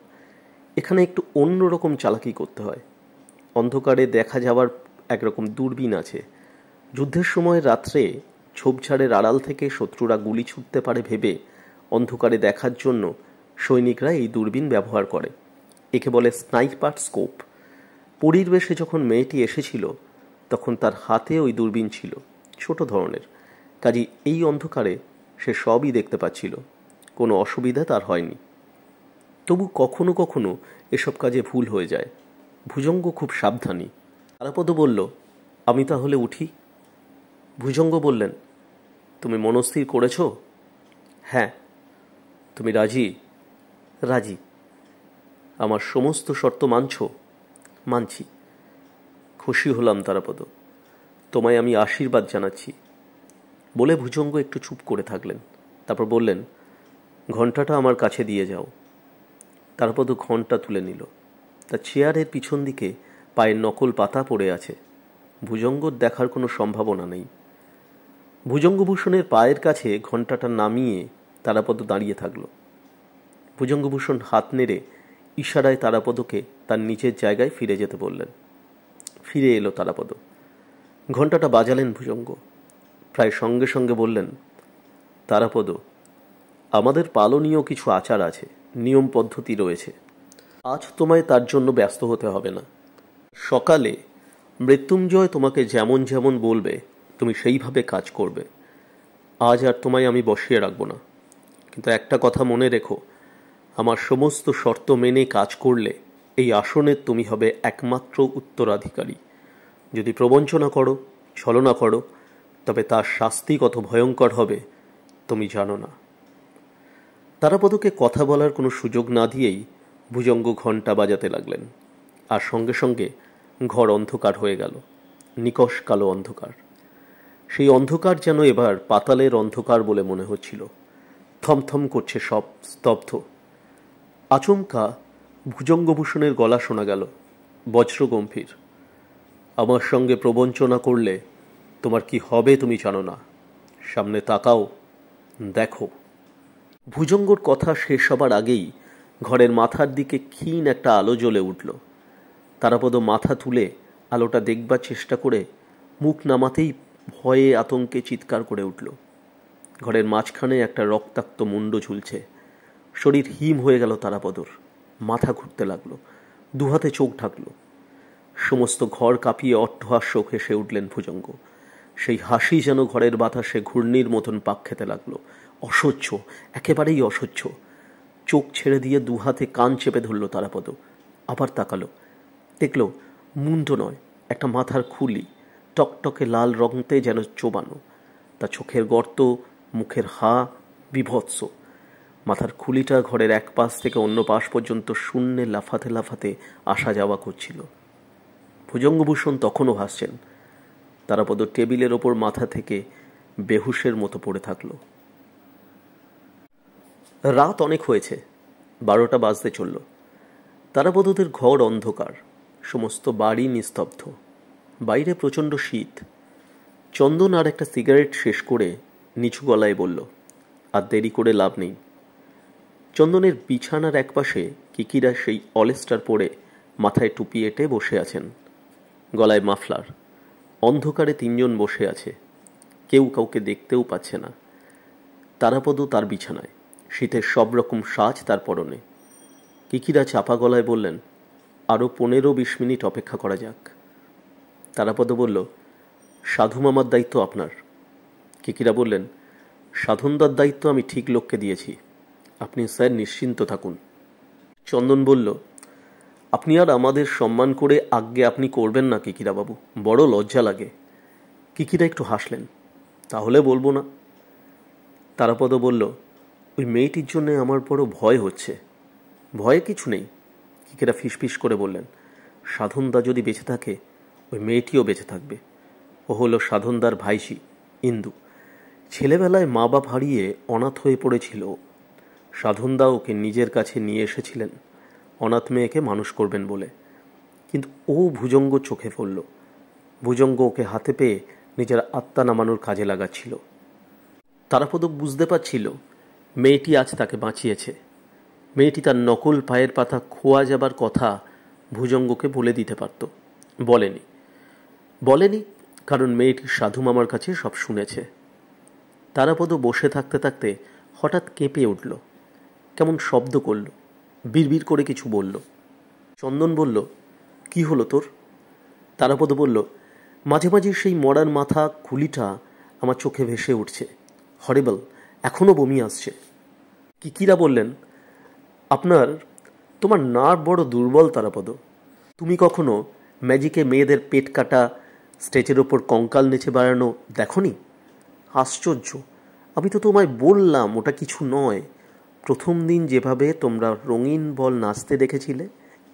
এখানে একটু অন্যরকম চালাকি করতে হয়। অন্ধকারে দেখা যাওয়ার একরকম দূরবীন আছে। যুদ্ধের সময় রাত্রে ঝোপঝাড়ের আড়াল থেকে শত্রুরা গুলি ছুটতে পারে ভেবে অন্ধকারে দেখার জন্য সৈনিকরা এই দূরবীন ব্যবহার করে। একে বলে স্নাইপার স্কোপ। পরিবেশে যখন মেয়েটি এসেছিল তখন তার হাতে ওই দূরবীন ছিল, ছোট ধরনের। কাজী এই অন্ধকারে সে সবই দেখতে পাচ্ছিল, কোনো অসুবিধা তার হয়নি। তবু কখনো কখনো এসব কাজে ভুল হয়ে যায়। ভুজঙ্গ খুব সাবধানী। তারাপদ বলল, আমি তাহলে উঠি? ভুজঙ্গ বললেন, তুমি মনস্থির করেছ? হ্যাঁ। তুমি রাজি? রাজি। আমার সমস্ত শর্ত মানছ? মানছি। খুশি হলাম তারাপদ, তোমায় আমি আশীর্বাদ জানাচ্ছি। বলে ভুজঙ্গ একটু চুপ করে থাকলেন। তারপর বললেন, ঘণ্টাটা আমার কাছে দিয়ে যাও। তারাপদ ঘণ্টা তুলে নিল। তার চেয়ারের পিছন দিকে পায়ের নকল পাতা পড়ে আছে। ভুজঙ্গর দেখার কোনো সম্ভাবনা নেই। ভুজঙ্গভূষণের পায়ের কাছে ঘণ্টাটা নামিয়ে তারাপদ দাঁড়িয়ে থাকল। ভুজঙ্গভূষণ হাত নেড়ে ইশারায় তারাপদকে তার নিচের জায়গায় ফিরে যেতে বললেন। ফিরে এলো তারাপদ। ঘণ্টাটা বাজালেন ভুজঙ্গ। প্রায় সঙ্গে সঙ্গে বললেন, তারাপদ, আমাদের পালনীয় কিছু আচার আছে, নিয়ম পদ্ধতি রয়েছে। আজ তোমায় তার জন্য ব্যস্ত হতে হবে না। সকালে মৃত্যুঞ্জয় তোমাকে যেমন যেমন বলবে তুমি সেইভাবে কাজ করবে। আজ আর তোমায় আমি বসিয়ে রাখব না। কিন্তু একটা কথা মনে রেখো, আমার সমস্ত শর্ত মেনে কাজ করলে এই আসনের তুমি হবে একমাত্র উত্তরাধিকারী। যদি প্রবঞ্চনা করো, ছলনা করো, তবে তার শাস্তি কত ভয়ঙ্কর হবে তুমি জানো না। তারাপদকে কথা বলার কোনো সুযোগ না দিয়েই ভুজঙ্গ ঘণ্টা বাজাতে লাগলেন। আর সঙ্গে সঙ্গে ঘর অন্ধকার হয়ে গেল, নিকষ কালো অন্ধকার। সেই অন্ধকার যেন এবার পাতালের অন্ধকার বলে মনে হচ্ছিল। থমথম করছে সব, স্তব্ধ। আচমকা ভুজঙ্গভূষণের গলা শোনা গেল, বজ্রগম্ভীর, আমার সঙ্গে প্রবঞ্চনা করলে তোমার কি হবে তুমি জানো না। সামনে তাকাও, দেখো। ভুজঙ্গর কথা শেষ হবার আগেই ঘরের মাথার দিকে ক্ষীণ একটা আলো জ্বলে উঠল। তারাপদ মাথা তুলে আলোটা দেখবার চেষ্টা করে মুখ নামাতেই ভয়ে আতঙ্কে চিৎকার করে উঠল। ঘরের মাঝখানে একটা রক্তাক্ত মুন্ড ঝুলছে। শরীর হিম হয়ে গেল তারাপদর। মাথা ঘুরতে লাগলো, দুহাতে চোখ ঢাকল। সমস্ত ঘর কাঁপিয়ে অট্টহাস্য হেসে উঠলেন ভুজঙ্গ। সেই হাসি যেন ঘরের বাতাসে ঘূর্ণির মতন পাক খেতে লাগলো। অসহ্য, একেবারেই অসহ্য। চোখ ছেড়ে দিয়ে দুহাতে কান চেপে ধরল তারাপদ। আবার তাকালো, দেখল মুন্ড নয়, একটা মাথার খুলি, টকটকে লাল রঙতে যেন চোবানো। তার চোখের গর্ত, মুখের হা বিভৎস। মাথার খুলিটা ঘরের এক পাশ থেকে অন্য পাশ পর্যন্ত শূন্যে লাফাতে লাফাতে আসা যাওয়া করছিল। ভুজঙ্গভূষণ তখনও হাসছেন। তারাপদ টেবিলের ওপর মাথা থেকে বেহুশের মতো পড়ে থাকল। রাত অনেক হয়েছে, 12টা বাজতে চলল। তারাপদদের ঘর অন্ধকার, সমস্ত বাড়ি নিস্তব্ধ। বাইরে প্রচণ্ড শীত। চন্দন আর একটা সিগারেট শেষ করে নিচু গলায় বলল, আর দেরি করে লাভ নেই। চন্দনের বিছানার একপাশে কিকিরা সেই অলেস্টার পরে মাথায় টুপি এঁটে বসে আছেন, গলায় মাফলার। অন্ধকারে 3 জন বসে আছে, কেউ কাউকে দেখতেও পাচ্ছে না। তারাপদ তার বিছানায়, শীতের সব রকম সাজ তার পরনে। কিকিরা চাপা গলায় বললেন, আরও 15-20 মিনিট অপেক্ষা করা যাক। তারাপদ বলল, সাধু মামার দায়িত্ব আপনার। কিকিরা বললেন, সাধনদার দায়িত্ব আমি ঠিক লোককে দিয়েছি, আপনি স্যার নিশ্চিন্ত থাকুন। চন্দন বলল, আপনি আর আমাদের সম্মান করে আজ্ঞে আপনি করবেন না কিকিরা বাবু, বড় লজ্জা লাগে। কিকিরা একটু হাসলেন, তাহলে বলবো না। তারাপদ বলল, ওই মেয়েটির জন্য আমার বড় ভয় হচ্ছে। ভয়ে কিছু নেই, কিকিরা ফিসফিস করে বললেন, সাধনদা যদি বেঁচে থাকে ওই মেয়েটিও বেঁচে থাকবে। ও হলো সাধনদার ভাইঝি, ইন্দু। ছেলেবেলায় মা বাপ হারিয়ে অনাথ হয়ে পড়েছিল। সাধনদা ওকে নিজের কাছে নিয়ে এসেছিলেন অনাথ মেয়েকে মানুষ করবেন বলে। কিন্তু ও ভুজঙ্গ চোখে পড়ল। ভুজঙ্গ ওকে হাতে পেয়ে নিজের আত্মা নামানোর কাজে লাগাচ্ছিল। তারাপদ বুঝতে পারছিল মেয়েটি আজ তাকে বাঁচিয়েছে। মেয়েটি তার নকল পায়ের পাতা খোয়া যাবার কথা ভুজঙ্গকে বলে দিতে পারত। বলেনি কারণ মেয়েটি সাধু মামার কাছে সব শুনেছে। তারাপদ বসে থাকতে থাকতে হঠাৎ কেঁপে উঠল, কেমন শব্দ করল, বিড়বিড় করে কিছু বলল। চন্দন বলল, কি হলো তোর? তারাপদ বলল, মাঝে মাঝে সেই মরার মাথা খুলিটা আমার চোখে ভেসে উঠছে। হরিবল, এখনো বমি আসছে। কিকিরা বললেন, তোমার নার্ভ বড় দুর্বল তারাপদ। তুমি কখনো ম্যাজিকে মেয়েদের পেট কাটা, স্টেজের ওপর কঙ্কাল নেচে বেড়ানো দেখনি? আশ্চর্য, আমি তো তোমায় বললাম ওটা কিছু নয়। প্রথম দিন যেভাবে তোমরা রঙিন বল নাচতে দেখেছিলে,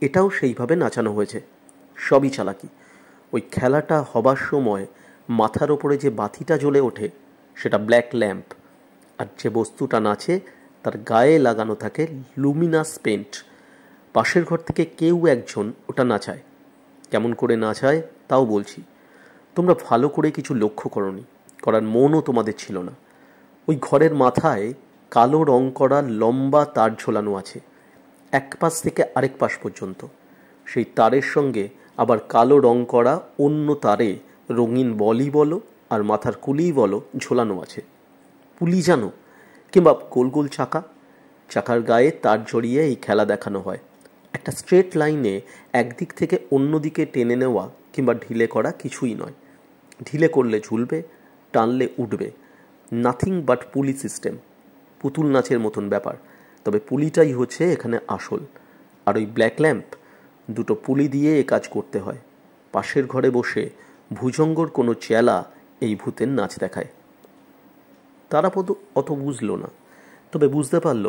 এটাও সেইভাবে নাচানো হয়েছে। সবই চালাকি। ওই খেলাটা হবার সময় মাথার ওপরে যে বাতিটা জ্বলে ওঠে সেটা ব্ল্যাক ল্যাম্প, আর যে বস্তুটা নাচে তার গায়ে লাগানো থাকে লুমিনাস পেন্ট। পাশের ঘর থেকে কেউ একজন ওটা নাচায়। কেমন করে নাচায় তাও বলছি। তোমরা ভালো করে কিছু লক্ষ্য করনি, করার মনও তোমাদের ছিল না। ওই ঘরের মাথায় কালো রং করা লম্বা তার ঝোলানো আছে, এক পাশ থেকে আরেক পাশ পর্যন্ত। সেই তারের সঙ্গে আবার কালো রং করা অন্য তারে রঙিন বলই বলো আর মাথার কুলিই বলো ঝোলানো আছে। পুলি জানো, কিংবা গোল গোল চাকা, চাকার গায়ে তার জড়িয়ে এই খেলা দেখানো হয়। একটা স্ট্রেট লাইনে একদিক থেকে অন্য দিকে টেনে নেওয়া কিংবা ঢিলে করা কিছুই নয়। ঢিলে করলে ঝুলবে, টানলে উঠবে। নাথিং বাট পুলি সিস্টেম। পুতুল নাচের মতন ব্যাপার, তবে পুলিটাই হচ্ছে এখানে আসল। আর ওই ব্ল্যাক ল্যাম্প, দুটো পুলি দিয়ে এ কাজ করতে হয়। পাশের ঘরে বসে ভুজঙ্গর কোনো চেলা এই ভূতের নাচ দেখায়। তারাপদ অত বুঝল না, তবে বুঝতে পারল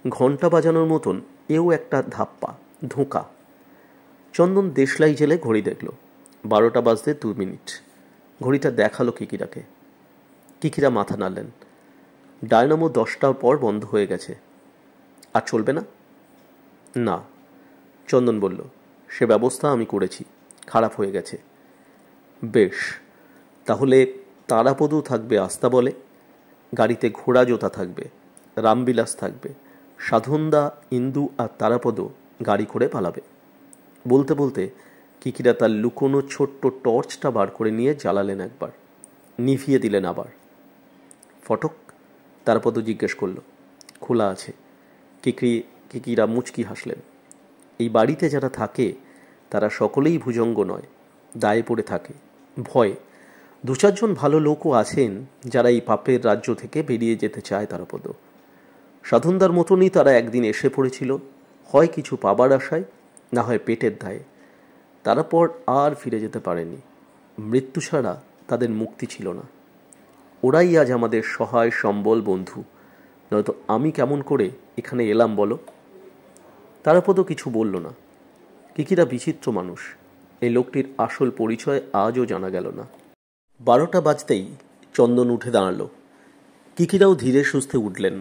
ঘণ্টা বাজানোর মতন এও একটা ধাপ্পা, ধোঁকা। চন্দন দেশলাই জেলে ঘড়ি দেখল, 12টা বাজতে 2 মিনিট। ঘড়িটা দেখালো কিকিরাকে। কিকিরা মাথা নাড়লেন। ডায়নামো 10টার পর বন্ধ হয়ে গেছে। আর চলবে না? না, চন্দন বলল, সে ব্যবস্থা আমি করেছি, খারাপ হয়ে গেছে। বেশ, তাহলে তারাপদও থাকবে আস্তা বলে, গাড়িতে ঘোড়া জোতা থাকবে, রামবিলাস থাকবে, সাধনদা, ইন্দু আর তারাপদ গাড়ি করে পালাবে। বলতে বলতে কিকিরা তার লুকোনো ছোট্ট টর্চটা বার করে নিয়ে জ্বালালেন একবার, নিভিয়ে দিলেন আবার। ফটক? তারাপদ জিজ্ঞেস করল। খোলা আছে। কিকিরা মুচকি হাসলেন। এই বাড়িতে যারা থাকে তারা সকলেই ভুজঙ্গ নয়, দায়ে পড়ে থাকে, ভয়ে। 2-4 জন ভালো লোকও আছেন যারা এই পাপের রাজ্য থেকে বেরিয়ে যেতে চায়। তারাপদ সাধনদার মতনই তারা একদিন এসে পড়েছিল, হয় কিছু পাবার আশায়, না হয় পেটের দায়ে। তারপর আর ফিরে যেতে পারেনি। মৃত্যু ছাড়া তাদের মুক্তি ছিল না। ওরাই আজ আমাদের সহায় সম্বল বন্ধু, নয়তো আমি কেমন করে এখানে এলাম বলো? তারাপদ কিছু বলল না। কিকিরা বিচিত্র মানুষ, এই লোকটির আসল পরিচয় আজও জানা গেল না। 12টা বাজতেই চন্দন উঠে দাঁড়ালো। কিকিরাও ধীরে সুস্থে উঠলেন,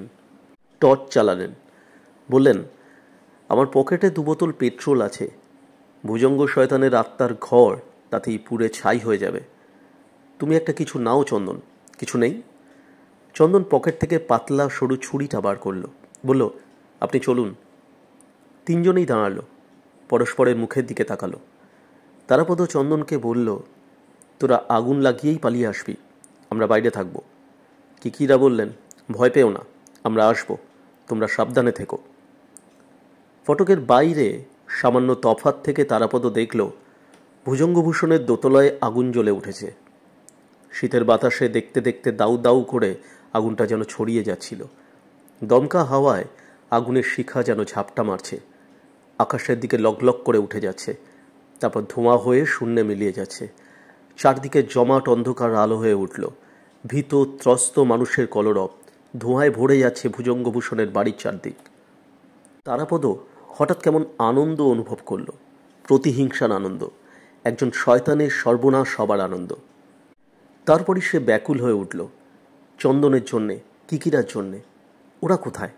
টর্চ চালালেন, বললেন, আমার পকেটে 2 বোতল পেট্রোল আছে। ভুজঙ্গ শয়তানের আত্মার ঘর তাতেই পুড়ে ছাই হয়ে যাবে। তুমি একটা কিছু নাও চন্দন। কিছু নেই? চন্দন পকেট থেকে পাতলা সরু ছুরিটা বার করল, বলল, আপনি চলুন। 3 জনেই দাঁড়ালো, পরস্পরের মুখের দিকে তাকালো। তারাপদ চন্দনকে বলল, তোরা আগুন লাগিয়েই পালিয়ে আসবি, আমরা বাইরে থাকব। কিকিরা বললেন, ভয় পেও না, আমরা আসব, তোমরা সাবধানে থেকো। ফটকের বাইরে সামান্য তফাত থেকে তারাপদ দেখল ভুজঙ্গভূষণের দোতলায় আগুন জ্বলে উঠেছে। শীতের বাতাসে দেখতে দেখতে দাউ দাউ করে আগুনটা যেন ছড়িয়ে যাচ্ছিল। দমকা হাওয়ায় আগুনের শিখা যেন ঝাপটা মারছে, আকাশের দিকে লগলগ করে উঠে যাচ্ছে, তারপর ধোঁয়া হয়ে শূন্যে মিলিয়ে যাচ্ছে। চারদিকে জমাট অন্ধকার আলো হয়ে উঠল। ভীত ত্রস্ত মানুষের কলরব, ধোঁয়ায় ভরে যাচ্ছে ভুজঙ্গভূষণের বাড়ির চারদিক। তারাপদ হঠাৎ কেমন আনন্দ অনুভব করল, প্রতিহিংসার আনন্দ, একজন শয়তানের সর্বনাশ হবার আনন্দ। তারপরই সে ব্যাকুল হয়ে উঠল, চন্দনের জন্যে, কিকিরার জন্যে। ওরা কোথায়?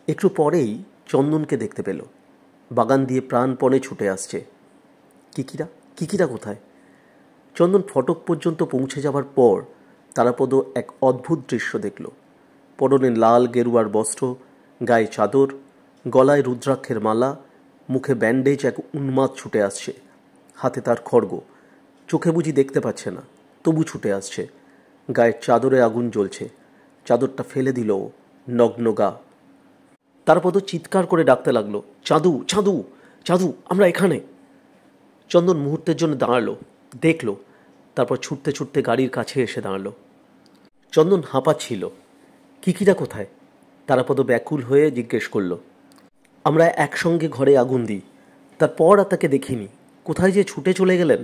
একটু পরেই চন্দনকে দেখতে পেল, বাগান দিয়ে প্রাণপণে ছুটে আসছে। কিকিরা, কিকিরা কোথায়? চন্দন ফটক পর্যন্ত পৌঁছে যাবার পর তারাপদ এক অদ্ভুত দৃশ্য দেখল। পরনে লাল গেরুয়ার বস্ত্র, গায়ে চাদর, গলায় রুদ্রাক্ষের মালা, মুখে ব্যান্ডেজ এক উন্মাদ ছুটে আসছে। হাতে তার খড়গ, চোখে বুঝি দেখতে পাচ্ছে না, তবু ছুটে আসছে। গায়ের চাদরে আগুন জ্বলছে, চাদরটা ফেলে দিল ও, নগ্ন গা। তারাপদ চিৎকার করে ডাকতে লাগলো, চাঁদু, চাঁদু, চাঁদু, আমরা এখানে। চন্দন মুহূর্তের জন্য দাঁড়ালো, দেখল, তারপর ছুটতে ছুটতে গাড়ির কাছে এসে দাঁড়ালো। চন্দন হাঁপাচ্ছিল। কিকিরা কোথায়? তারাপদ ব্যাকুল হয়ে জিজ্ঞেস করল। আমরা একসঙ্গে ঘরে আগুন দিই, তারপর আর তাকে দেখিনি। কোথায় যে ছুটে চলে গেলেন।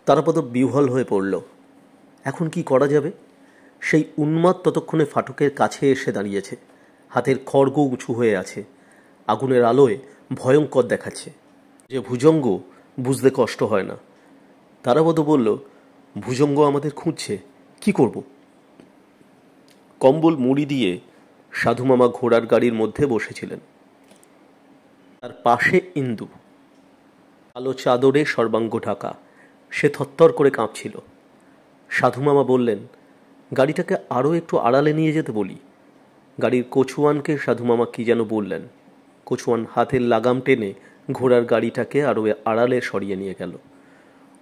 তারাপদ বিহ্বল হয়ে পড়ল। এখন কি করা যাবে? সেই উন্মাদ ততক্ষণে ফাটকের কাছে এসে দাঁড়িয়েছে, হাতের খড়গ উঁচু হয়ে আছে, আগুনের আলোয় ভয়ঙ্কর দেখাচ্ছে। যে ভুজঙ্গ বুঝতে কষ্ট হয় না। তারাপদ বলল, ভুজঙ্গ আমাদের খুঁজছে, কি করব? কম্বল মুড়ি দিয়ে সাধুমামা ঘোড়ার গাড়ির মধ্যে বসেছিলেন। তার পাশে ইন্দু, কালো চাদরে সর্বাঙ্গ ঢাকা, সে থরথর করে কাঁপছিল। সাধুমামা বললেন, গাড়িটাকে আরও একটু আড়ালে নিয়ে যেতে বলি। গাড়ির কচুয়ানকে সাধুমামা কি যেন বললেন। কচুয়ান হাতের লাগাম টেনে ঘোড়ার গাড়িটাকে আরও আড়ালে সরিয়ে নিয়ে গেল।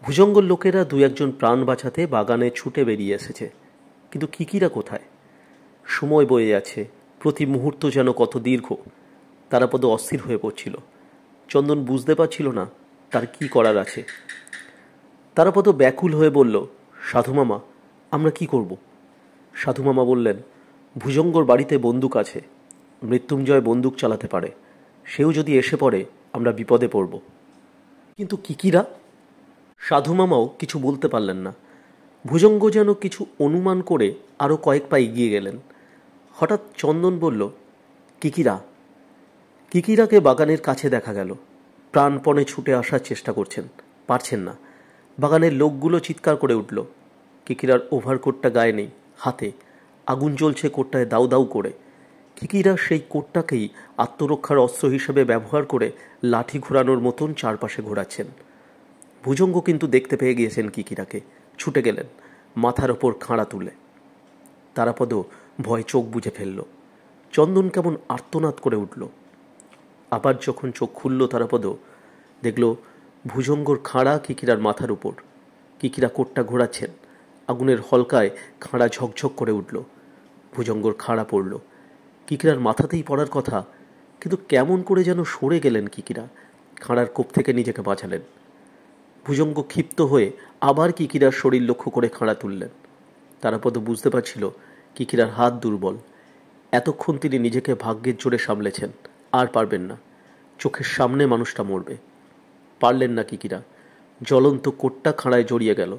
ভুজঙ্গর লোকেরা দু একজন প্রাণ বাঁচাতে বাগানে ছুটে বেরিয়ে এসেছে, কিন্তু কিকিরা কোথায়? সময় বয়ে যাচ্ছে, প্রতি মুহূর্ত যেন কত দীর্ঘ। তারাপদ অস্থির হয়ে পড়ছিল। চন্দন বুঝতে পারছিল না তার কি করার আছে। তারাপদ ব্যাকুল হয়ে বলল, সাধুমামা, আমরা কি করব? সাধুমামা বললেন, ভুজঙ্গর বাড়িতে বন্দুক আছে, মৃত্যুঞ্জয় বন্দুক চালাতে পারে, সেও যদি এসে পড়ে আমরা বিপদে পড়ব। কিন্তু কিকিরা? সাধুমামাও কিছু বলতে পারলেন না। ভুজঙ্গ যেন কিছু অনুমান করে আরও কয়েক পা এগিয়ে গেলেন। হঠাৎ চন্দন বলল, কিকিরা। কিকিরাকে বাগানের কাছে দেখা গেল, প্রাণপণে ছুটে আসার চেষ্টা করছেন, পারছেন না। বাগানের লোকগুলো চিৎকার করে উঠল। কিকিরার ওভারকোটটা গায়ে নেই, হাতে আগুন জ্বলছে কোটটায় দাউ দাউ করে। কিকিরা সেই কোটটাকেই আত্মরক্ষার অস্ত্র হিসেবে ব্যবহার করে লাঠি ঘোরানোর মতন চারপাশে ঘোরাচ্ছেন। ভুজঙ্গ কিন্তু দেখতে পেয়ে গিয়েছেন কিকিরাকে, ছুটে গেলেন মাথার ওপর খাঁড়া তুলে। তারাপদ ভয় চোখ বুজে ফেলল। চন্দন কেমন আর্তনাদ করে উঠল। আবার যখন চোখ খুলল তারাপদ, দেখল ভুজঙ্গর খাঁড়া কিকিরার মাথার উপর। কিকিরা কোটটা ঘোরাচ্ছেন, আগুনের হলকায় খাঁড়া ঝকঝক করে উঠল। ভুজঙ্গর খাঁড়া পড়ল, কিকিরার মাথাতেই পড়ার কথা, কিন্তু কেমন করে যেন সরে গেলেন কিকিরা, খাঁড়ার কোপ থেকে নিজেকে বাঁচালেন। ভুজঙ্গ ক্ষিপ্ত হয়ে আবার কিকিরার শরীর লক্ষ্য করে খাঁড়া তুললেন। তারাপদ বুঝতে পারছিল কিকিরার হাত দুর্বল। এতক্ষণ তিনি নিজেকে ভাগ্যের জোরে সামলেছেন, আর পারবেন না। চোখের সামনে মানুষটা মরবে। পারলেন না কিকিরা, জ্বলন্ত কোটটা খাঁড়ায় জড়িয়ে গেল।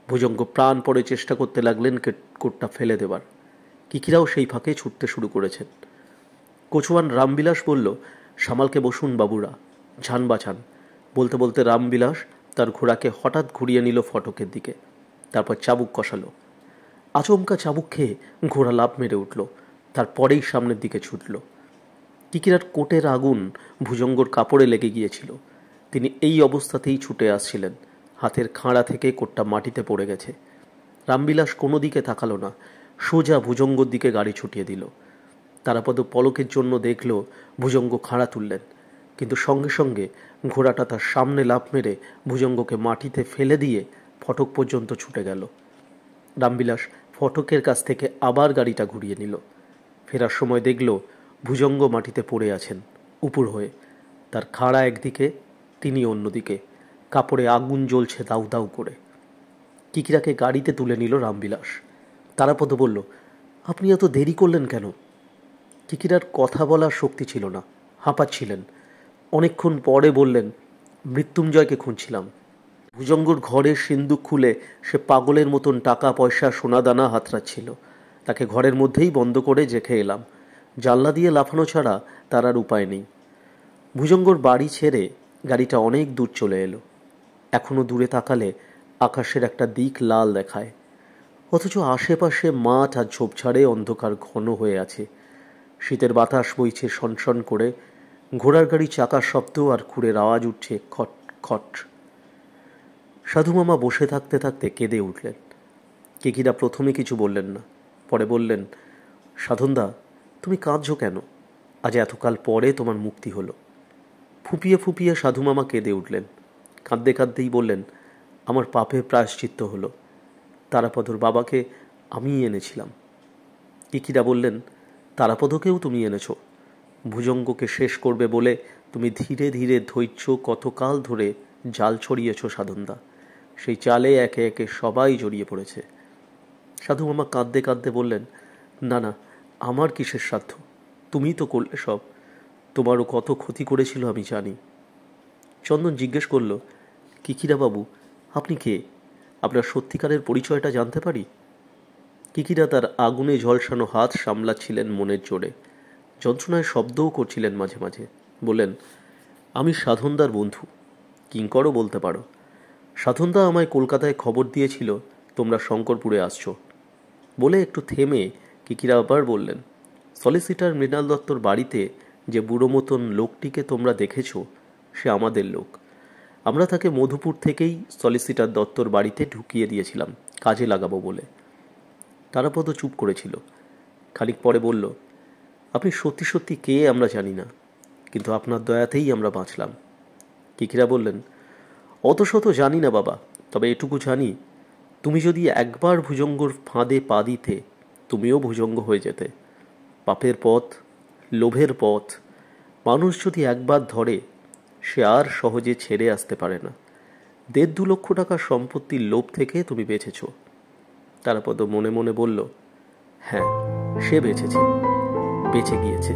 ভুজঙ্গ প্রাণপণে চেষ্টা করতে লাগলেন কোটটা ফেলে দেবার। কিকিরাও সেই ফাঁকে ছুটতে শুরু করেছেন। কচুয়ান রামবিলাস বলল, সামালকে বসুন বাবুরা, ঝান বাঁচান। বলতে বলতে রামবিলাস তার ঘোড়াকে হঠাৎ ঘুরিয়ে নিল ফটকের দিকে, তারপর চাবুক কষালো। আচমকা চাবুক খেয়ে ঘোড়া লাফ মেরে উঠল, তারপরেই সামনের দিকে ছুটল। কিকিরার কোটের আগুন ভুজঙ্গর কাপড়ে লেগে গিয়েছিল। তিনি এই অবস্থাতেই ছুটে আসছিলেন, হাতের খাঁড়া থেকে কোটটা মাটিতে পড়ে গেছে। রামবিলাস কোনো দিকে তাকালো না, সোজা ভুজঙ্গর দিকে গাড়ি ছুটিয়ে দিল। তারাপদ পলকের জন্য দেখল ভুজঙ্গ খাঁড়া তুললেন, কিন্তু সঙ্গে সঙ্গে ঘোড়াটা তার সামনে লাফ মেরে ভুজঙ্গকে মাটিতে ফেলে দিয়ে ফটক পর্যন্ত ছুটে গেল। রামবিলাস ফটকের কাছ থেকে আবার গাড়িটা ঘুরিয়ে নিল। ফেরার সময় দেখল ভুজঙ্গ মাটিতে পড়ে আছেন উপুর হয়ে, তার খাড়া একদিকে, তিনি অন্যদিকে, কাপড়ে আগুন জ্বলছে দাউ দাউ করে। কিকিরাকে গাড়িতে তুলে নিল রামবিলাস। তারাপদ বলল, আপনি এত দেরি করলেন কেন? কিকিরার কথা বলার শক্তি ছিল না, হাঁপাচ্ছিলেন। অনেকক্ষণ পরে বললেন, মৃত্যুঞ্জয়কে খুঁজছিলাম। ভুজঙ্গর ঘরের সিন্দুক খুলে সে পাগলের মতন টাকা পয়সা সোনাদানা হাতড়াচ্ছিল। তাকে ঘরের মধ্যেই বন্ধ করে রেখে এলাম। জানলা দিয়ে লাফানো ছাড়া তার আর উপায় নেই। ভুজঙ্গর বাড়ি ছেড়ে গাড়িটা অনেক দূর চলে এলো। এখনো দূরে তাকালে আকাশের একটা দিক লাল দেখায়। অথচ আশেপাশে মাঠ আর ঝোপঝাড়ে অন্ধকার ঘন হয়ে আছে। শীতের বাতাস বইছে সনসন করে, ঘোড়ার গাড়ি চাকার শব্দ আর খুঁড়ের আওয়াজ উঠছে খট খট। সাধু মামা বসে থাকতে থাকতে কেঁদে উঠলেন। কিকিরা প্রথমে কিছু বললেন না, পরে বললেন, সাধনদা, তুমি কাঁদছো কেন? আজ এতকাল পরে তোমার মুক্তি হলো। ফুপিয়ে ফুপিয়ে সাধু মামা কেঁদে উঠলেন। কাঁদতে কাঁদতেই বললেন, আমার পাপের প্রায়শ্চিত্ত হলো। তারাপদর বাবাকে আমিই এনেছিলাম। কিকিরা বললেন, তারাপদকেও তুমি এনেছো? ভুজঙ্গকে শেষ করবে বলে তুমি ধীরে ধীরে ধৈর্য কতকাল ধরে জাল ছড়িয়েছ সাধনদা। সেই জালে একে একে সবাই জড়িয়ে পড়েছে। সাধু মামা কাঁদতে কাঁদতে বললেন, না না, আমার কিসের সাধ্য? তুমিই তো করলে সব। তোমারও কত ক্ষতি করেছিল আমি জানি। চন্দন জিজ্ঞেস করল, কিকিরা বাবু, আপনি কে? আপনার সত্যিকারের পরিচয়টা জানতে পারি? কিকিরা তার আগুনে ঝলসানো হাত সামলাচ্ছিলেন মনের জোরে। যন্ত্রণায় শব্দও করছিলেন মাঝে মাঝে। বললেন, আমি সাধনদার বন্ধু, কিঙ্করও বলতে পারো। সাধনদা আমায় কলকাতায় খবর দিয়েছিল তোমরা শঙ্করপুরে আসছো বলে। একটু থেমে কিকিরা আবার বললেন, সলিসিটার মৃণাল দত্তর বাড়িতে যে বুড়ো মতন লোকটিকে তোমরা দেখেছ, সে আমাদের লোক। আমরা তাকে মধুপুর থেকেই সলিসিটার দত্তর বাড়িতে ঢুকিয়ে দিয়েছিলাম কাজে লাগাবো বলে। তারাপদ চুপ করেছিল। খানিক পরে বলল, আপনি সত্যি সত্যি কে আমরা জানি না, কিন্তু আপনার দয়াতেই আমরা বাঁচলাম। কিকিরা বললেন, অত শত জানি না বাবা, তবে এটুকু জানি, তুমি যদি একবার ভুজঙ্গর ফাঁদে পা দিতে, তুমিও ভুজঙ্গ হয়ে যেতে। পাপের পথ, লোভের পথ মানুষ যদি একবার ধরে, সে আর সহজে ছেড়ে আসতে পারে না। 1.5-2 লক্ষ টাকার সম্পত্তির লোভ থেকে তুমি বেঁচেছ। তারাপদ মনে মনে বলল, হ্যাঁ, সে বেঁচেছে, বেঁচে গিয়েছে।